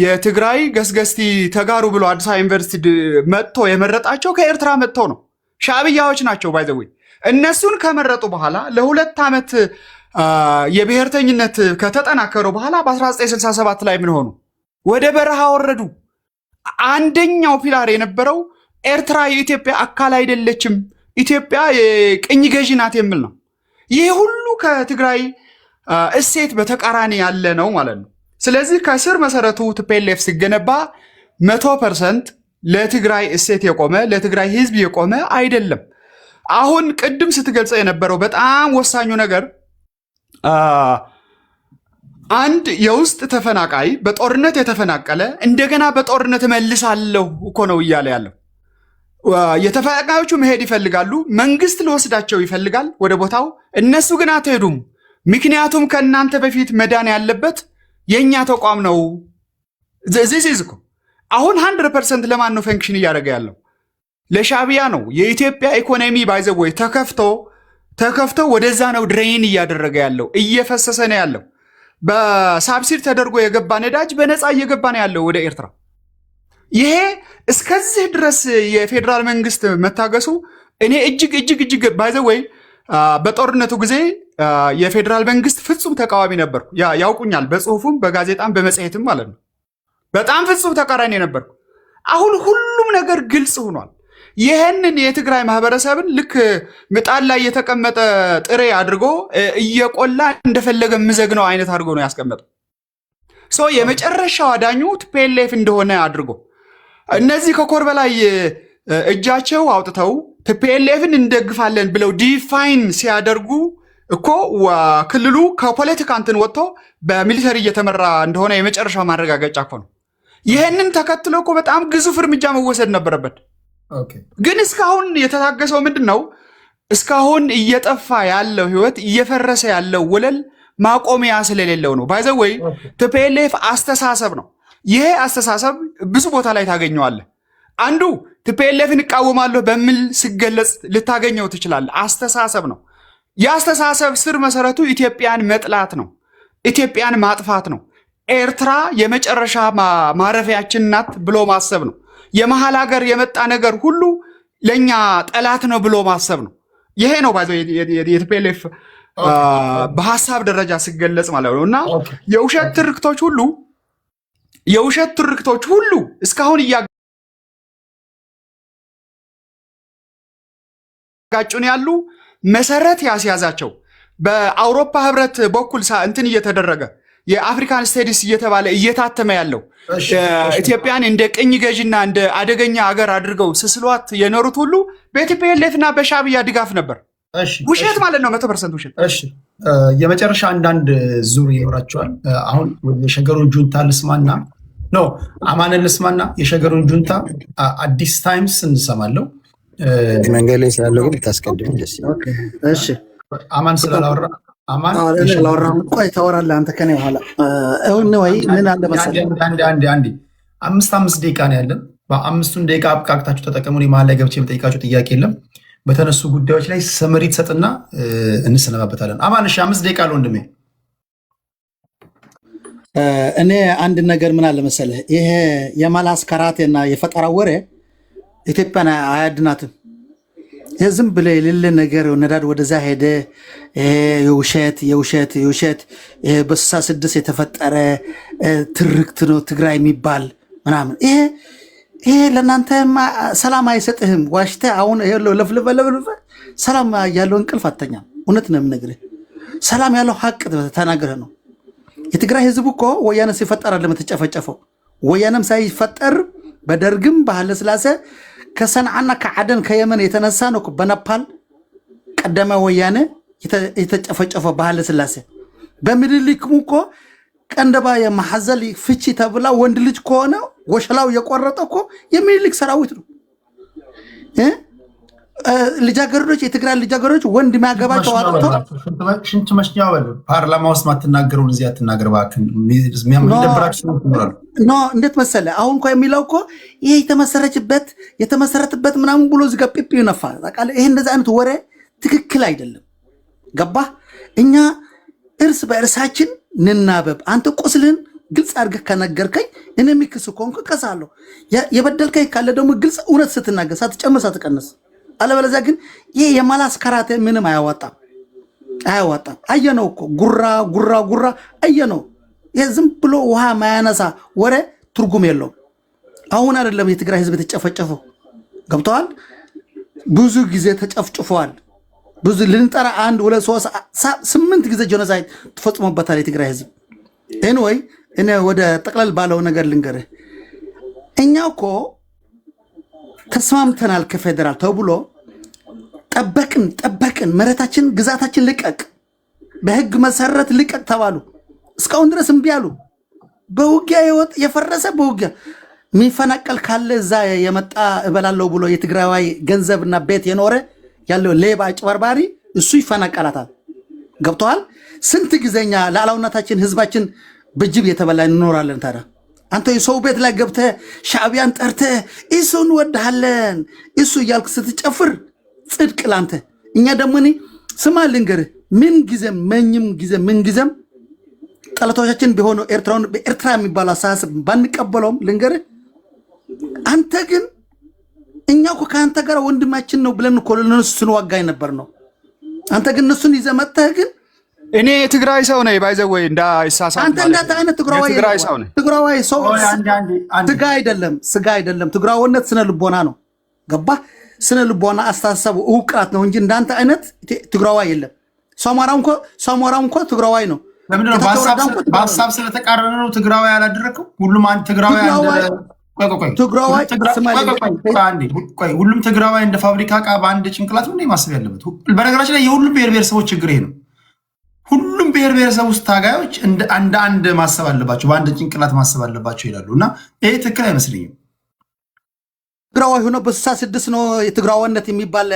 የትግራይ ገስገስቲ ተጋሩ ብሎ አዲስ አበባ ዩኒቨርሲቲ መጥቶ የመረጣቸው ከኤርትራ መጥተው ነው። ሻዕብያዎች ናቸው ባይ ዘ ወይ። እነሱን ከመረጡ በኋላ ለ2 ዓመት የብሔርተኝነት ከተጠናከሩ በኋላ በ1967 ላይ ምን ሆኑ? ወደ በረሃ ወረዱ። አንደኛው ፒላር የነበረው ኤርትራ የኢትዮጵያ አካል አይደለችም፣ ኢትዮጵያ የቅኝ ገዢ ናት የሚል ነው። ይህ ሁሉ ከትግራይ እሴት በተቃራኒ ያለ ነው ማለት ነው። ስለዚህ ከስር መሰረቱ ቲፒኤልኤፍ ሲገነባ 100% ለትግራይ እሴት የቆመ ለትግራይ ህዝብ የቆመ አይደለም። አሁን ቅድም ስትገልጸው የነበረው በጣም ወሳኙ ነገር አንድ የውስጥ ተፈናቃይ በጦርነት የተፈናቀለ እንደገና በጦርነት መልሳለሁ እኮ ነው እያለ ያለው። የተፈናቃዮቹ መሄድ ይፈልጋሉ፣ መንግስት ሊወስዳቸው ይፈልጋል ወደ ቦታው። እነሱ ግን አትሄዱም፣ ምክንያቱም ከእናንተ በፊት መዳን ያለበት የኛ ተቋም ነው። ዚስ ኢዝ እኮ አሁን 100% ለማን ነው ፈንክሽን እያደረገ ያለው? ለሻዕቢያ ነው። የኢትዮጵያ ኢኮኖሚ ባይዘወይ ተከፍቶ ወደዛ ነው ድሬን እያደረገ ያለው፣ እየፈሰሰ ነው ያለው። በሳብሲድ ተደርጎ የገባ ነዳጅ በነፃ እየገባ ነው ያለው ወደ ኤርትራ። ይሄ እስከዚህ ድረስ የፌዴራል መንግስት መታገሱ እኔ እጅግ ባይዘወይ በጦርነቱ ጊዜ የፌዴራል መንግስት ፍጹም ተቃዋሚ ነበርኩ። ያውቁኛል፣ በጽሁፉም በጋዜጣም በመጽሔትም ማለት ነው። በጣም ፍጹም ተቃራኒ ነበርኩ። አሁን ሁሉም ነገር ግልጽ ሆኗል። ይህንን የትግራይ ማህበረሰብን ልክ ምጣድ ላይ የተቀመጠ ጥሬ አድርጎ እየቆላ እንደፈለገ ምዘግነው አይነት አድርጎ ነው ያስቀመጠው። የመጨረሻው አዳኙ ቲፒኤልኤፍ እንደሆነ አድርጎ እነዚህ ከኮር በላይ እጃቸው አውጥተው ቲፒኤልኤፍን እንደግፋለን ብለው ዲፋይን ሲያደርጉ እኮ ክልሉ ከፖለቲካ እንትን ወጥቶ በሚሊተሪ እየተመራ እንደሆነ የመጨረሻ ማረጋገጫ እኮ ነው። ይህንን ተከትሎ እኮ በጣም ግዙፍ እርምጃ መወሰድ ነበረበት። ግን እስካሁን የተታገሰው ምንድን ነው? እስካሁን እየጠፋ ያለው ህይወት፣ እየፈረሰ ያለው ወለል ማቆሚያ ስለሌለው ነው። ባይ ዘ ወይ ቲፒኤልኤፍ አስተሳሰብ ነው። ይሄ አስተሳሰብ ብዙ ቦታ ላይ ታገኘዋለህ። አንዱ ቲፒኤልኤፍን እቃወማለሁ በሚል ሲገለጽ ልታገኘው ትችላለህ። አስተሳሰብ ነው። የአስተሳሰብ ስር መሰረቱ ኢትዮጵያን መጥላት ነው። ኢትዮጵያን ማጥፋት ነው። ኤርትራ የመጨረሻ ማረፊያችን ናት ብሎ ማሰብ ነው። የመሃል ሀገር የመጣ ነገር ሁሉ ለኛ ጠላት ነው ብሎ ማሰብ ነው። ይሄ ነው ባይዘው የቲፒኤልኤፍ በሐሳብ ደረጃ ሲገለጽ ማለት ነው። እና የውሸት ትርክቶች ሁሉ እስካሁን እያጋጩን ያሉ መሰረት ያስያዛቸው በአውሮፓ ህብረት በኩል እንትን እየተደረገ የአፍሪካን ስቴዲስ እየተባለ እየታተመ ያለው ኢትዮጵያን እንደ ቅኝ ገዥና እንደ አደገኛ ሀገር አድርገው ስስሏት የኖሩት ሁሉ በቲፒኤልኤፍ እና በሻዕቢያ ድጋፍ ነበር። ውሸት ማለት ነው፣ 100% ውሸት። እሺ የመጨረሻ አንዳንድ ዙር ይኖራቸዋል። አሁን የሸገሩን ጁንታ ልስማና ነው አማንን ልስማና የሸገሩን ጁንታ አዲስ ታይምስ እንሰማለው። መንገድ ላይ ስላለው ግን ታስቀድም ደስ ይላል። እሺ አማን ስላላወራ አማን ላወራ ቆይ ታወራለህ አንተ ከኔ በኋላ ወይ ምን አለ መሰለህ አንዴ 5 ደቂቃ ነው ያለን። በ5 ደቂቃ አብቃቅታችሁ ተጠቀሙ። መሀል ላይ ገብቼ የምጠይቃችሁ ጥያቄ የለም። በተነሱ ጉዳዮች ላይ ሰመሪ ትሰጥና እንሰነባበታለን። አማን እሺ 5 ደቂቃ ነው ወንድሜ። እኔ አንድ ነገር ምን አለ መሰለህ፣ ይሄ የማላስከራቴና የፈጠራ ወሬ ኢትዮጵያን አያድናትም። ይሄ ዝም ብለህ የሌለ ነገር ነዳድ ወደዛ ሄደ የውሸት ይሄ በ66 የተፈጠረ ትርክት ነው ትግራይ የሚባል ምናምን። ይሄ ለእናንተ ሰላም አይሰጥህም። ዋሽተህ አሁን ለፍልፈ ሰላም ያለው እንቅልፍ አተኛም። እውነት ነው የምነግርህ። ሰላም ያለው ሀቅ ተናግረህ ነው። የትግራይ ህዝብ እኮ ወያነ ሲፈጠር አይደለም የተጨፈጨፈው። ወያነም ሳይፈጠር በደርግም በኃይለ ሥላሴ ከሰንዓና ከዓደን ከየመን የተነሳ ነው በነፓል ቀደመ ወያነ የተጨፈጨፈው በኃይለ ሥላሴ። በምኒልክም እኮ ቀንደባ የማሐዘል ፍቺ ተብላ ወንድ ልጅ ከሆነ ወሸላው የቆረጠ እኮ የሚኒልክ ሰራዊት ነው። ልጃገረዶች የትግራይ ልጃገረዶች ወንድ የሚያገባቸው አጥቶ ሽንት መሽኛው በል ፓርላማ ውስጥ ማትናገረውን እዚህ አትናገር እባክህ። እንዴት መሰለህ አሁን እኮ የሚለው እኮ ይሄ የተመሰረተበት ምናምን ብሎ እዚህ ጋር ፒፒ ይነፋ ታውቃለህ። ይሄ እንደዚህ አይነት ወሬ ትክክል አይደለም። ገባህ? እኛ እርስ በእርሳችን እንናበብ። አንተ ቁስልህን ግልጽ አድርገህ ከነገርከኝ እኔ የሚክስ ከሆንኩ እከሳለሁ። የበደልከኝ ካለ ደግሞ ግልጽ እውነት ስትናገር ሳትጨምር ሳትቀንስ። አለበለዚያ ግን ይሄ የማላስከራቴ ምንም አያዋጣም። አየነው እኮ ጉራ አየነው። ይሄ ዝም ብሎ ውሃ ማያነሳ ወሬ ትርጉም የለውም። አሁን አይደለም የትግራይ ህዝብ የተጨፈጨፈው፣ ገብተዋል። ብዙ ጊዜ ተጨፍጭፈዋል። ብዙ ልንጠራ 1 2 3 8 ጊዜ ጄኖሳይድ ተፈጽሞበታል የትግራይ ህዝብ። ኤንወይ እኔ ወደ ጠቅለል ባለው ነገር ልንገርህ። እኛ እኮ ተስማምተናል ከፌደራል ተብሎ ጠበቅን መሬታችን ግዛታችን ልቀቅ፣ በህግ መሰረት ልቀቅ ተባሉ። እስካሁን ድረስ እምቢ አሉ። በውጊያ የፈረሰ በውጊያ የሚፈናቀል ካለ እዛ የመጣ እበላለሁ ብሎ የትግራዋይ ገንዘብና ቤት የኖረ ያለው ሌባ አጭበርባሪ እሱ ይፈናቀላታል። ገብተዋል። ስንት ጊዜኛ ላላውናታችን ህዝባችን በጅብ የተበላ እንኖራለን። ታዲያ አንተ የሰው ቤት ላይ ገብተህ ሻዕቢያን ጠርተህ እሱን ወድሃለን እሱ እያልክ ስትጨፍር ጽድቅ ላንተ። እኛ ደግሞ ስማ ልንገርህ፣ ምን ጊዜም ጠላቶቻችን ቢሆኑ ኤርትራ የሚባል አሳሰብ ባንቀበለውም ልንገርህ፣ አንተ ግን እኛ እኮ ከአንተ ጋር ወንድማችን ነው ብለን እኮ ለነሱ ስንዋጋ ነበር ነው። አንተ ግን እነሱን ይዘህ መጥተህ ግን እኔ ትግራይ ሰው ነኝ ባይዘው ወይ እንዳይሳሳት አንተ እንዳታ አይነት ትግራዋይ ሰው ስጋ አይደለም። ትግራዋይነት ስነ ልቦና ነው። ገባህ? ስነ ልቦና አስተሳሰቡ እውቀት ነው እንጂ እንዳንተ አይነት ትግራዋይ የለም። ሰሞራው እንኳ ትግራዋይ ነው። ለምን ነው በሀሳብ ስለተቃረነ ነው ትግራዋይ ያላደረከው? ሁሉም አንድ ትግራዋይ ሁሉም ትግራዋይ እንደ ፋብሪካ ዕቃ በአንድ ጭንቅላት ነው ማሰብ ያለበት። በነገራችን ላይ የሁሉም ብሔር ብሔረሰቦች ችግር ይሄ ነው። ሁሉም ብሔር ብሔረሰብ ውስጥ ታጋዮች እንደ አንድ ማሰብ አለባቸው፣ በአንድ ጭንቅላት ማሰብ አለባቸው ይላሉ። እና ይሄ ትክክል አይመስለኝም። ትግራዋይ ሆኖ በ66 ነው የትግራዋይነት የሚባል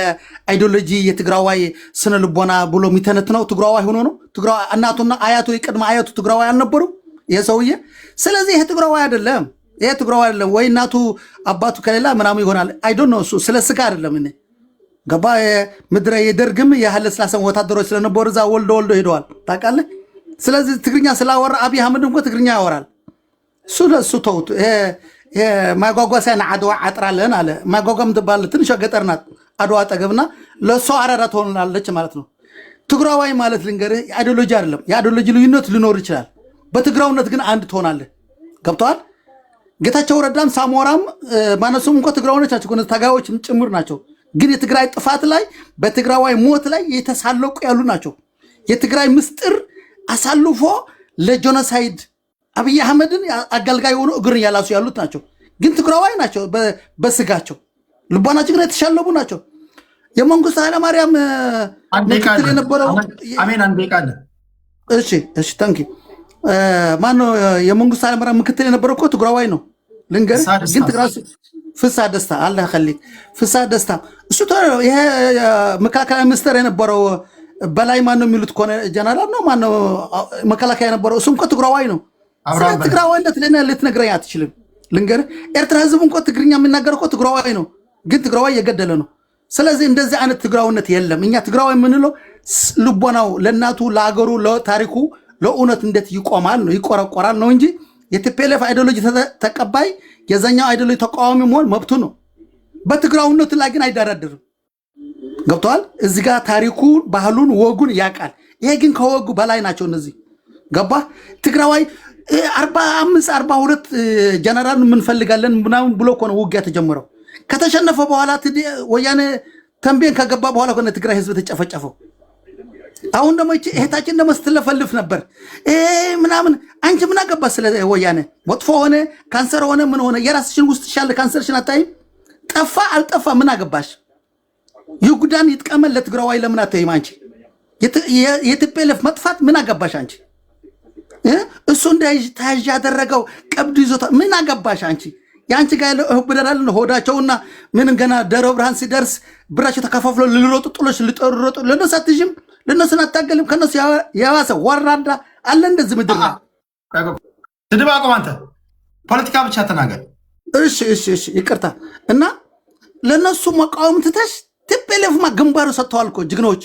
አይዲዮሎጂ የትግራዋይ ስነ ልቦና ብሎ የሚተነትነው ትግራዋይ ሆኖ ነው። ትግራዋይ እናቱና አያቱ የቅድመ አያቱ ትግራዋይ አልነበሩ ይሄ ሰውዬ። ስለዚህ ይሄ ትግራዋይ አይደለም፣ ወይ እናቱ አባቱ ከሌላ ምናምን ይሆናል። አይ ዶንት ኖ። እሱ ስለ ስጋ አይደለም። እኔ ገባ ምድረ የደርግም የኃይለ ሥላሴ ወታደሮች ስለነበሩ እዛ ወልዶ ሄደዋል ታውቃለህ። ስለዚህ ትግርኛ ስላወራ አብይ አህመድ እንኳን ትግርኛ ያወራል። እሱ ተውት። ማጓጓሲያ አድዋ አጥራለን አለ። ማጓጓም ትባል ትንሽ ገጠር ናት አድዋ አጠገብና ለሷ አራዳ ትሆናለች ማለት ነው። ትግራዋይ ማለት ልንገርህ የአይዲዮሎጂ አይደለም። የአይዲዮሎጂ ልዩነት ሊኖር ይችላል። በትግራውነት ግን አንድ ትሆናለህ። ገብተዋል። ጌታቸው ረዳም ሳሞራም ማነሱም እንኳ ትግራዋዮች ናቸው፣ ታጋዮች ጭምር ናቸው። ግን የትግራይ ጥፋት ላይ በትግራዋይ ሞት ላይ የተሳለቁ ያሉ ናቸው። የትግራይ ምስጢር አሳልፎ ለጆኖሳይድ አብይ አህመድን አገልጋይ ሆኖ እግር ያላሱ ያሉት ናቸው። ግን ትግራዋይ ናቸው በስጋቸው፣ ልቦናቸው ግን የተሻለቡ ናቸው። የመንግስቱ ኃይለማርያም ምክትል የነበረው አሜን አንዴ ቃል እሺ ታንኪ ማነው የመንግስቱ ኃይለማርያም ምክትል የነበረው እኮ ትግራዋይ ነው ልንገር። ግን ትግራይ ፍስሐ ደስታ አላህ ይኸሊክ ፍስሐ ደስታ እሱ ይሄ መከላከያ ሚኒስትር የነበረው በላይ ማነው የሚሉት ኮነ ጀነራል ነው ማነው መከላከያ የነበረው እሱም እኮ ትግራዋይ ነው። ስለ ትግራዋይነት ለኔ ልትነግረኝ አትችልም ልንገር። ኤርትራ ህዝብ እንኳን ትግርኛ የሚናገር እኮ ትግራዋይ ነው፣ ግን ትግራዋይ የገደለ ነው። ስለዚህ እንደዚህ አይነት ትግራውነት የለም። እኛ ትግራዋይ የምንለው ልቦናው ለእናቱ ለአገሩ ለታሪኩ ለእውነት እንዴት ይቆማል ነው ይቆረቆራል ነው እንጂ የቲፒኤልኤፍ አይዲዮሎጂ ተቀባይ የዛኛው አይዲዮሎጂ ተቃዋሚ መሆን መብቱ ነው። በትግራውነት ላይ ግን አይደራደርም። ገብተዋል። እዚህ ጋር ታሪኩን ባህሉን ወጉን ያውቃል። ይሄ ግን ከወጉ በላይ ናቸው እነዚህ ገባ። ትግራዋይ 45 42 ጀነራል እንፈልጋለን ምናምን ብሎ እኮ ነው ውጊያ ተጀመረው። ከተሸነፈ በኋላ ወያኔ ተንቤን ከገባ በኋላ እኮ ትግራይ ህዝብ ተጨፈጨፈው። አሁን ደግሞ እህታችን ደግሞ ስትለፈልፍ ነበር ምናምን። አንቺ ምን አገባ ስለ ወያኔ? መጥፎ ሆነ ካንሰር ሆነ ምን ሆነ የራስሽን ውስጥ ሻለ ካንሰርሽን አታይም? ጠፋ አልጠፋ ምን አገባሽ? ይጉዳን ይጥቀመን ለትግራዋይ ለምን አታይም አንቺ? የቲፒኤልኤፍ መጥፋት ምን አገባሽ አንቺ? እሱ እንዳይታዥ ያደረገው ቀብድ ይዞታ ምን አገባሽ አንቺ? የአንቺ ጋር ያለው ብደራል ሆዳቸውና ምን ገና ደብረ ብርሃን ሲደርስ ብራቸው ተከፋፍሎ ልሮጡ ጥሎሽ ልጠሩሮጡ ለነሱ አትጅም፣ ለነሱን አታገልም። ከነሱ የባሰ ወራዳ አለ እንደዚህ ምድር ነው። ስድብ አቁም አንተ፣ ፖለቲካ ብቻ ተናገር። እሺ ይቅርታ። እና ለነሱ መቃወም ትተሽ ቲፒኤልኤፍማ ግንባሩ ሰጥተዋል እኮ ጀግኖች።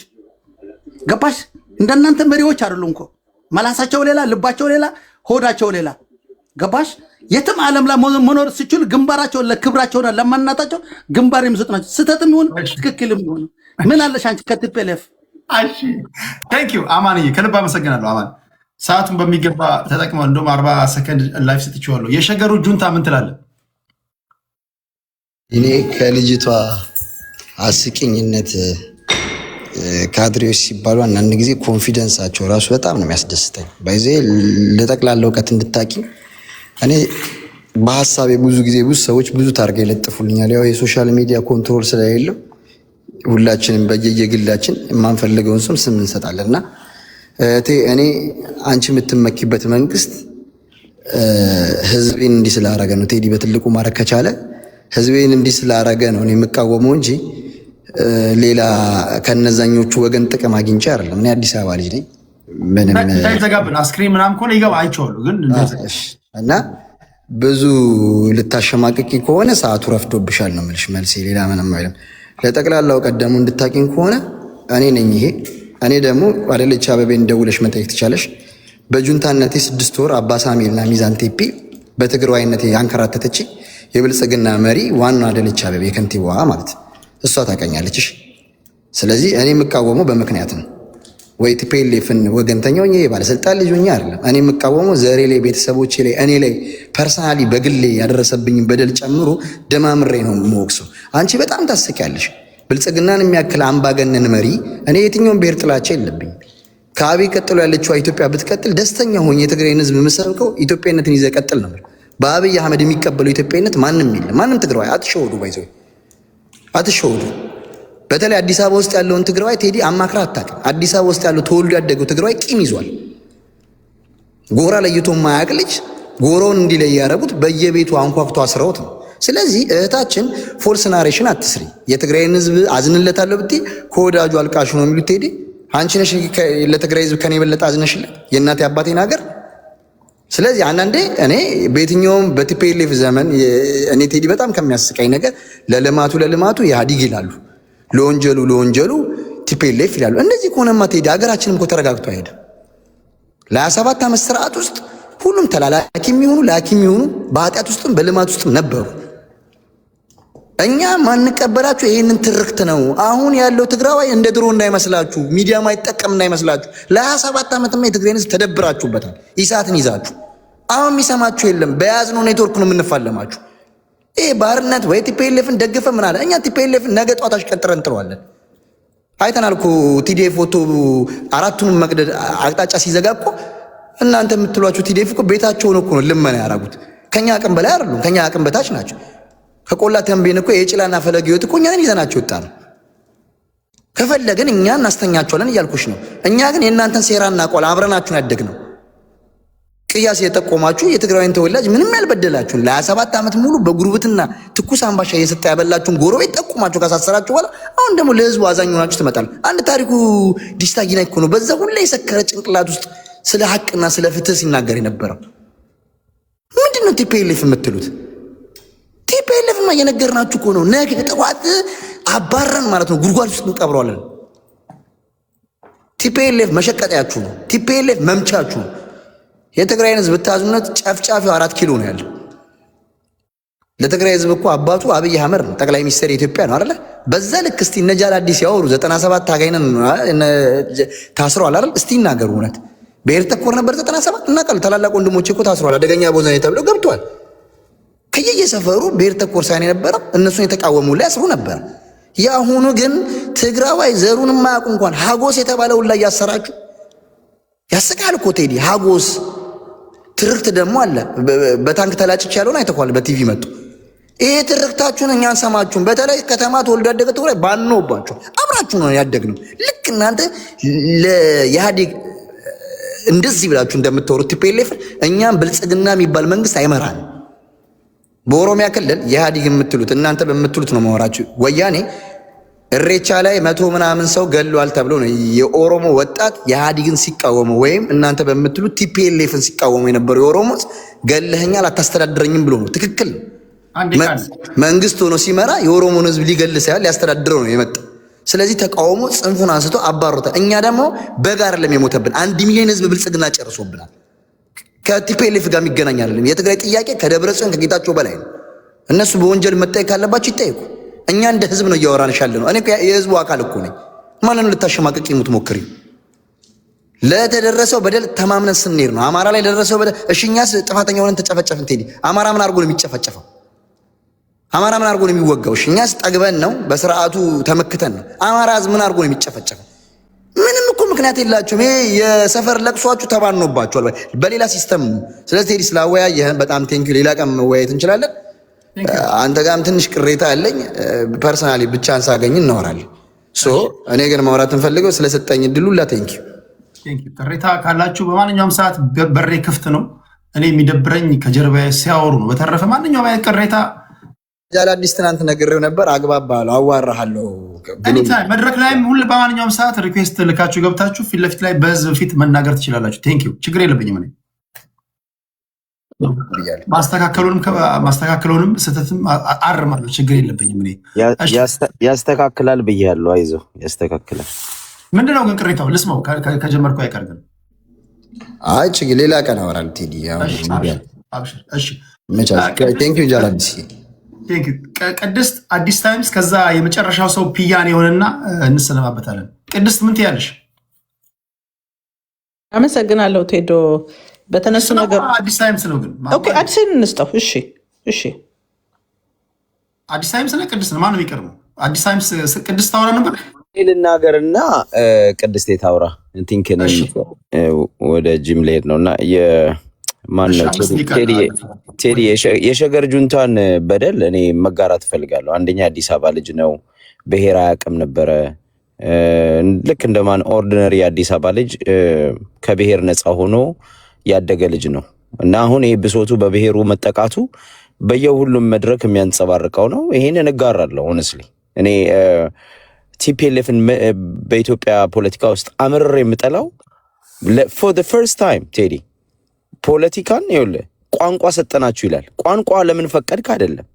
ገባሽ? እንደናንተ መሪዎች አይደሉም እኮ መላሳቸው ሌላ፣ ልባቸው ሌላ፣ ሆዳቸው ሌላ። ገባሽ? የትም ዓለም ላይ መኖር ሲችሉ ግንባራቸውን ለክብራቸውና ለማንነታቸው ግንባር የሚሰጡ ናቸው። ስህተትም ይሁን ትክክልም ይሁን ምን አለሽ አንቺ ከቲፒኤልኤፍ? እሺ ቴንኪው አማንዬ፣ ከልብ አመሰግናለሁ። አማን ሰዓቱን በሚገባ ተጠቅመው እንደውም 40 ሰከንድ ላይፍ ሰጥቼዋለሁ። የሸገሩ ጁንታ ምን ትላለህ? እኔ ከልጅቷ አስቂኝነት ካድሬዎች ሲባሉ አንዳንድ ጊዜ ኮንፊደንሳቸው ራሱ በጣም ነው የሚያስደስተኝ። ባይዜ ለጠቅላላ እውቀት እንድታቂ እኔ በሀሳቤ ብዙ ጊዜ ብዙ ሰዎች ብዙ ታርጋ ይለጥፉልኛል። ያው የሶሻል ሚዲያ ኮንትሮል ስለሌለው ሁላችንም በየግላችን የማንፈልገውን ስም እንሰጣለን እና እኔ አንቺ የምትመኪበት መንግስት ህዝቤን እንዲህ ስላረገ ነው። ቴዲ በትልቁ ማድረግ ከቻለ ህዝቤን እንዲህ ስላረገ ነው እኔ የምቃወመው እንጂ ሌላ ከነዛኞቹ ወገን ጥቅም አግኝቼ አይደለም። እኔ አዲስ አበባ ልጅ ነኝ። ምንም እንዳይዘጋብን አስክሪን ምናምን ከሆነ ይገባ አይቼዋለሁ። ግን እና ብዙ ልታሸማቅቂ ከሆነ ሰዓቱ ረፍዶብሻል ነው የምልሽ። መልሴ ሌላ ምንም አይደለም። ለጠቅላላው ቀደሙ እንድታቂኝ ከሆነ እኔ ነኝ ይሄ። እኔ ደግሞ አደለች አበቤን ደውለሽ መጠየቅ ትቻለሽ። በጁንታነቴ 6 ወር አባ ሳሜልና ሚዛን ቴፒ በትግራዋይነቴ አንከራተተች የብልጽግና መሪ ዋና አደለች አበቤ ከንቲባዋ ማለት እሷ ታቀኛለችሽ። ስለዚህ እኔ የምቃወመው በምክንያት ነው። ወይ ቲፒኤልኤፍን ወገንተኛው ይሄ ባለስልጣን ልጅ ሆኜ አይደለም። እኔ የምቃወመው ዘሬ ላይ፣ ቤተሰቦቼ ላይ፣ እኔ ላይ ፐርሰናሊ በግሌ ያደረሰብኝ በደል ጨምሮ ደማምሬ ነው የምወቅሰው። አንቺ በጣም ታስቂያለሽ። ብልጽግናን የሚያክል አምባገነን መሪ እኔ የትኛውን ብሔር ጥላቻ የለብኝ። ከአብይ ቀጥሎ ያለችው ኢትዮጵያ ብትቀጥል ደስተኛ ሆኜ የትግራይን ህዝብ የምሰብከው ኢትዮጵያነትን ይዘህ ቀጥል ነው። በአብይ አህመድ የሚቀበለው ኢትዮጵያነት ማንም የለም። ማንም ትግራዋይ አትሸወዱ፣ ባይዘው አትሸወዱ። በተለይ አዲስ አበባ ውስጥ ያለውን ትግራዋይ ቴዲ አማክራ አታውቅም። አዲስ አበባ ውስጥ ያለው ተወልዶ ያደገው ትግራዋይ ቂም ይዟል። ጎራ ለይቶ ማያውቅ ልጅ ጎራውን እንዲለይ ያደረጉት በየቤቱ አንኳኩቶ አስረውት ነው። ስለዚህ እህታችን ፎልስ ናሬሽን አትስሪ። የትግራይን ህዝብ አዝንለታለሁ ብትይ ከወዳጁ አልቃሹ ነው የሚሉት ቴዲ። አንቺ ነሽ ለትግራይ ህዝብ ከኔ የበለጠ አዝነሽለት የእናቴ አባቴን ሀገር። ስለዚህ አንዳንዴ እኔ በየትኛውም በቲፒኤልኤፍ ዘመን እኔ ቴዲ በጣም ከሚያስቀኝ ነገር ለልማቱ ኢህአዲግ ይላሉ፣ ለወንጀሉ ቲፒኤልኤፍ ይላሉ። እንደዚህ ከሆነማ ቴዲ ሀገራችንም እኮ ተረጋግቶ አይሄድም። ለ27 ዓመት ስርዓት ውስጥ ሁሉም ተላላኪ የሚሆኑ ላኪ የሚሆኑ በኃጢአት ውስጥም በልማት ውስጥም ነበሩ። እኛ ማንቀበላችሁ ይህንን ትርክት ነው። አሁን ያለው ትግራዋይ እንደ ድሮ እንዳይመስላችሁ፣ ሚዲያ ማይጠቀም እንዳይመስላችሁ። ለ27 ዓመትማ የትግራይን ህዝብ ተደብራችሁበታል። ኢሳትን ይዛችሁ አሁን የሚሰማችሁ የለም። በያዝነው ኔትወርክ ነው የምንፋለማችሁ። ይሄ ባርነት ወይ ቲፒኤልኤፍን ደግፈ ምን አለ? እኛ ቲፒኤልኤፍን ነገ ጧት አሽቀንጥረን እንጥለዋለን። አይተናል እኮ ቲዲኤፍ ፎቶ አራቱንም መቅደድ አቅጣጫ ሲዘጋ እኮ እናንተ የምትሏቸው ቲዲኤፍ እኮ ቤታቸውን እኮ ነው ልመና ያደረጉት። ከኛ አቅም በላይ አይደሉም፣ ከኛ አቅም በታች ናቸው። ከቆላ ተንቤን እኮ የጭላና ፈለገ ህይወት እኮ እኛን ይዘናቸው ወጣ ነው። ከፈለግን እኛ እናስተኛቸዋለን እያልኩሽ ነው። እኛ ግን የእናንተን ሴራ እናውቀዋለን። አብረናችሁን ያደግነው ቅያስ የጠቆማችሁ የትግራይን ተወላጅ ምንም ያልበደላችሁን ለ27 ዓመት ሙሉ በጉርብትና ትኩስ አምባሻ እየሰጠ ያበላችሁን ጎረቤት ጠቁማችሁ ካሳሰራችሁ በኋላ አሁን ደግሞ ለህዝቡ አዛኝ ሆናችሁ ትመጣል። አንድ ታሪኩ ዲስታጊና እኮ ነው። በዛ ሁላ የሰከረ ጭንቅላት ውስጥ ስለ ሐቅና ስለ ፍትህ ሲናገር የነበረው ምንድነው? ቲፒኤልኤፍ የምትሉት ቲፒኤልኤፍማ እየነገርናችሁ እኮ ነው። ነገ ጠዋት አባረን ማለት ነው ጉድጓድ ውስጥ እንቀብረዋለን። ቲፒኤልኤፍ መሸቀጣያችሁ ነው። ቲፒኤልኤፍ መምቻችሁ ነው። የትግራይን ህዝብ ብታዝኑነት ጨፍጫፊው 4 ኪሎ ነው ያለው። ለትግራይ ህዝብ እኮ አባቱ አብይ አህመድ ነው፣ ጠቅላይ ሚኒስትር ኢትዮጵያ ነው አይደለ? በዛ ልክ እስቲ እነ ጃል አዲስ ያወሩ 97 ታጋይነን ታስረዋል አይደል? እስቲ ይናገሩ። እውነት ብሔር ተኮር ነበር 97 እና ቃል ታላላቅ ወንድሞቼ እኮ ታስረዋል። አደገኛ ቦዘኔ ተብለው ገብቷል። ከየሰፈሩ ብሔር ተኮር ሳይሆን የነበረው እነሱን የተቃወሙ ላይ ያስሩ ነበር። ያሁኑ ግን ትግራዋይ ዘሩን ማያውቁ እንኳን ሀጎስ የተባለውን ላይ ያሰራችሁ ያስቃል እኮ ቴዲ። ሀጎስ ትርክት ደግሞ አለ። በታንክ ተላጭች ያለውን አይተኳል። በቲቪ መጡ። ይሄ ትርክታችሁን እኛ አንሰማችሁም። በተለይ ከተማ ተወልዶ ያደገ ትግራይ ባንኖባችሁ አብራችሁ ነው ያደግነው። ልክ እናንተ ለኢህአዴግ እንደዚህ ብላችሁ እንደምትወሩት ቲፒኤልኤፍ እኛም ብልጽግና የሚባል መንግስት አይመራን። በኦሮሚያ ክልል ኢህአዴግ የምትሉት እናንተ በምትሉት ነው ማወራችሁ። ወያኔ እሬቻ ላይ 100 ምናምን ሰው ገሏል ተብሎ ነው የኦሮሞ ወጣት ኢህአዴግን ሲቃወሙ ወይም እናንተ በምትሉት ቲፒኤልኤፍን ሲቃወሙ የነበረው የኦሮሞ ገለኸኛል አታስተዳድረኝም ብሎ ነው። ትክክል ነው። መንግስት ሆኖ ሲመራ የኦሮሞን ህዝብ ሊገል ሳይሆን ሊያስተዳድረው ነው የመጣው። ስለዚህ ተቃውሞ ጽንፉን አንስቶ አባሮታ። እኛ ደግሞ በጋር ለሚሞተብን 1 ሚሊዮን ህዝብ ብልጽግና ጨርሶብናል። ከቲፒኤልኤፍ ጋር የሚገናኝ አይደለም። የትግራይ ጥያቄ ከደብረጽዮን ከጌታቸው በላይ ነው። እነሱ በወንጀል መጠየቅ ካለባቸው ይጠየቁ። እኛ እንደ ህዝብ ነው እያወራንሽ ያለ ነው። እኔ የህዝቡ አካል እኮ ነኝ። ማንንም ልታሸማቀቅ የምትሞክሪ ለተደረሰው በደል ተማምነን ስንሄድ ነው። አማራ ላይ ለደረሰው በደል እሺ፣ እኛስ ጥፋተኛ ሆነን ተጨፈጨፍን። ቴዲ አማራ ምን አድርጎ ነው የሚጨፈጨፈው? አማራ ምን አድርጎ ነው የሚወጋው? እሺ፣ እኛስ ጠግበን ነው በስርዓቱ ተመክተን ነው። አማራ ህዝብ ምን አድርጎ ነው የሚጨፈጨፈው? ምንም እኮ ምክንያት የላችሁም። ይሄ የሰፈር ለቅሷችሁ ተባኖባችኋል በሌላ ሲስተም። ስለዚህ ቴዲ ስላወያየህን በጣም ቴንኪው። ሌላ ቀን መወያየት እንችላለን። አንተ ጋርም ትንሽ ቅሬታ አለኝ። ፐርሰናሊ ብቻን ሳገኝ እናወራለን። እኔ ግን ማውራት እንፈልገው ስለሰጠኝ እድሉ ላ ቴንኪው። ቅሬታ ካላችሁ በማንኛውም ሰዓት በሬ ክፍት ነው። እኔ የሚደብረኝ ከጀርባ ሲያወሩ ነው። በተረፈ ማንኛውም አይነት ቅሬታ ጃል አዲስ ትናንት ነግሬው ነበር። አግባባለሁ፣ አዋራሃለሁ። መድረክ ላይም ሁሉ በማንኛውም ሰዓት ሪኩዌስት ልካችሁ ገብታችሁ ፊት ለፊት ላይ በህዝብ ፊት መናገር ትችላላችሁ። ቴንኪው። ችግር የለብኝም። እኔ ማስተካከሉንም ስህተትም አርማለሁ። ችግር የለብኝም። እኔ ያስተካክላል ብያለሁ። አይዞህ ያስተካክላል። ምንድነው ግን ቅሬታው? ልስማው ከጀመርኩ አይቀር ግን አይ ችግር ሌላ ቀን አወራለሁ። ቴዲ ቴንኪው ጃል አዲስ ቅድስት አዲስ ታይምስ። ከዛ የመጨረሻው ሰው ፒያን የሆነና እንሰነባበታለን። ቅድስት ምን ትያለሽ? አመሰግናለሁ ቴዶ። በተነሱ ነገር አዲስ ታይምስ ነው ግን ኦኬ፣ አዲስ እንስጠው። እሺ እሺ፣ አዲስ ታይምስ ነው ቅድስት ነው ማነው የሚቀርበው? አዲስ ታይምስ ቅድስት ታወራ ነበር ልናገርና ቅድስት የታውራ ቲንክ ወደ ጂም ልሄድ ነውና ማነው ቴዲ የሸገር ጁንታን በደል እኔ መጋራት እፈልጋለሁ። አንደኛ አዲስ አበባ ልጅ ነው፣ ብሔር አያውቅም ነበረ። ልክ እንደማን ኦርዲነሪ አዲስ አበባ ልጅ ከብሔር ነፃ ሆኖ ያደገ ልጅ ነው እና አሁን ይሄ ብሶቱ በብሔሩ መጠቃቱ በየሁሉም መድረክ የሚያንጸባርቀው ነው። ይሄንን እጋራለሁ። ሆነስሊ እኔ ቲፒኤልኤፍን በኢትዮጵያ ፖለቲካ ውስጥ አምርር የምጠላው ፎር ዘ ፈርስት ታይም ቴዲ ፖለቲካን ይኸውልህ ቋንቋ ሰጠናችሁ ይላል። ቋንቋ ለምን ፈቀድክ አይደለም።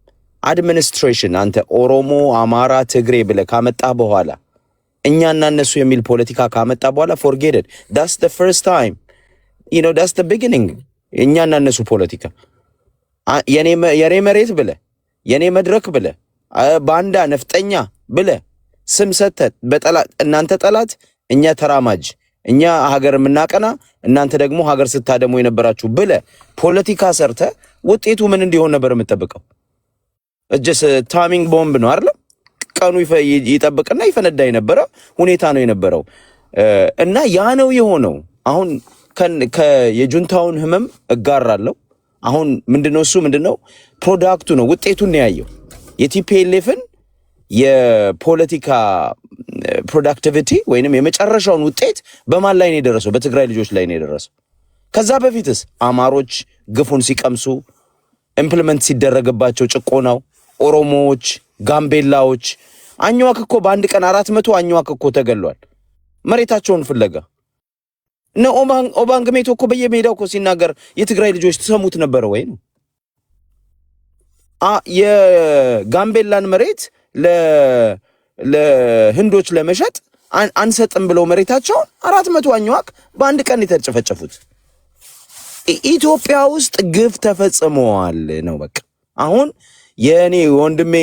አድሚኒስትሬሽን አንተ ኦሮሞ፣ አማራ፣ ትግሬ ብለህ ካመጣ በኋላ እኛና እነሱ የሚል ፖለቲካ ካመጣ በኋላ ፎርጌትድ ዳትስ ዘ ፈርስት ታይም ዩ ኖ ዳትስ ዘ ቢጊኒንግ እኛና እነሱ ፖለቲካ የኔ መሬት ብለ የኔ መድረክ ብለ ባንዳ ነፍጠኛ ብለ ስም ሰተት በጠላት እናንተ ጠላት እኛ ተራማጅ እኛ ሀገር ምናቀና እናንተ ደግሞ ሀገር ስታደሙ የነበራችሁ ብለ ፖለቲካ ሰርተ ውጤቱ ምን እንዲሆን ነበር የምትጠብቀው? እጀስ ታይሚንግ ቦምብ ነው አይደል? ቀኑ ይጠብቅና ይፈነዳ የነበረ ሁኔታ ነው የነበረው እና ያ ነው የሆነው። አሁን የጁንታውን ህመም እጋራለሁ። አሁን ምንድነው እሱ ምንድነው ፕሮዳክቱ ነው ውጤቱን ያየው የቲፒኤልኤፍን የፖለቲካ ፕሮዳክቲቪቲ ወይንም የመጨረሻውን ውጤት በማን ላይ ነው የደረሰው? በትግራይ ልጆች ላይ ነው የደረሰው። ከዛ በፊትስ አማሮች ግፉን ሲቀምሱ ኢምፕሊመንት ሲደረግባቸው ጭቆናው ኦሮሞዎች፣ ጋምቤላዎች አኝዋክ እኮ በአንድ ቀን 400 አኝዋክ እኮ ተገሏል መሬታቸውን ፍለጋ። ኦባንግ ሜቶ እኮ በየሜዳው እኮ ሲናገር የትግራይ ልጆች ተሰሙት ነበር ወይ ነው የጋምቤላን መሬት ለህንዶች ለመሸጥ አንሰጥም ብለው መሬታቸውን 400 አኝዋክ በአንድ ቀን የተጨፈጨፉት። ኢትዮጵያ ውስጥ ግፍ ተፈጽሟል ነው በቃ። አሁን የኔ ወንድሜ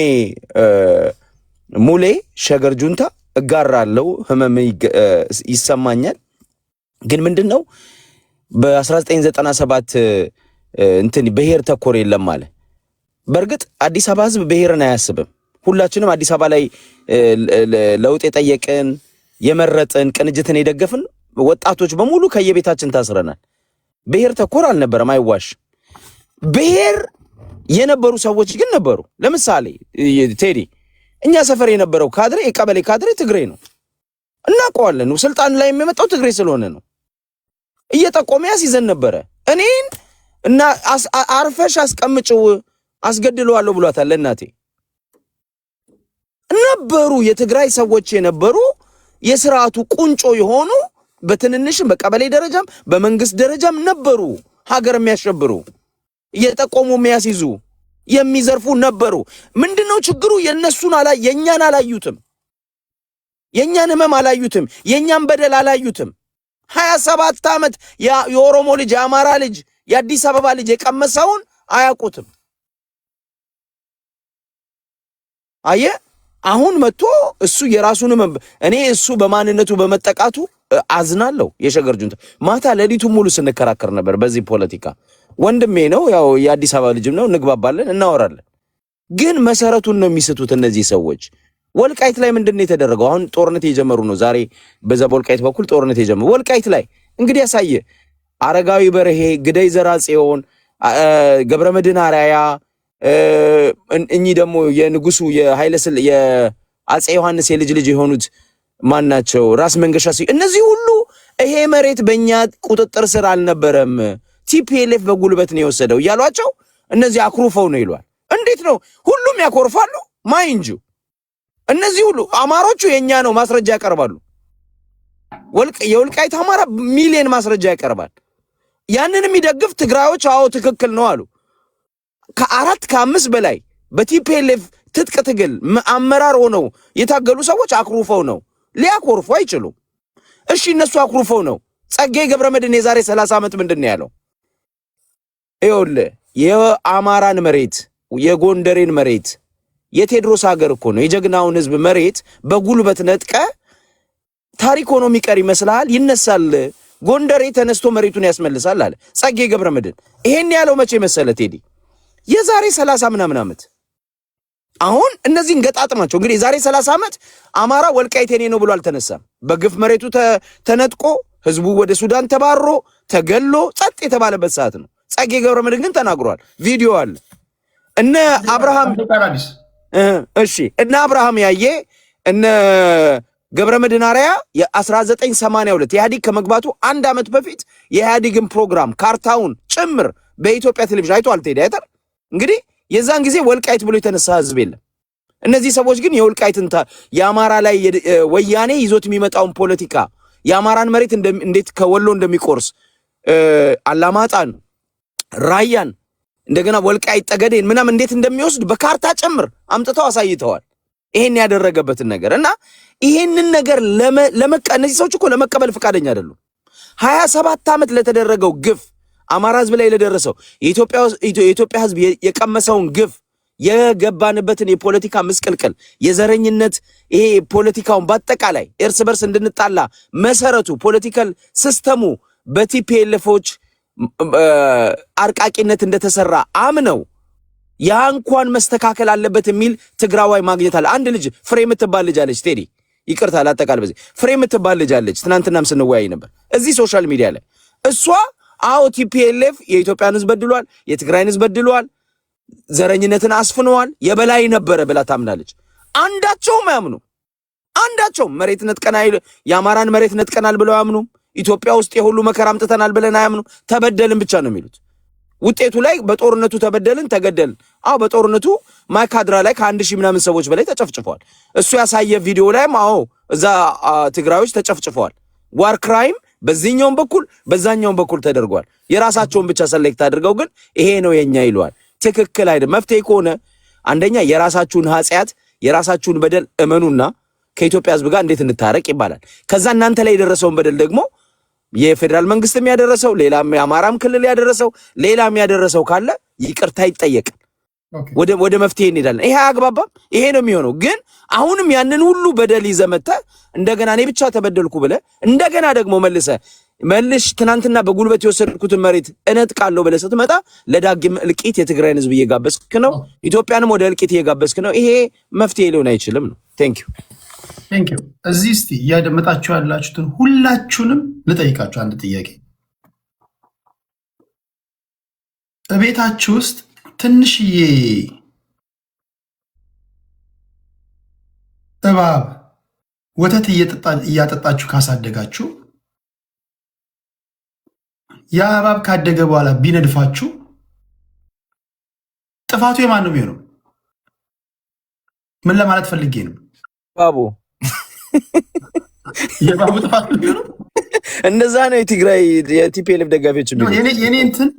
ሙሌ ሸገር ጁንታ እጋራለው ህመም ይሰማኛል። ግን ምንድነው በ1997 እንትን ብሔር ተኮር የለም ማለት። በርግጥ አዲስ አበባ ህዝብ ብሔርን አያስብም። ሁላችንም አዲስ አበባ ላይ ለውጥ የጠየቅን የመረጥን ቅንጅትን የደገፍን ወጣቶች በሙሉ ከየቤታችን ታስረናል። ብሔር ተኮር አልነበረም፣ አይዋሽ። ብሔር የነበሩ ሰዎች ግን ነበሩ። ለምሳሌ ቴዲ እኛ ሰፈር የነበረው ካድሬ የቀበሌ ካድሬ ትግሬ ነው እናውቀዋለን። ስልጣን ላይ የሚመጣው ትግሬ ስለሆነ ነው። እየጠቆመ ያስይዘን ነበረ። እኔን እና አርፈሽ አስቀምጪው አስገድለዋለሁ ብሏታል እናቴ። ነበሩ የትግራይ ሰዎች የነበሩ የሥርዓቱ ቁንጮ የሆኑ በትንንሽም በቀበሌ ደረጃም በመንግስት ደረጃም ነበሩ ሀገር የሚያሸብሩ እየጠቆሙ የሚያስይዙ የሚዘርፉ ነበሩ። ምንድነው ችግሩ? የኛን አላዩትም። የኛን ህመም አላዩትም። የኛን በደል አላዩትም። 27 ዓመት የኦሮሞ ልጅ የአማራ ልጅ የአዲስ አበባ ልጅ የቀመሰውን አያውቁትም። አየ አሁን መጥቶ እሱ የራሱን እኔ እሱ በማንነቱ በመጠቃቱ አዝናለሁ። የሸገር ጁንታ ማታ ለሊቱን ሙሉ ስንከራከር ነበር በዚህ ፖለቲካ። ወንድሜ ነው ያው የአዲስ አበባ ልጅም ነው፣ እንግባባለን፣ እናወራለን። ግን መሰረቱን ነው የሚስቱት እነዚህ ሰዎች። ወልቃይት ላይ ምንድነው የተደረገው? አሁን ጦርነት የጀመሩ ነው ዛሬ በዛ ወልቃይት በኩል ጦርነት የጀመሩ ወልቃይት ላይ እንግዲህ ያሳየ አረጋዊ በርሄ፣ ግደይ ዘራጽዮን፣ ገብረመድህን አርአያ እኚህ ደግሞ የንጉሱ የአፄ ዮሐንስ የልጅ ልጅ የሆኑት ማናቸው? ራስ መንገሻ እነዚህ ሁሉ ይሄ መሬት በእኛ ቁጥጥር ስር አልነበረም፣ ቲፒኤልኤፍ በጉልበት ነው የወሰደው እያሏቸው እነዚህ አኩርፈው ነው ይሏል። እንዴት ነው ሁሉም ያኮርፋሉ? ማይንጁ እነዚህ ሁሉ አማሮቹ የኛ ነው ማስረጃ ያቀርባሉ። የወልቃይት አማራ ሚሊዮን ማስረጃ ያቀርባል። ያንን የሚደግፍ ትግራዮች አዎ ትክክል ነው አሉ። ከ4 በላይ በቲፒኤልኤፍ ትጥቅ ትግል አመራር ሆነው የታገሉ ሰዎች አኩርፈው ነው። ሊያኮርፉ አይችሉም። እሺ እነሱ አኩርፈው ነው። ጸጋዬ ገብረመድህን የዛሬ 30 ዓመት ምንድነው ያለው? ይኸውልህ የአማራን መሬት የጎንደሬን መሬት የቴድሮስ ሀገር እኮ ነው የጀግናውን ህዝብ መሬት በጉልበት ነጥቀ ታሪክ ሆኖ የሚቀር ይመስልሃል? ይነሳል። ጎንደሬ ተነስቶ መሬቱን ያስመልሳል አለ ጸጋዬ ገብረመድህን። ይሄን ያለው መቼ መሰለ ቴዲ? የዛሬ 30 ምናምን ዓመት። አሁን እነዚህን ገጣጥማቸው እንግዲህ የዛሬ 30 ዓመት አማራ ወልቃይት የኔ ነው ብሎ አልተነሳም። በግፍ መሬቱ ተነጥቆ ህዝቡ ወደ ሱዳን ተባሮ ተገሎ ጸጥ የተባለበት ሰዓት ነው። ጸጋዬ ገብረመድህን ግን ተናግሯል። ቪዲዮ አለ። እነ አብርሃም እሺ እነ አብርሃም ያየ እነ ገብረመድህን አርአያ የ1982 ኢህአዴግ ከመግባቱ 1 ዓመት በፊት የኢህአዴግን ፕሮግራም ካርታውን ጭምር በኢትዮጵያ ቴሌቪዥን አይቷል። አይተር እንግዲህ የዛን ጊዜ ወልቃይት ብሎ የተነሳ ህዝብ የለም። እነዚህ ሰዎች ግን የወልቃይትን የአማራ ላይ ወያኔ ይዞት የሚመጣውን ፖለቲካ የአማራን መሬት እንዴት ከወሎ እንደሚቆርስ አላማጣን፣ ራያን እንደገና ወልቃይት ጠገዴን ምናምን እንዴት እንደሚወስድ በካርታ ጭምር አምጥተው አሳይተዋል። ይሄን ያደረገበትን ነገር እና ይሄንን ነገር እነዚህ ሰዎች እኮ ለመቀበል ፈቃደኛ አይደሉም። 27 ዓመት ለተደረገው ግፍ አማራ ህዝብ ላይ ለደረሰው የኢትዮጵያ ህዝብ የቀመሰውን ግፍ የገባንበትን የፖለቲካ ምስቅልቅል የዘረኝነት ይሄ ፖለቲካውን በአጠቃላይ እርስ በርስ እንድንጣላ መሰረቱ ፖለቲካል ሲስተሙ በቲፒኤልፎች አርቃቂነት እንደተሰራ አምነው ያ እንኳን መስተካከል አለበት የሚል ትግራዋይ ማግኘት አለ። አንድ ልጅ ፍሬ የምትባል ልጅ አለች። ቴዲ ይቅርታ ላጠቃል በዚህ ፍሬ የምትባል ልጅ አለች። ትናንትናም ስንወያይ ነበር እዚህ ሶሻል ሚዲያ ላይ እሷ አዎ ቲፒኤልኤፍ የኢትዮጵያን ህዝብ በድሏል፣ የትግራይን ህዝብ በድሏል፣ ዘረኝነትን አስፍነዋል፣ የበላይ ነበረ ብላ ታምናለች። አንዳቸውም አያምኑ። አንዳቸውም መሬት ነጥቀናል የአማራን መሬት ነጥቀናል ብለው አያምኑ። ኢትዮጵያ ውስጥ የሁሉ መከራ አምጥተናል ብለን አያምኑ። ተበደልን ብቻ ነው የሚሉት። ውጤቱ ላይ በጦርነቱ ተበደልን ተገደልን። አዎ በጦርነቱ ማይካድራ ላይ ከ1000 ምናምን ሰዎች በላይ ተጨፍጭፈዋል። እሱ ያሳየ ቪዲዮ ላይም አዎ እዛ ትግራዮች ተጨፍጭፈዋል። ዋር ክራይም በዚህኛውም በኩል በዛኛውም በኩል ተደርጓል። የራሳቸውን ብቻ ሰሌክት አድርገው ግን ይሄ ነው የኛ ይለዋል። ትክክል አይደለም። መፍትሄ ከሆነ አንደኛ የራሳችሁን ኃጢአት የራሳችሁን በደል እመኑና ከኢትዮጵያ ህዝብ ጋር እንዴት እንታረቅ ይባላል። ከዛ እናንተ ላይ የደረሰውን በደል ደግሞ የፌደራል መንግስትም ያደረሰው ሌላም የአማራም ክልል ያደረሰው ሌላም ያደረሰው ካለ ይቅርታ ይጠየቅ። ወደ መፍትሄ እንሄዳለን። ይሄ አግባባም ይሄ ነው የሚሆነው። ግን አሁንም ያንን ሁሉ በደል ይዘመተ እንደገና እኔ ብቻ ተበደልኩ ብለ እንደገና ደግሞ መልሽ ትናንትና በጉልበት የወሰድኩትን መሬት እነጥቃለሁ ብለ ስትመጣ ለዳግም እልቂት የትግራይን ህዝብ እየጋበስክ ነው። ኢትዮጵያንም ወደ እልቂት እየጋበስክ ነው። ይሄ መፍትሄ ሊሆን አይችልም ነው። ቴንክ ዩ። እዚህ እስቲ እያደመጣችሁ ያላችሁትን ሁላችሁንም ልጠይቃችሁ አንድ ጥያቄ። እቤታችሁ ውስጥ ትንሽዬ እባብ ወተት እያጠጣችሁ ካሳደጋችሁ ያ እባብ ካደገ በኋላ ቢነድፋችሁ ጥፋቱ የማን ነው የሚሆነው? ምን ለማለት ፈልጌ ነው? ባቡ የባቡ ጥፋት ነው የሚሆነው። እንደዛ ነው የትግራይ የቲፒኤልኤፍ ደጋፊዎች የሚሉ የኔ እንትን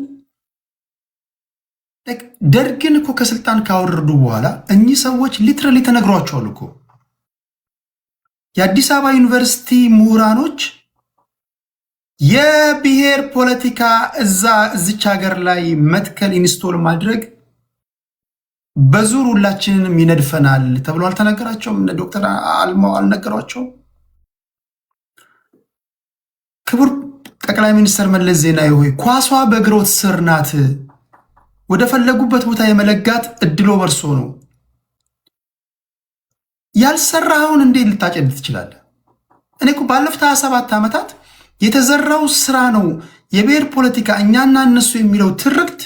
ደርግን እኮ ከስልጣን ካወረዱ በኋላ እኚህ ሰዎች ሊትራሊ ተነግሯቸዋል እኮ የአዲስ አበባ ዩኒቨርሲቲ ምሁራኖች የብሔር ፖለቲካ እዚች ሀገር ላይ መትከል ኢንስቶል ማድረግ በዙር ሁላችንንም ይነድፈናል ተብሎ አልተነገራቸውም? ዶክተር አልማው አልነገሯቸውም? ክቡር ጠቅላይ ሚኒስትር መለስ ዜናዊ ሆይ ኳሷ በእግሮት ስር ናት፣ ወደ ፈለጉበት ቦታ የመለጋት እድሎ በርሶ ነው። ያልሰራኸውን እንዴት ልታጨድ ትችላለህ? እኔ እኮ ባለፉት 27 ዓመታት የተዘራው ስራ ነው የብሔር ፖለቲካ እኛና እነሱ የሚለው ትርክት።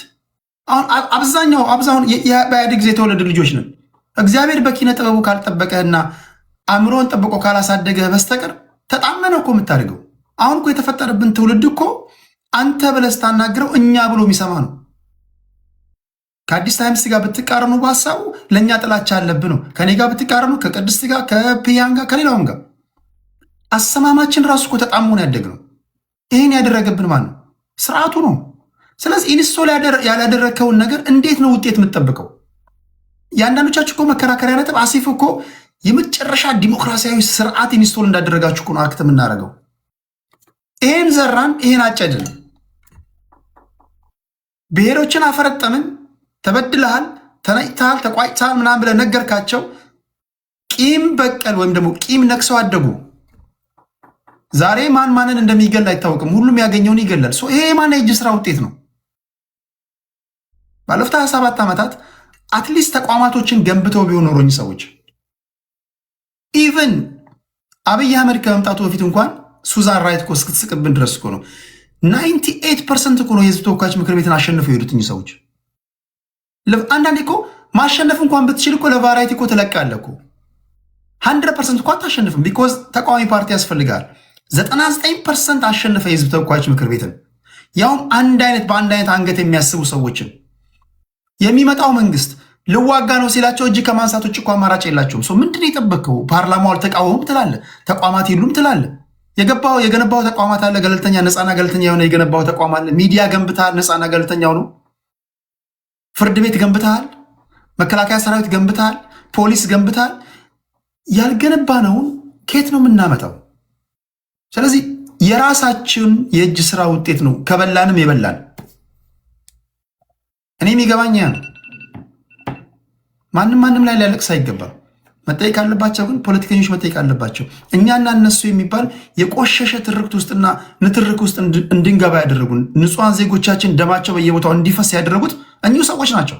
አሁን አብዛኛው በኢህአዴግ ጊዜ የተወለዱ ልጆች ነን። እግዚአብሔር በኪነ ጥበቡ ካልጠበቀህና አእምሮን ጠብቆ ካላሳደገህ በስተቀር ተጣመነ እኮ የምታደርገው። አሁን እኮ የተፈጠረብን ትውልድ እኮ አንተ ብለህ ስታናግረው እኛ ብሎ የሚሰማ ነው። ከአዲስ ታይምስ ጋር ብትቃረኑ በሀሳቡ ለእኛ ጥላቻ አለብህ ነው። ከኔ ጋር ብትቃረኑ ከቅድስት ጋር ከፕያን ጋር ከሌላውም ጋር አሰማማችን ራሱ እኮ ተጣሞ ነው ያደግነው። ይህን ያደረገብን ማን ነው? ስርዓቱ ነው። ስለዚህ ኢንስቶል ያላደረግከውን ነገር እንዴት ነው ውጤት የምትጠብቀው? የአንዳንዶቻችሁ እኮ መከራከሪያ ነጥብ አሲፍ እኮ የመጨረሻ ዲሞክራሲያዊ ስርዓት ኢንስቶል እንዳደረጋችሁ እኮ ነው አክት የምናደርገው። ይሄን ዘራን፣ ይሄን አጨድን፣ ብሔሮችን አፈረጠምን፣ ተበድለሃል፣ ተነጭተሃል፣ ተቋጭተሃል ምናምን ብለህ ነገርካቸው። ቂም በቀል ወይም ደግሞ ቂም ነክሰው አደጉ። ዛሬ ማን ማንን እንደሚገል አይታወቅም። ሁሉም ያገኘውን ይገላል። ይሄ የማን የእጅ ስራ ውጤት ነው? ባለፉት 27 ዓመታት አትሊስት ተቋማቶችን ገንብተው ቢሆን ኖሮኝ ሰዎች ኢቨን አብይ አህመድ ከመምጣቱ በፊት እንኳን ሱዛን ራይት እኮ እስክትስቅብን ድረስ እኮ ነው 98% እኮ ነው የህዝብ ተወካዮች ምክር ቤትን አሸንፈው የሄዱትኝ ሰዎች። አንዳንዴ እኮ ማሸነፍ እንኳን ብትችል እኮ ለቫራይቲ እኮ ትለቃለህ እኮ 100% እኮ አታሸንፍም። ቢኮዝ ተቃዋሚ ፓርቲ ያስፈልጋል። 99% አሸነፈ የህዝብ ተወካዮች ምክር ቤትን፣ ያውም በአንድ አይነት አንገት የሚያስቡ ሰዎችን። የሚመጣው መንግስት ልዋጋ ነው ሲላቸው እጅ ከማንሳት ውጭ እኮ አማራጭ የላቸውም። ምንድን የጠበቅከው? ፓርላማው አልተቃወሙም ትላለ፣ ተቋማት የሉም ትላለ። የገነባው ተቋማት አለ፣ ገለልተኛ ነፃና ገለልተኛ የሆነ የገነባው ተቋም አለ። ሚዲያ ገንብተሃል፣ ነፃና ገለልተኛው ነው። ፍርድ ቤት ገንብተሃል፣ መከላከያ ሰራዊት ገንብተሃል፣ ፖሊስ ገንብተሃል። ያልገነባነውን ከየት ነው የምናመጣው? ስለዚህ የራሳችን የእጅ ስራ ውጤት ነው። ከበላንም የበላን የሚገባኝ ያ ነው። ማንም ላይ ሊያለቅስ አይገባም። መጠየቅ አለባቸው፣ ግን ፖለቲከኞች መጠየቅ አለባቸው። እኛና እነሱ የሚባል የቆሸሸ ትርክት ውስጥና ንትርክ ውስጥ እንድንገባ ያደረጉን ንጹሐን ዜጎቻችን ደማቸው በየቦታው እንዲፈስ ያደረጉት እኚሁ ሰዎች ናቸው።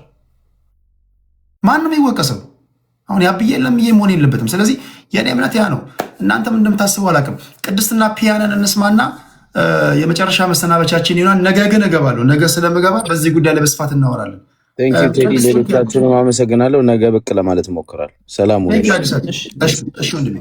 ማንም ይወቀሰው። አሁን ያብዬ ለምዬ መሆን የለበትም። ስለዚህ የኔ እምነት ያ ነው። እናንተም እንደምታስቡ አላውቅም። ቅድስትና ፒያነን እንስማና የመጨረሻ መሰናበቻችን ይሆናል። ነገ ግን እገባለሁ። ነገ ስለምገባ በዚህ ጉዳይ ላይ በስፋት እናወራለን። ቴዲ ሌሎቻችሁንም አመሰግናለሁ። ነገ ብቅ ለማለት እሞክራለሁ። ሰላም። እሺ ወንድሜ